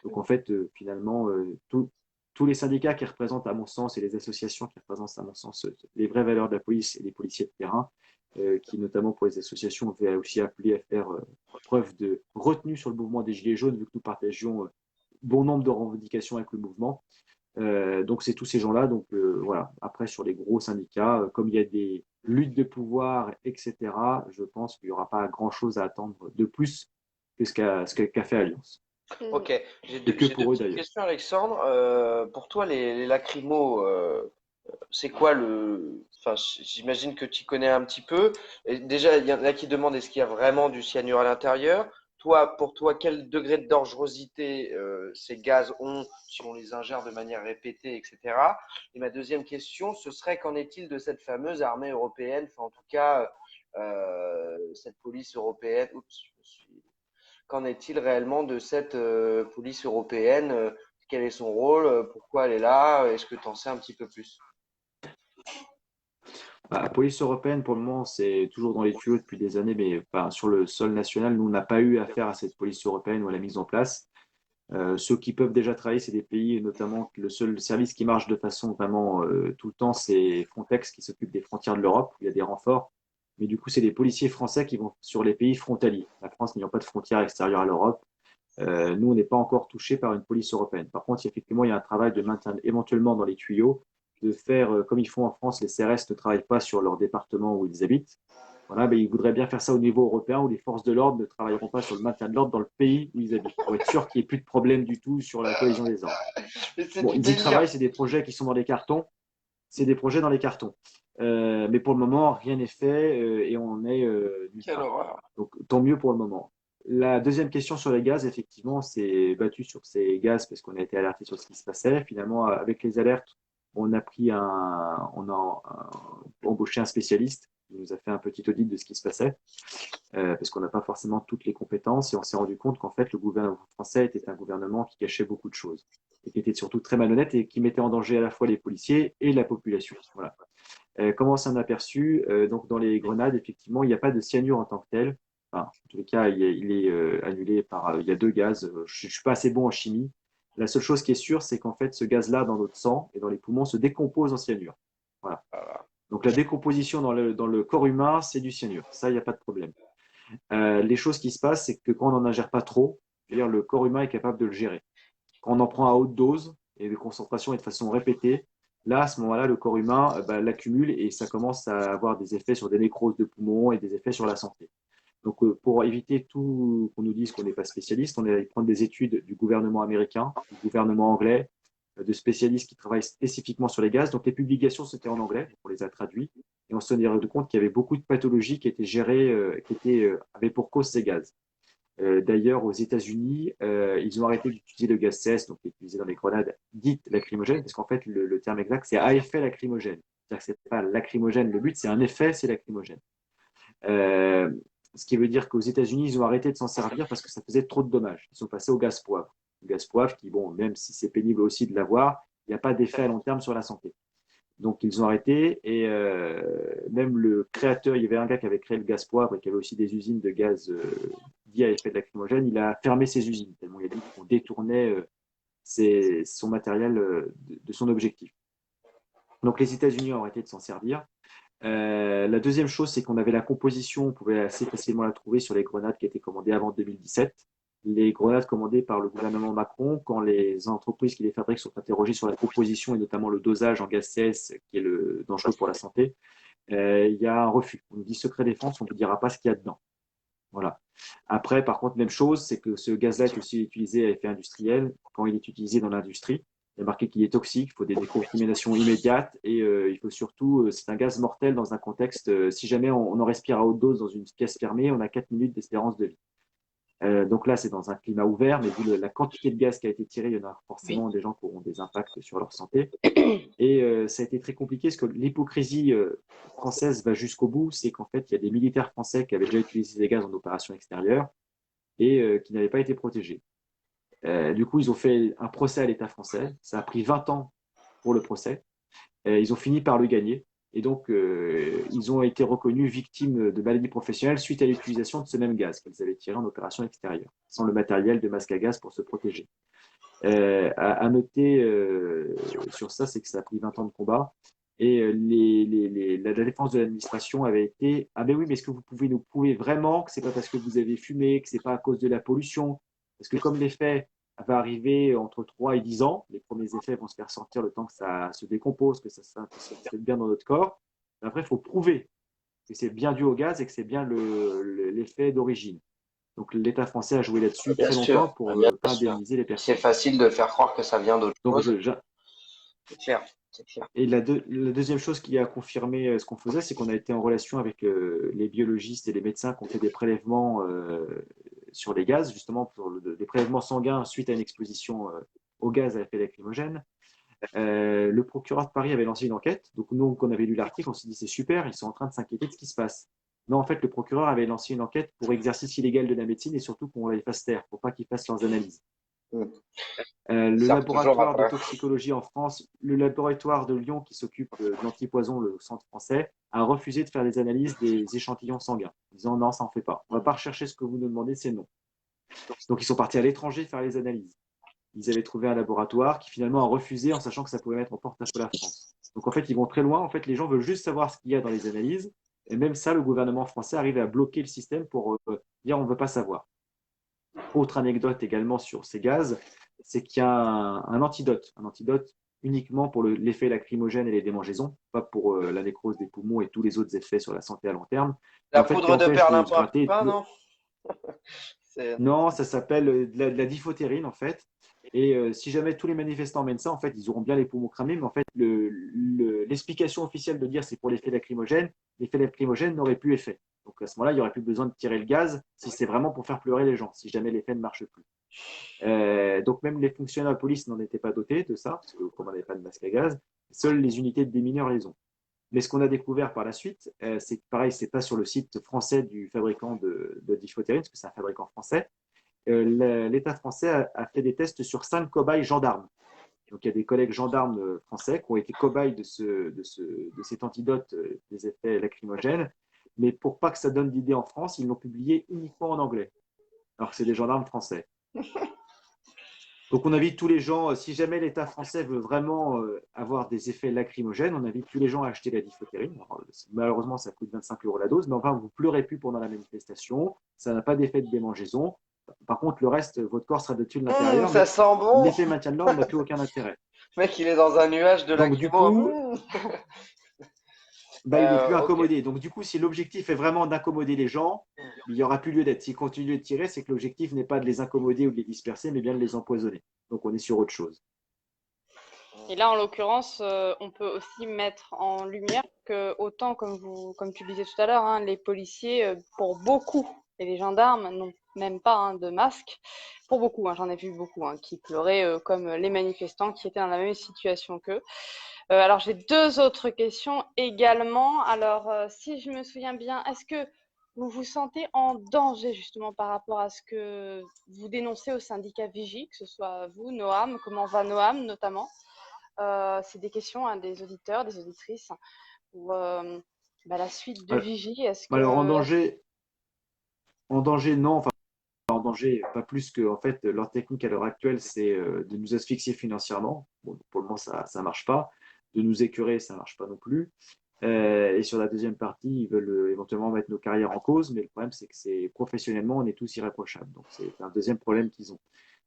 Donc en fait, finalement, tous les syndicats qui représentent, à mon sens, et les associations qui représentent, à mon sens, les vraies valeurs de la police et des policiers de terrain, qui notamment pour les associations avaient aussi appelé à faire preuve de retenue sur le mouvement des Gilets jaunes, vu que nous partagions bon nombre de revendications avec le mouvement. Donc c'est tous ces gens-là. Donc voilà. Après, sur les gros syndicats, comme il y a des luttes de pouvoir, etc., je pense qu'il n'y aura pas grand-chose à attendre de plus que ce qu'a fait Alliance. Ok, j'ai Et deux, que j'ai deux pour eux petites d'ailleurs. questions, Alexandre. Pour toi, les lacrymos, c'est quoi le. Enfin, j'imagine que tu connais un petit peu. Et déjà, il y en a qui demandent est-ce qu'il y a vraiment du cyanure à l'intérieur? Toi, pour toi, quel degré de dangerosité ces gaz ont si on les ingère de manière répétée, etc. Et ma deuxième question, ce serait qu'en est-il de cette fameuse armée européenne, enfin en tout cas cette police européenne. Oups, qu'en est-il réellement de cette police européenne? Quel est son rôle? Pourquoi elle est là? Est-ce que tu en sais un petit peu plus? La police européenne, pour le moment, c'est toujours dans les tuyaux depuis des années, mais enfin, sur le sol national, nous, on n'a pas eu affaire à cette police européenne ou à la mise en place. Ceux qui peuvent déjà travailler, c'est des pays, notamment le seul service qui marche de façon vraiment tout le temps, c'est Frontex qui s'occupe des frontières de l'Europe. Il y a des renforts. Mais du coup, c'est des policiers français qui vont sur les pays frontaliers. La France n'ayant pas de frontières extérieures à l'Europe, nous, on n'est pas encore touché par une police européenne. Par contre, effectivement, il y a un travail de maintien éventuellement dans les tuyaux, de faire comme ils font en France, les CRS ne travaillent pas sur leur département où ils habitent. Voilà, mais ils voudraient bien faire ça au niveau européen où les forces de l'ordre ne travailleront pas sur le maintien de l'ordre dans le pays où ils habitent, pour être sûr qu'il n'y ait plus de problème du tout sur la cohésion des ordres. Mais c'est Bon, du ils y délire. travaillent, c'est des projets qui sont dans les cartons, c'est des projets dans les cartons. Mais pour le moment, rien n'est fait et on est nulle Quelle part. horreur. Donc, tant mieux pour le moment. La deuxième question sur les gaz, effectivement, c'est battu sur ces gaz parce qu'on a été alerté sur ce qui se passait. Finalement, avec les alertes, on a embauché un spécialiste qui nous a fait un petit audit de ce qui se passait parce qu'on n'a pas forcément toutes les compétences et on s'est rendu compte qu'en fait, le gouvernement français était un gouvernement qui cachait beaucoup de choses et qui était surtout très malhonnête et qui mettait en danger à la fois les policiers et la population. Voilà. Comment on s'en a aperçu donc dans les grenades, effectivement, il n'y a pas de cyanure en tant que tel. Enfin, en tous les cas, il est annulé par. Il y a deux gaz. Je ne suis pas assez bon en chimie. La seule chose qui est sûre, c'est qu'en fait, ce gaz-là, dans notre sang et dans les poumons, se décompose en cyanure. Voilà. Donc la décomposition dans le corps humain, c'est du cyanure. Ça, il n'y a pas de problème. Les choses qui se passent, c'est que quand on n'en ingère pas trop, c'est-à-dire le corps humain est capable de le gérer. Quand on en prend à haute dose et de concentration et de façon répétée, là, à ce moment-là, le corps humain l'accumule et ça commence à avoir des effets sur des nécroses de poumons et des effets sur la santé. Donc, pour éviter tout qu'on nous dise qu'on n'est pas spécialiste, on est allé prendre des études du gouvernement américain, du gouvernement anglais, de spécialistes qui travaillent spécifiquement sur les gaz. Donc, les publications, c'était en anglais, on les a traduits. Et on se rendait compte qu'il y avait beaucoup de pathologies qui étaient gérées, avaient pour cause ces gaz. D'ailleurs, aux États-Unis, ils ont arrêté d'utiliser le gaz CS, donc utilisé dans les grenades dites lacrymogènes, parce qu'en fait, le terme exact, c'est à effet lacrymogène. C'est-à-dire que c'est pas lacrymogène le but, c'est un effet, c'est lacrymogène. Euh, Ce qui veut dire qu'aux États-Unis, ils ont arrêté de s'en servir parce que ça faisait trop de dommages. Ils sont passés au gaz poivre. Le gaz poivre, qui, bon, même si c'est pénible aussi de l'avoir, il n'y a pas d'effet à long terme sur la santé. Donc, ils ont arrêté et même le créateur, il y avait un gars qui avait créé le gaz poivre et qui avait aussi des usines de gaz dit à effet lacrymogène. Il a fermé ses usines tellement il a dit qu'on détournait son matériel de son objectif. Donc, les États-Unis ont arrêté de s'en servir. La deuxième chose, c'est qu'on avait la composition, on pouvait assez facilement la trouver sur les grenades qui étaient commandées avant 2017. Les grenades commandées par le gouvernement Macron, quand les entreprises qui les fabriquent sont interrogées sur la composition et notamment le dosage en gaz CS qui est dangereux pour la santé, il y a un refus. On nous dit secret défense, on ne vous dira pas ce qu'il y a dedans. Voilà. Après, par contre, même chose, c'est que ce gaz-là est aussi utilisé à effet industriel. Quand il est utilisé dans l'industrie, il y a marqué qu'il est toxique, il faut des décontaminations immédiates et il faut surtout, c'est un gaz mortel dans un contexte, si jamais on en respire à haute dose dans une pièce fermée, on a 4 minutes d'espérance de vie. Donc là, c'est dans un climat ouvert, mais vu la quantité de gaz qui a été tiré, il y en a forcément des gens qui auront des impacts sur leur santé. Et ça a été très compliqué parce que l'hypocrisie française va jusqu'au bout, c'est qu'en fait, il y a des militaires français qui avaient déjà utilisé des gaz en opération extérieure et qui n'avaient pas été protégés. Du coup, ils ont fait un procès à l'État français. Ça a pris 20 ans pour le procès. Ils ont fini par le gagner. Et donc, ils ont été reconnus victimes de maladies professionnelles suite à l'utilisation de ce même gaz qu'ils avaient tiré en opération extérieure, sans le matériel de masque à gaz pour se protéger. À noter sur ça, c'est que ça a pris 20 ans de combat. Et la défense de l'administration avait été: ah ben oui, mais est-ce que vous pouvez nous prouver vraiment que c'est pas parce que vous avez fumé, que c'est pas à cause de la pollution? Parce que comme l'effet va arriver entre 3 et 10 ans, les premiers effets vont se faire sentir le temps que ça se décompose, que ça s'intègre bien dans notre corps. Après, il faut prouver que c'est bien dû au gaz et que c'est bien l'effet d'origine. Donc l'État français a joué là-dessus Bien très sûr, longtemps pour bien ne pas sûr. indemniser les C'est personnes. facile de faire croire que ça vient d'autre Donc, chose. C'est clair, c'est clair. et la deuxième chose qui a confirmé ce qu'on faisait, c'est qu'on a été en relation avec les biologistes et les médecins qui ont fait des prélèvements sur les gaz, justement pour des prélèvements sanguins suite à une exposition au gaz à effet lacrymogène. Le procureur de Paris avait lancé une enquête. Donc nous, quand on avait lu l'article, on s'est dit c'est super, ils sont en train de s'inquiéter de ce qui se passe. Non, en fait, le procureur avait lancé une enquête pour exercice illégal de la médecine et surtout qu'on les fasse taire, pour pas qu'ils fassent leurs analyses. Mm. Le Ils sortent toujours laboratoire de après. toxicologie en France, le laboratoire de Lyon qui s'occupe de l'antipoison, le centre français, a refusé de faire des analyses des échantillons sanguins, en disant non, ça en fait pas. On va pas rechercher ce que vous nous demandez, c'est non. Donc ils sont partis à l'étranger faire les analyses. Ils avaient trouvé un laboratoire qui finalement a refusé en sachant que ça pouvait mettre en porte-à-faux la France. Donc en fait, ils vont très loin. En fait, les gens veulent juste savoir ce qu'il y a dans les analyses. Et même ça, le gouvernement français arrive à bloquer le système pour dire on ne veut pas savoir. Autre anecdote également sur ces gaz, c'est qu'il y a un antidote uniquement pour l'effet lacrymogène et les démangeaisons, pas pour la nécrose des poumons et tous les autres effets sur la santé à long terme. La En fait, qui poudre de empêche de se perlimpinpin, gratter. non? Non, ça s'appelle de la diphtérine en fait. Et si jamais tous les manifestants mènent ça, en fait, ils auront bien les poumons cramés. Mais en fait, l'explication officielle de dire c'est pour l'effet lacrymogène n'aurait plus effet. Donc à ce moment-là, il n'y aurait plus besoin de tirer le gaz si c'est vraiment pour faire pleurer les gens, si jamais l'effet ne marche plus. Donc même les fonctionnaires de police n'en étaient pas dotés de ça, parce que comme on n'avait pas de masque à gaz, seules les unités de démineurs les ont. Mais ce qu'on a découvert par la suite, c'est que pareil, c'est pas sur le site français du fabricant de diphtérine, parce que c'est un fabricant français. L'État français a fait des tests sur 5 cobayes gendarmes. Donc il y a des collègues gendarmes français qui ont été cobayes de cet antidote des effets lacrymogènes. Mais pour pas que ça donne d'idée en France, ils l'ont publié uniquement en anglais. Alors que c'est des gendarmes français. Donc on invite tous les gens, si jamais l'État français veut vraiment avoir des effets lacrymogènes, on invite tous les gens à acheter la diphtérine. Malheureusement, ça coûte 25 € la dose, mais enfin, vous ne pleurez plus pendant la manifestation, ça n'a pas d'effet de démangeaison. Par contre, le reste, votre corps sera détruit de l'intérieur. Ça sent bon. L'effet maintien de l'ordre n'a plus aucun intérêt. Le mec, il est dans un nuage de Donc, du lacrymo. coup, il n'est plus ok. incommodé. Donc, du coup, si l'objectif est vraiment d'accommoder les gens, il n'y aura plus lieu d'être. S'ils continuent de tirer, c'est que l'objectif n'est pas de les incommoder ou de les disperser, mais bien de les empoisonner. Donc, on est sur autre chose. Et là, en l'occurrence, on peut aussi mettre en lumière que autant, comme tu le disais tout à l'heure, hein, les policiers, pour beaucoup, et les gendarmes n'ont même pas de masque. Pour beaucoup, j'en ai vu beaucoup qui pleuraient comme les manifestants qui étaient dans la même situation qu'eux. Alors, j'ai 2 autres questions également. Alors, si je me souviens bien, est-ce que vous vous sentez en danger justement par rapport à ce que vous dénoncez au syndicat Vigie, que ce soit vous, Noam, comment va Noam notamment? C'est des questions des auditeurs, des auditrices pour la suite de Vigie. Est-ce que Alors, en danger, non. Enfin, en danger, pas plus que, en fait, leur technique à l'heure actuelle, c'est de nous asphyxier financièrement. Bon, pour le moment, ça ne marche pas. De nous écœurer, ça ne marche pas non plus. Et sur la deuxième partie, ils veulent éventuellement mettre nos carrières en cause, mais le problème, c'est que professionnellement, on est tous irréprochables. Donc, c'est un deuxième problème qu'ils ont.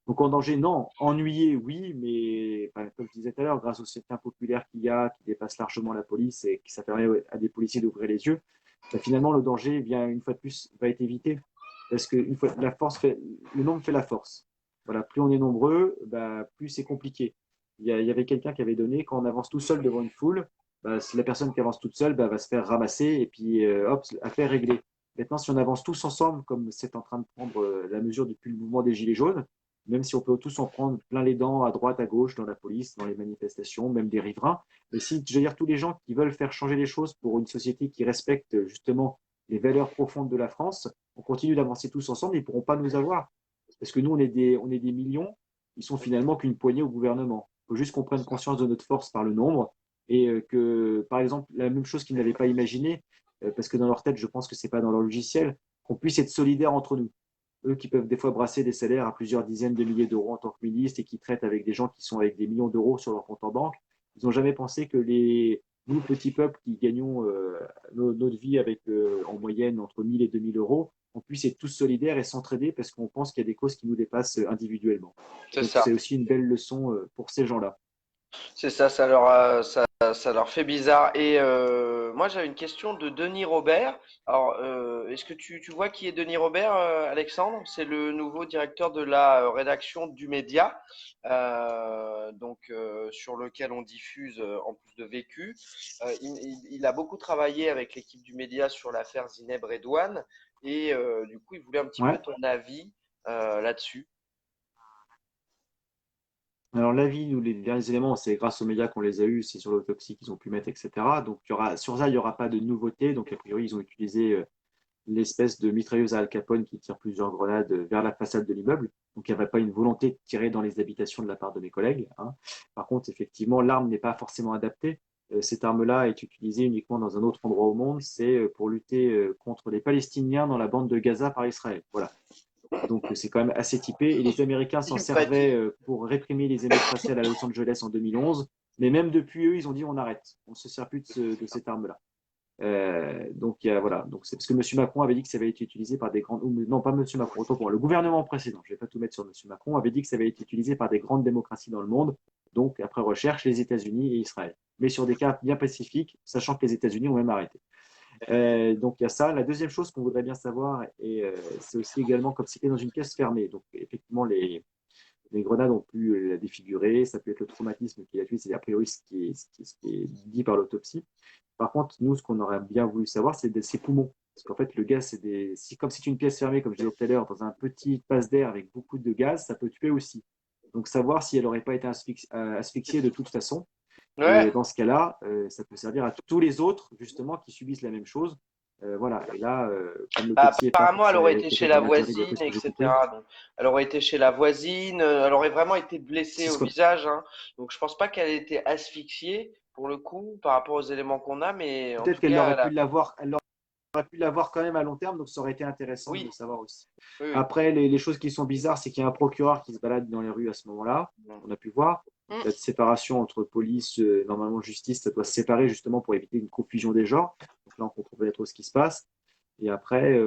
Donc, en danger, non. Ennuyé, oui, mais comme je disais tout à l'heure, grâce au soutien populaire qu'il y a, qui dépasse largement la police et que ça permet à des policiers d'ouvrir les yeux, finalement, le danger, une fois de plus, va être évité. Parce que une fois, le nombre fait la force. Voilà, plus on est nombreux, plus c'est compliqué. Il y avait quelqu'un qui avait donné, quand on avance tout seul devant une foule, la personne qui avance toute seule va se faire ramasser et puis hop, affaire réglée. Maintenant, si on avance tous ensemble, comme c'est en train de prendre la mesure depuis le mouvement des Gilets jaunes, même si on peut tous en prendre plein les dents à droite, à gauche, dans la police, dans les manifestations, même des riverains, mais si, je veux dire, tous les gens qui veulent faire changer les choses pour une société qui respecte justement les valeurs profondes de la France, on continue d'avancer tous ensemble, ils ne pourront pas nous avoir. Parce que nous, on est des millions, ils sont finalement qu'une poignée au gouvernement. Il faut juste qu'on prenne conscience de notre force par le nombre et que, par exemple, la même chose qu'ils n'avaient pas imaginé, parce que dans leur tête, je pense que c'est pas dans leur logiciel, qu'on puisse être solidaire entre nous. Eux qui peuvent des fois brasser des salaires à plusieurs dizaines de milliers d'euros en tant que ministres et qui traitent avec des gens qui sont avec des millions d'euros sur leur compte en banque, ils n'ont jamais pensé que nous, petits peuples qui gagnons notre vie avec en moyenne entre 1000 et 2000 euros, on puisse être tous solidaires et s'entraider parce qu'on pense qu'il y a des causes qui nous dépassent individuellement. C'est Donc ça. c'est aussi une belle leçon pour ces gens-là. C'est ça, ça leur fait bizarre. Et moi, j'avais une question de Denis Robert. Alors, est-ce que tu vois qui est Denis Robert, Alexandre? C'est le nouveau directeur de la rédaction du Média, sur lequel on diffuse en plus de Vécu. Il a beaucoup travaillé avec l'équipe du Média sur l'affaire Zineb Redouane. Et du coup, il voulait un petit peu Ouais. ton avis là-dessus. Alors l'avis, nous, les derniers éléments, c'est grâce aux médias qu'on les a eus, c'est sur l'autopsie qu'ils ont pu mettre, etc. Donc sur ça, il n'y aura pas de nouveauté. Donc a priori, ils ont utilisé l'espèce de mitrailleuse à Al Capone qui tire plusieurs grenades vers la façade de l'immeuble. Donc il n'y avait pas une volonté de tirer dans les habitations de la part de mes collègues, hein. Par contre, effectivement, l'arme n'est pas forcément adaptée. Cette arme-là est utilisée uniquement dans un autre endroit au monde, c'est pour lutter contre les Palestiniens dans la bande de Gaza par Israël. Voilà. Donc c'est quand même assez typé. Et les Américains s'en servaient pour réprimer les émeutes raciales à Los Angeles en 2011. Mais même depuis eux, ils ont dit on arrête. On ne se sert plus de cette arme-là. Voilà. Donc c'est parce que M. Macron avait dit que ça avait été utilisé par des grandes. Non, pas M. Macron, autant pour le gouvernement précédent. Je ne vais pas tout mettre sur M. Macron. Avait dit que ça avait été utilisé par des grandes démocraties dans le monde. Donc après recherche, les États-Unis et Israël. Mais sur des cas bien pacifiques, sachant que les États-Unis ont même arrêté. Donc il y a ça. La deuxième chose qu'on voudrait bien savoir, et c'est aussi également comme c'était dans une pièce fermée. Donc effectivement, les grenades ont pu la défigurer. Ça peut être le traumatisme qui l'a tué. C'est a priori ce qui est dit par l'autopsie. Par contre, nous, ce qu'on aurait bien voulu savoir, c'est ses poumons. Parce qu'en fait, le gaz, comme c'est une pièce fermée, comme je disais tout à l'heure, dans un petit passe d'air avec beaucoup de gaz, ça peut tuer aussi. Donc savoir si elle n'aurait pas été asphyxiée de toute façon. Ouais. Et dans ce cas-là, ça peut servir à tous les autres, justement, qui subissent la même chose. Voilà. Et là, comme l'autopsie est pas Apparemment, elle aurait faite été chez la par l'intérêt, d'après voisine, ce que j'ai compris, etc. Donc, elle aurait été chez la voisine, elle aurait vraiment été blessée c'est au ce qu'on visage, hein. Donc, je pense pas qu'elle ait été asphyxiée pour le coup, par rapport aux éléments qu'on a, mais en peut-être tout qu'elle cas, aurait pu l'avoir, aurait pu l'avoir quand même à long terme, donc ça aurait été intéressant de le oui, savoir aussi. oui, oui. Après, les choses qui sont bizarres, c'est qu'il y a un procureur qui se balade dans les rues à ce moment-là, on a pu voir. Mm. La séparation entre police, normalement justice, ça doit se séparer justement pour éviter une confusion des genres. Donc là, on comprend pas trop ce qui se passe. Et après,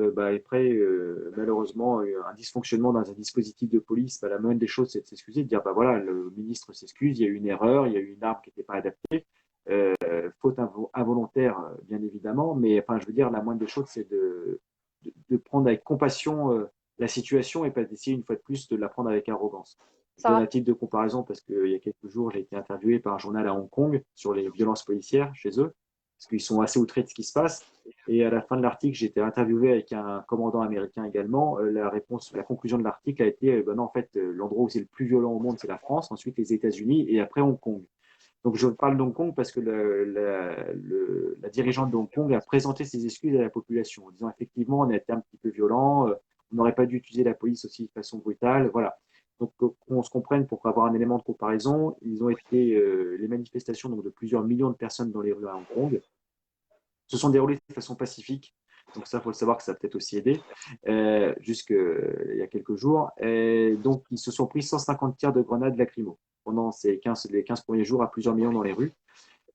malheureusement, un dysfonctionnement dans un dispositif de police, la moindre des choses, c'est de s'excuser, de dire, voilà, le ministre s'excuse, il y a eu une erreur, il y a eu une arme qui n'était pas adaptée. Faute involontaire, bien évidemment, mais enfin, je veux dire, la moindre des choses, c'est de prendre avec compassion la situation et pas d'essayer une fois de plus de la prendre avec arrogance. Je donne Sarah, un titre de comparaison parce qu'il y a quelques jours, j'ai été interviewé par un journal à Hong Kong sur les violences policières chez eux, parce qu'ils sont assez outrés de ce qui se passe. Et à la fin de l'article, j'ai été interviewé avec un commandant américain également. La conclusion de l'article a été, non, en fait, l'endroit où c'est le plus violent au monde, c'est la France, ensuite les États-Unis et après Hong Kong. Donc je parle d'Hong Kong parce que la dirigeante de Hong Kong a présenté ses excuses à la population en disant effectivement on a été un petit peu violent, on n'aurait pas dû utiliser la police aussi de façon brutale, voilà. Donc qu'on se comprenne pour avoir un élément de comparaison, ils ont été les manifestations donc, de plusieurs millions de personnes dans les rues à Hong Kong se sont déroulées de façon pacifique. Donc ça, il faut le savoir que ça a peut-être aussi aidé jusqu'il y a quelques jours. Et donc, ils se sont pris 150 tirs de grenades lacrymo pendant les 15 premiers jours à plusieurs millions dans les rues.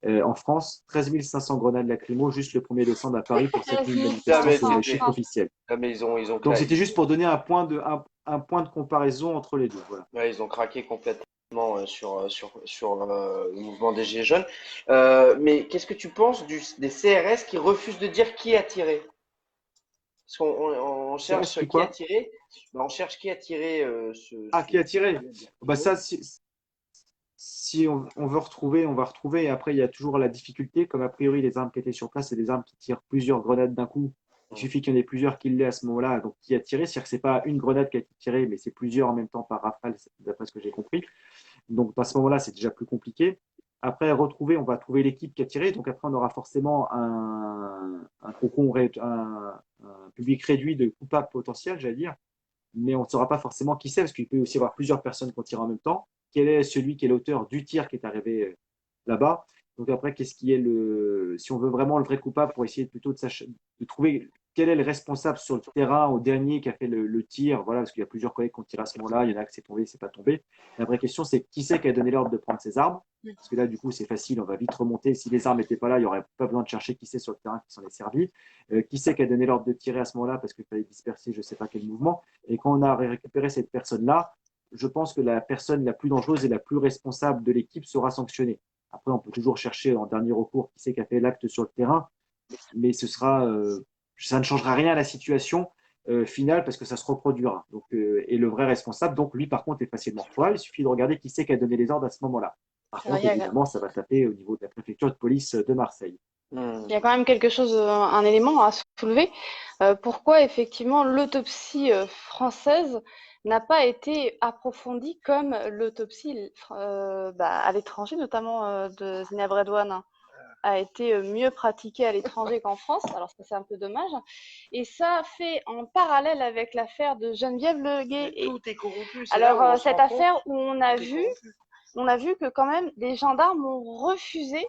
En France, 13 500 grenades lacrymo juste le 1er décembre à Paris pour cette 13 manifestation selon 500 les chiffres officiels. Ah, mais ils ont Donc c'était juste pour donner un point de comparaison entre les deux. Voilà. Ouais, ils ont craqué complètement sur le mouvement des Gilets jaunes. Mais qu'est-ce que tu penses des CRS qui refusent de dire qui a tiré? Parce qu'on cherche qui qui a quoi? tiré. On cherche qui a tiré Qui a tiré? Ça, Lacrymo. si on veut retrouver, on va retrouver. Et après, il y a toujours la difficulté, comme a priori les armes qui étaient sur place, c'est des armes qui tirent plusieurs grenades d'un coup. Il suffit qu'il y en ait plusieurs qui l'aient à ce moment-là. Donc, qui a tiré, c'est-à-dire que ce n'est pas une grenade qui a été tirée, mais c'est plusieurs en même temps par rafale, d'après ce que j'ai compris. Donc, à ce moment-là, c'est déjà plus compliqué. Après, on va trouver l'équipe qui a tiré. Donc, après, on aura forcément un public réduit de coupables potentiels, j'allais dire. Mais on ne saura pas forcément qui c'est, parce qu'il peut aussi y avoir plusieurs personnes qui ont tiré en même temps. Quel est celui qui est l'auteur du tir qui est arrivé là-bas? Donc après, qu'est-ce qui est si on veut vraiment le vrai coupable, pour essayer plutôt de trouver quel est le responsable sur le terrain au dernier qui a fait le tir, voilà, parce qu'il y a plusieurs collègues qui ont tiré à ce moment-là, il y en a qui c'est tombé, c'est pas tombé. La vraie question, c'est qui c'est qui a donné l'ordre de prendre ses armes? Parce que là, du coup, c'est facile, on va vite remonter. Si les armes n'étaient pas là, il n'y aurait pas besoin de chercher qui c'est sur le terrain qui s'en est servi. Qui c'est qui a donné l'ordre de tirer à ce moment-là parce qu'il fallait disperser je ne sais pas quel mouvement. Et quand on a récupéré cette personne-là, je pense que la personne la plus dangereuse et la plus responsable de l'équipe sera sanctionnée. Après, on peut toujours chercher en dernier recours qui c'est qui a fait l'acte sur le terrain, mais ça ne changera rien à la situation finale parce que ça se reproduira. Donc, et le vrai responsable, donc lui par contre, est facilement retrouvable. Il suffit de regarder qui c'est qui a donné les ordres à ce moment-là. Par contre, évidemment, ça va taper au niveau de la préfecture de police de Marseille. Il y a quand même quelque chose, un élément à soulever. Pourquoi effectivement l'autopsie française n'a pas été approfondie comme l'autopsie à l'étranger, notamment de Zineb Redouane, a été mieux pratiquée à l'étranger qu'en France. Alors ça, c'est un peu dommage. Et ça fait en parallèle avec l'affaire de Geneviève Leguet. Tout est corrompu. Alors cette affaire où on a vu que quand même des gendarmes ont refusé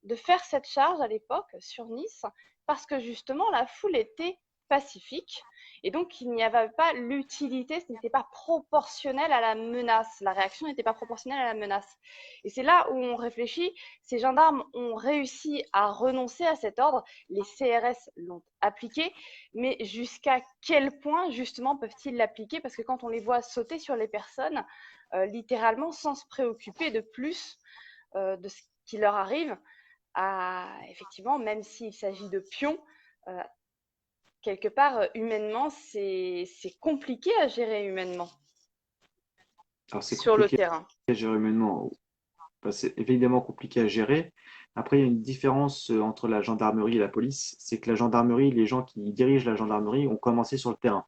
de faire cette charge à l'époque sur Nice parce que justement la foule était pacifique et donc il n'y avait pas l'utilité, ce n'était pas proportionnel à la menace, la réaction n'était pas proportionnelle à la menace. Et c'est là où on réfléchit, ces gendarmes ont réussi à renoncer à cet ordre, les CRS l'ont appliqué, mais jusqu'à quel point justement peuvent-ils l'appliquer? Parce que quand on les voit sauter sur les personnes, littéralement sans se préoccuper de plus de ce qui leur arrive, effectivement, même s'il s'agit de pions, quelque part, humainement, c'est compliqué à gérer humainement. Alors, c'est sur le terrain. À gérer humainement. Enfin, c'est évidemment compliqué à gérer. Après, il y a une différence entre la gendarmerie et la police. C'est que la gendarmerie, les gens qui dirigent la gendarmerie ont commencé sur le terrain.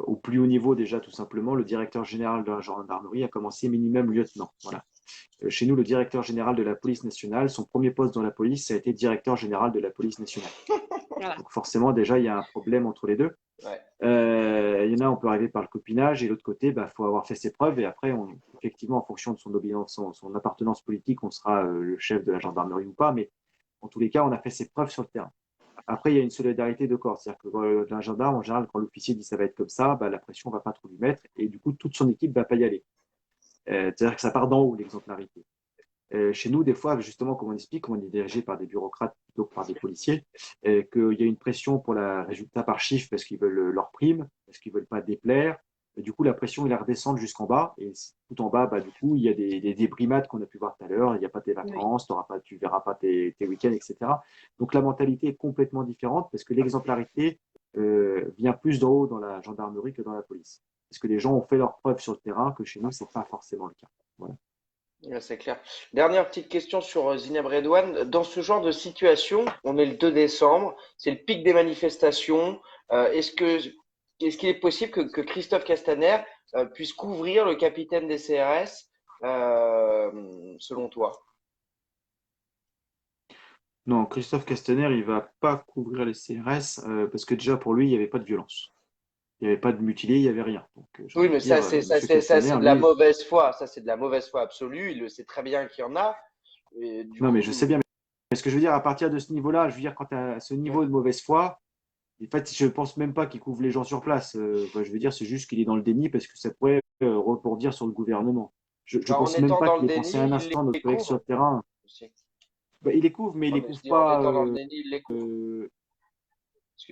Au plus haut niveau déjà, tout simplement, le directeur général de la gendarmerie a commencé minimum lieutenant. Voilà. Chez nous, le directeur général de la police nationale, son premier poste dans la police, ça a été directeur général de la police nationale. Voilà. Donc forcément, déjà, il y a un problème entre les deux. Ouais. Il y en a, on peut arriver par le copinage, et l'autre côté, faut avoir fait ses preuves, et après, effectivement, en fonction de son appartenance politique, on sera le chef de la gendarmerie ou pas, mais en tous les cas, on a fait ses preuves sur le terrain. Après, il y a une solidarité de corps, c'est-à-dire que un gendarme, en général, quand l'officier dit ça va être comme ça, la pression ne va pas trop lui mettre, et du coup, toute son équipe ne va pas y aller. C'est-à-dire que ça part d'en haut, l'exemplarité. Chez nous, des fois, justement, comme on explique, on est dirigé par des bureaucrates plutôt que par des policiers, qu'il y a une pression pour le résultat par chiffre parce qu'ils veulent leur prime, parce qu'ils ne veulent pas déplaire. Et du coup, la pression, il redescend jusqu'en bas. Et tout en bas, du coup, il y a des brimades qu'on a pu voir tout à l'heure. Il n'y a pas tes vacances, tu ne verras pas tes week-ends, etc. Donc, la mentalité est complètement différente parce que l'exemplarité vient plus d'en haut dans la gendarmerie que dans la police. Parce que les gens ont fait leurs preuves sur le terrain, que chez nous, ce n'est pas forcément le cas. Voilà. C'est clair. Dernière petite question sur Zineb Redouane. Dans ce genre de situation, on est le 2 décembre, c'est le pic des manifestations. Est-ce qu'il est possible que Christophe Castaner puisse couvrir le capitaine des CRS, selon toi? Non, Christophe Castaner, il ne va pas couvrir les CRS parce que déjà pour lui, il n'y avait pas de violence. Il n'y avait pas de mutilé, il n'y avait rien. Donc, oui, mais ça, c'est de la mauvaise foi. Ça, c'est de la mauvaise foi absolue. Il le sait très bien qu'il y en a. Mais je sais bien. Mais ce que je veux dire, à partir de ce niveau-là, je veux dire, quand tu as ce niveau de mauvaise foi, en fait, je ne pense même pas qu'il couvre les gens sur place. Je veux dire, c'est juste qu'il est dans le déni parce que ça pourrait reporter sur le gouvernement. Je ne pense même pas qu'il ait pensé un instant notre collègue sur le terrain. Il les couvre, mais il les couvre pas.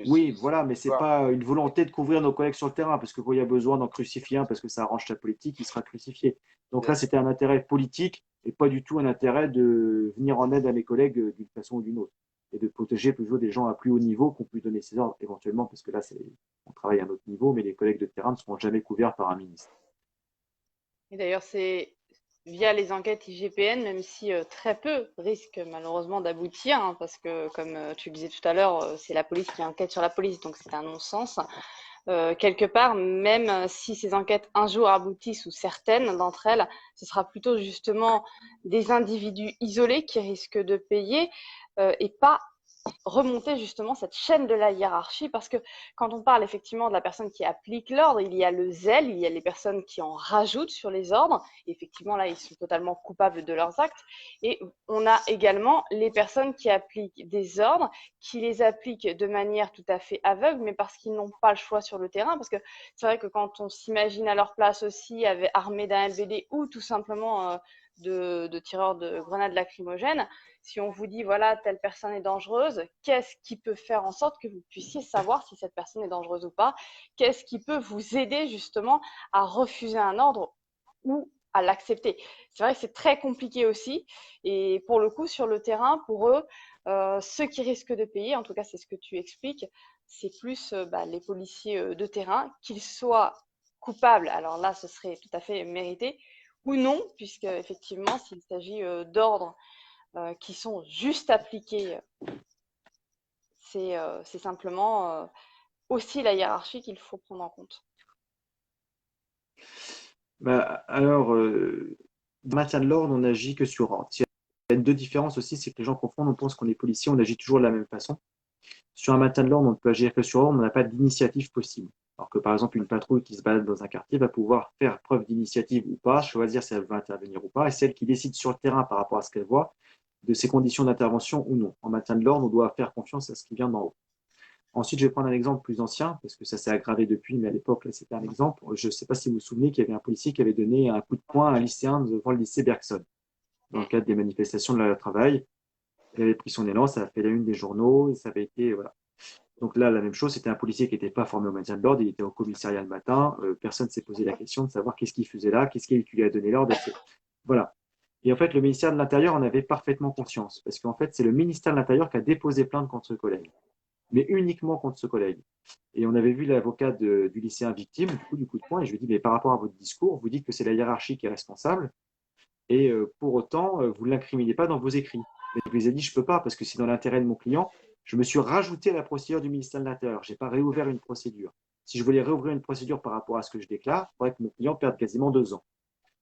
Oui, voilà, mais c'est pas une volonté de couvrir nos collègues sur le terrain, parce que quand il y a besoin d'en crucifier un, parce que ça arrange la politique, il sera crucifié. Donc là, c'était un intérêt politique et pas du tout un intérêt de venir en aide à mes collègues d'une façon ou d'une autre. Et de protéger plutôt des gens à plus haut niveau qu'on puisse donner ces ordres éventuellement, parce que là, on travaille à un autre niveau, mais les collègues de terrain ne seront jamais couverts par un ministre. Et d'ailleurs, c'est via les enquêtes IGPN, même si très peu risquent malheureusement d'aboutir, parce que, comme tu le disais tout à l'heure, c'est la police qui enquête sur la police, donc c'est un non-sens. Quelque part, même si ces enquêtes un jour aboutissent, ou certaines d'entre elles, ce sera plutôt justement des individus isolés qui risquent de payer et pas remonter justement cette chaîne de la hiérarchie, parce que quand on parle effectivement de la personne qui applique l'ordre, il y a le zèle, il y a les personnes qui en rajoutent sur les ordres. Et effectivement, là, ils sont totalement coupables de leurs actes. Et on a également les personnes qui appliquent des ordres, qui les appliquent de manière tout à fait aveugle, mais parce qu'ils n'ont pas le choix sur le terrain. Parce que c'est vrai que quand on s'imagine à leur place aussi, armés d'un LBD ou tout simplement de tireurs de grenades lacrymogènes, si on vous dit, voilà, telle personne est dangereuse, qu'est-ce qui peut faire en sorte que vous puissiez savoir si cette personne est dangereuse ou pas? Qu'est-ce qui peut vous aider justement à refuser un ordre ou à l'accepter? C'est vrai que c'est très compliqué aussi. Et pour le coup, sur le terrain, pour eux, ceux qui risquent de payer, en tout cas, c'est ce que tu expliques, c'est plus les policiers de terrain, qu'ils soient coupables, alors là, ce serait tout à fait mérité, ou non, puisque effectivement, s'il s'agit d'ordres qui sont juste appliqués, c'est simplement aussi la hiérarchie qu'il faut prendre en compte. Alors, dans le maintien de l'ordre, on n'agit que sur ordre. Il y a deux différences aussi, c'est que les gens confondent, on pense qu'on est policier, on agit toujours de la même façon. Sur un maintien de l'ordre, on ne peut agir que sur ordre, on n'a pas d'initiative possible. Alors que par exemple, une patrouille qui se balade dans un quartier va pouvoir faire preuve d'initiative ou pas, choisir si elle veut intervenir ou pas, et celle qui décide sur le terrain par rapport à ce qu'elle voit, de ses conditions d'intervention ou non. En maintien de l'ordre, on doit faire confiance à ce qui vient d'en haut. Ensuite, je vais prendre un exemple plus ancien, parce que ça s'est aggravé depuis, mais à l'époque, là, c'était un exemple. Je ne sais pas si vous vous souvenez qu'il y avait un policier qui avait donné un coup de poing à un lycéen devant le lycée Bergson, dans le cadre des manifestations de la loi travail. Il avait pris son élan, ça a fait la une des journaux, et ça avait été, voilà. Donc là, la même chose, c'était un policier qui n'était pas formé au maintien de l'ordre, il était au commissariat le matin, personne ne s'est posé la question de savoir qu'est-ce qu'il faisait là, qu'est-ce qui lui a donné l'ordre, etc. Voilà. Et en fait, le ministère de l'Intérieur en avait parfaitement conscience, parce qu'en fait, c'est le ministère de l'Intérieur qui a déposé plainte contre ce collègue, mais uniquement contre ce collègue. Et on avait vu l'avocat du lycéen victime, du coup de poing, et je lui ai dit, mais par rapport à votre discours, vous dites que c'est la hiérarchie qui est responsable, et pour autant, vous ne l'incriminez pas dans vos écrits. Mais je lui ai dit, je ne peux pas, parce que c'est dans l'intérêt de mon client. Je me suis rajouté à la procédure du ministère de l'Intérieur. Je n'ai pas réouvert une procédure. Si je voulais réouvrir une procédure par rapport à ce que je déclare, il faudrait que mon client perde quasiment 2 ans.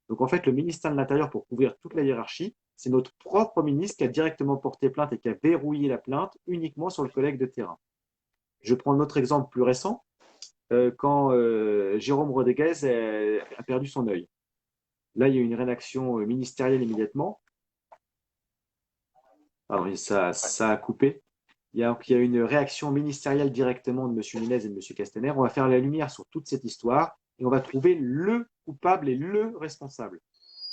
Donc en fait, le ministère de l'Intérieur, pour couvrir toute la hiérarchie, c'est notre propre ministre qui a directement porté plainte et qui a verrouillé la plainte uniquement sur le collègue de terrain. Je prends notre exemple plus récent, quand Jérôme Rodriguez a perdu son œil. Là, il y a eu une rédaction ministérielle immédiatement. Alors, ça a coupé. Il y a une réaction ministérielle directement de M. Nunez et de M. Castaner. On va faire la lumière sur toute cette histoire et on va trouver le coupable et le responsable.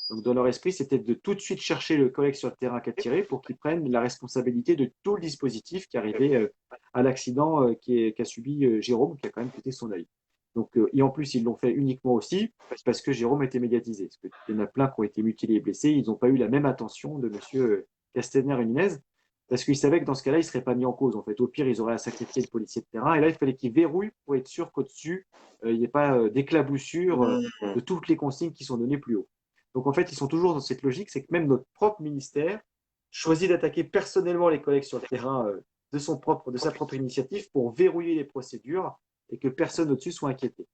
Donc, dans leur esprit, c'était de tout de suite chercher le collègue sur le terrain qui a tiré pour qu'il prenne la responsabilité de tout le dispositif qui est arrivé à l'accident qu'a subi Jérôme, qui a quand même coûté son œil. Donc, et en plus, ils l'ont fait uniquement aussi parce que Jérôme était médiatisé. Parce qu'il y en a plein qui ont été mutilés et blessés. Ils n'ont pas eu la même attention de M. Castaner et Nunez parce qu'ils savaient que dans ce cas-là, ils ne seraient pas mis en cause. En fait, au pire, ils auraient à sacrifier le policier de terrain. Et là, il fallait qu'ils verrouillent pour être sûr qu'au-dessus, il n'y ait pas d'éclaboussure de toutes les consignes qui sont données plus haut. Donc, en fait, ils sont toujours dans cette logique, c'est que même notre propre ministère choisit d'attaquer personnellement les collègues sur le terrain de sa propre initiative pour verrouiller les procédures et que personne au-dessus soit inquiété.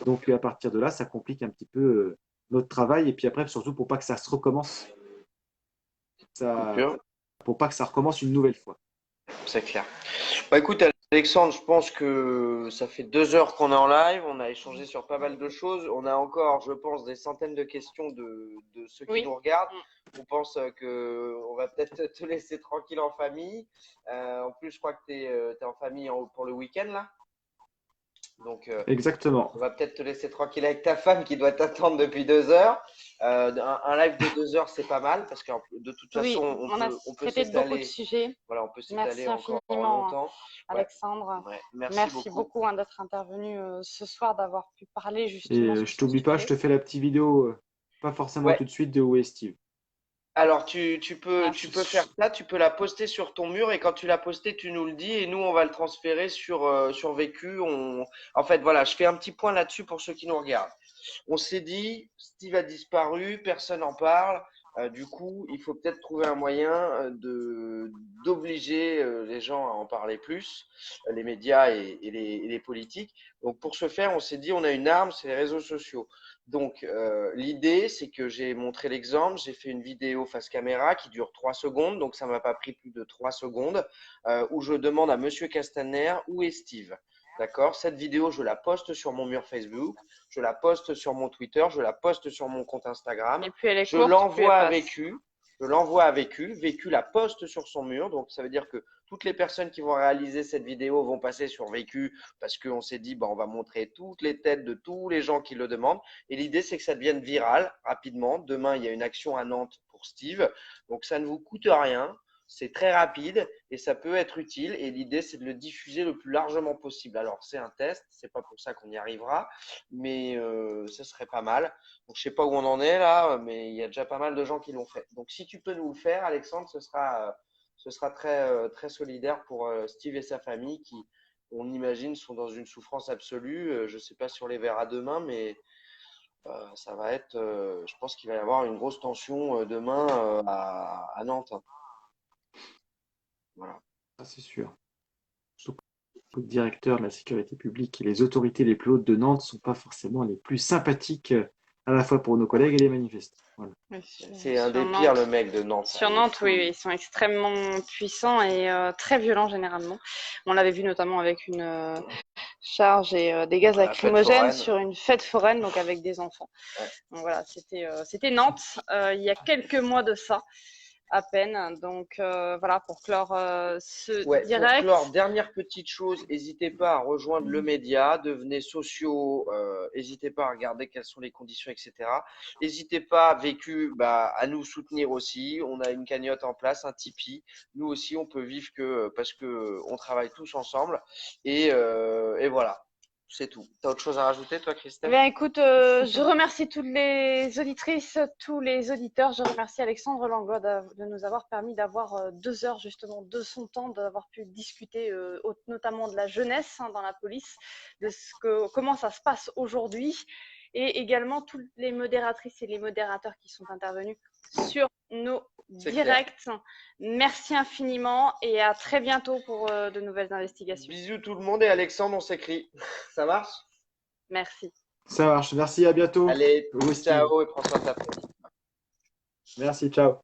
Donc, à partir de là, ça complique un petit peu notre travail. Et puis après, surtout pour pas que ça se recommence. Pour pas que ça recommence une nouvelle fois. C'est clair. Bah, écoute, Alexandre, je pense que ça fait 2 heures qu'on est en live. On a échangé sur pas mal de choses. On a encore, je pense, des centaines de questions de ceux qui nous regardent. On pense qu'on va peut-être te laisser tranquille en famille. En plus, je crois que tu es en famille pour le week-end là. Donc, exactement. On va peut-être te laisser tranquille avec ta femme qui doit t'attendre depuis 2 heures. Un live de 2 heures, c'est pas mal parce que de toute façon, on peut s'étaler. Beaucoup de sujets. Voilà, on peut s'étaler encore longtemps. Alexandre. Ouais, merci beaucoup d'être intervenu ce soir, d'avoir pu parler justement. Et je t'oublie pas, je te fais la petite vidéo, pas forcément tout de suite, de où est Steve. Alors, tu peux faire ça, tu peux la poster sur ton mur et quand tu l'as posté, tu nous le dis et nous, on va le transférer sur Vécu. En fait, voilà, je fais un petit point là-dessus pour ceux qui nous regardent. On s'est dit, Steve a disparu, personne n'en parle. Du coup, il faut peut-être trouver un moyen d'obliger les gens à en parler plus, les médias et les politiques. Donc, pour ce faire, on s'est dit, on a une arme, c'est les réseaux sociaux. Donc, l'idée, c'est que j'ai montré l'exemple, j'ai fait une vidéo face caméra qui dure 3 secondes, donc ça m'a pas pris plus de 3 secondes, où je demande à Monsieur Castaner où est Steve. D'accord? Cette vidéo, je la poste sur mon mur Facebook, je la poste sur mon Twitter, je la poste sur mon compte Instagram. Et puis elle est Je courte, l'envoie à puis elle passe. Vécu. Je l'envoie à Vécu. Vécu la poste sur son mur. Donc, ça veut dire que toutes les personnes qui vont réaliser cette vidéo vont passer sur Vécu parce qu'on s'est dit, on va montrer toutes les têtes de tous les gens qui le demandent. Et l'idée, c'est que ça devienne viral rapidement. Demain, il y a une action à Nantes pour Steve. Donc, ça ne vous coûte rien. C'est très rapide et ça peut être utile. Et l'idée, c'est de le diffuser le plus largement possible. Alors, c'est un test. C'est pas pour ça qu'on y arrivera, mais ce serait pas mal. Donc, je sais pas où on en est là, mais il y a déjà pas mal de gens qui l'ont fait. Donc, si tu peux nous le faire, Alexandre, ce sera très solidaire pour Steve et sa famille qui, on imagine, sont dans une souffrance absolue. Je sais pas si on les verra demain, mais ça va être, je pense qu'il va y avoir une grosse tension demain à Nantes. Voilà. Ça, c'est sûr. Surtout que les directeurs de la sécurité publique et les autorités les plus hautes de Nantes ne sont pas forcément les plus sympathiques à la fois pour nos collègues et les manifestants. Voilà. C'est un des pires, le mec de Nantes. Sur Nantes, oui, ils sont extrêmement puissants et très violents généralement. On l'avait vu notamment avec une charge et des gaz lacrymogènes sur une fête foraine, donc avec des enfants. Ouais. Donc voilà, c'était Nantes il y a quelques mois de ça. À peine. Donc voilà, pour clore ce direct. Pour clore, dernière petite chose, n'hésitez pas à rejoindre le média, devenez sociaux, n'hésitez pas à regarder quelles sont les conditions, etc. N'hésitez pas, Vécu, à nous soutenir aussi. On a une cagnotte en place, un Tipeee. Nous aussi, on peut vivre parce que on travaille tous ensemble. Et voilà. C'est tout. Tu as autre chose à rajouter, toi, Christelle? Écoute, je remercie toutes les auditrices, tous les auditeurs. Je remercie Alexandre Langlois de nous avoir permis d'avoir 2 heures justement de son temps, d'avoir pu discuter notamment de la jeunesse dans la police, de comment ça se passe aujourd'hui, et également toutes les modératrices et les modérateurs qui sont intervenus sur nos directs. Merci infiniment et à très bientôt pour de nouvelles investigations. Bisous tout le monde et Alexandre, on s'écrit. Ça marche? Merci. Ça marche. Merci, à bientôt. Allez, ciao et prends soin de ta famille. Merci, ciao.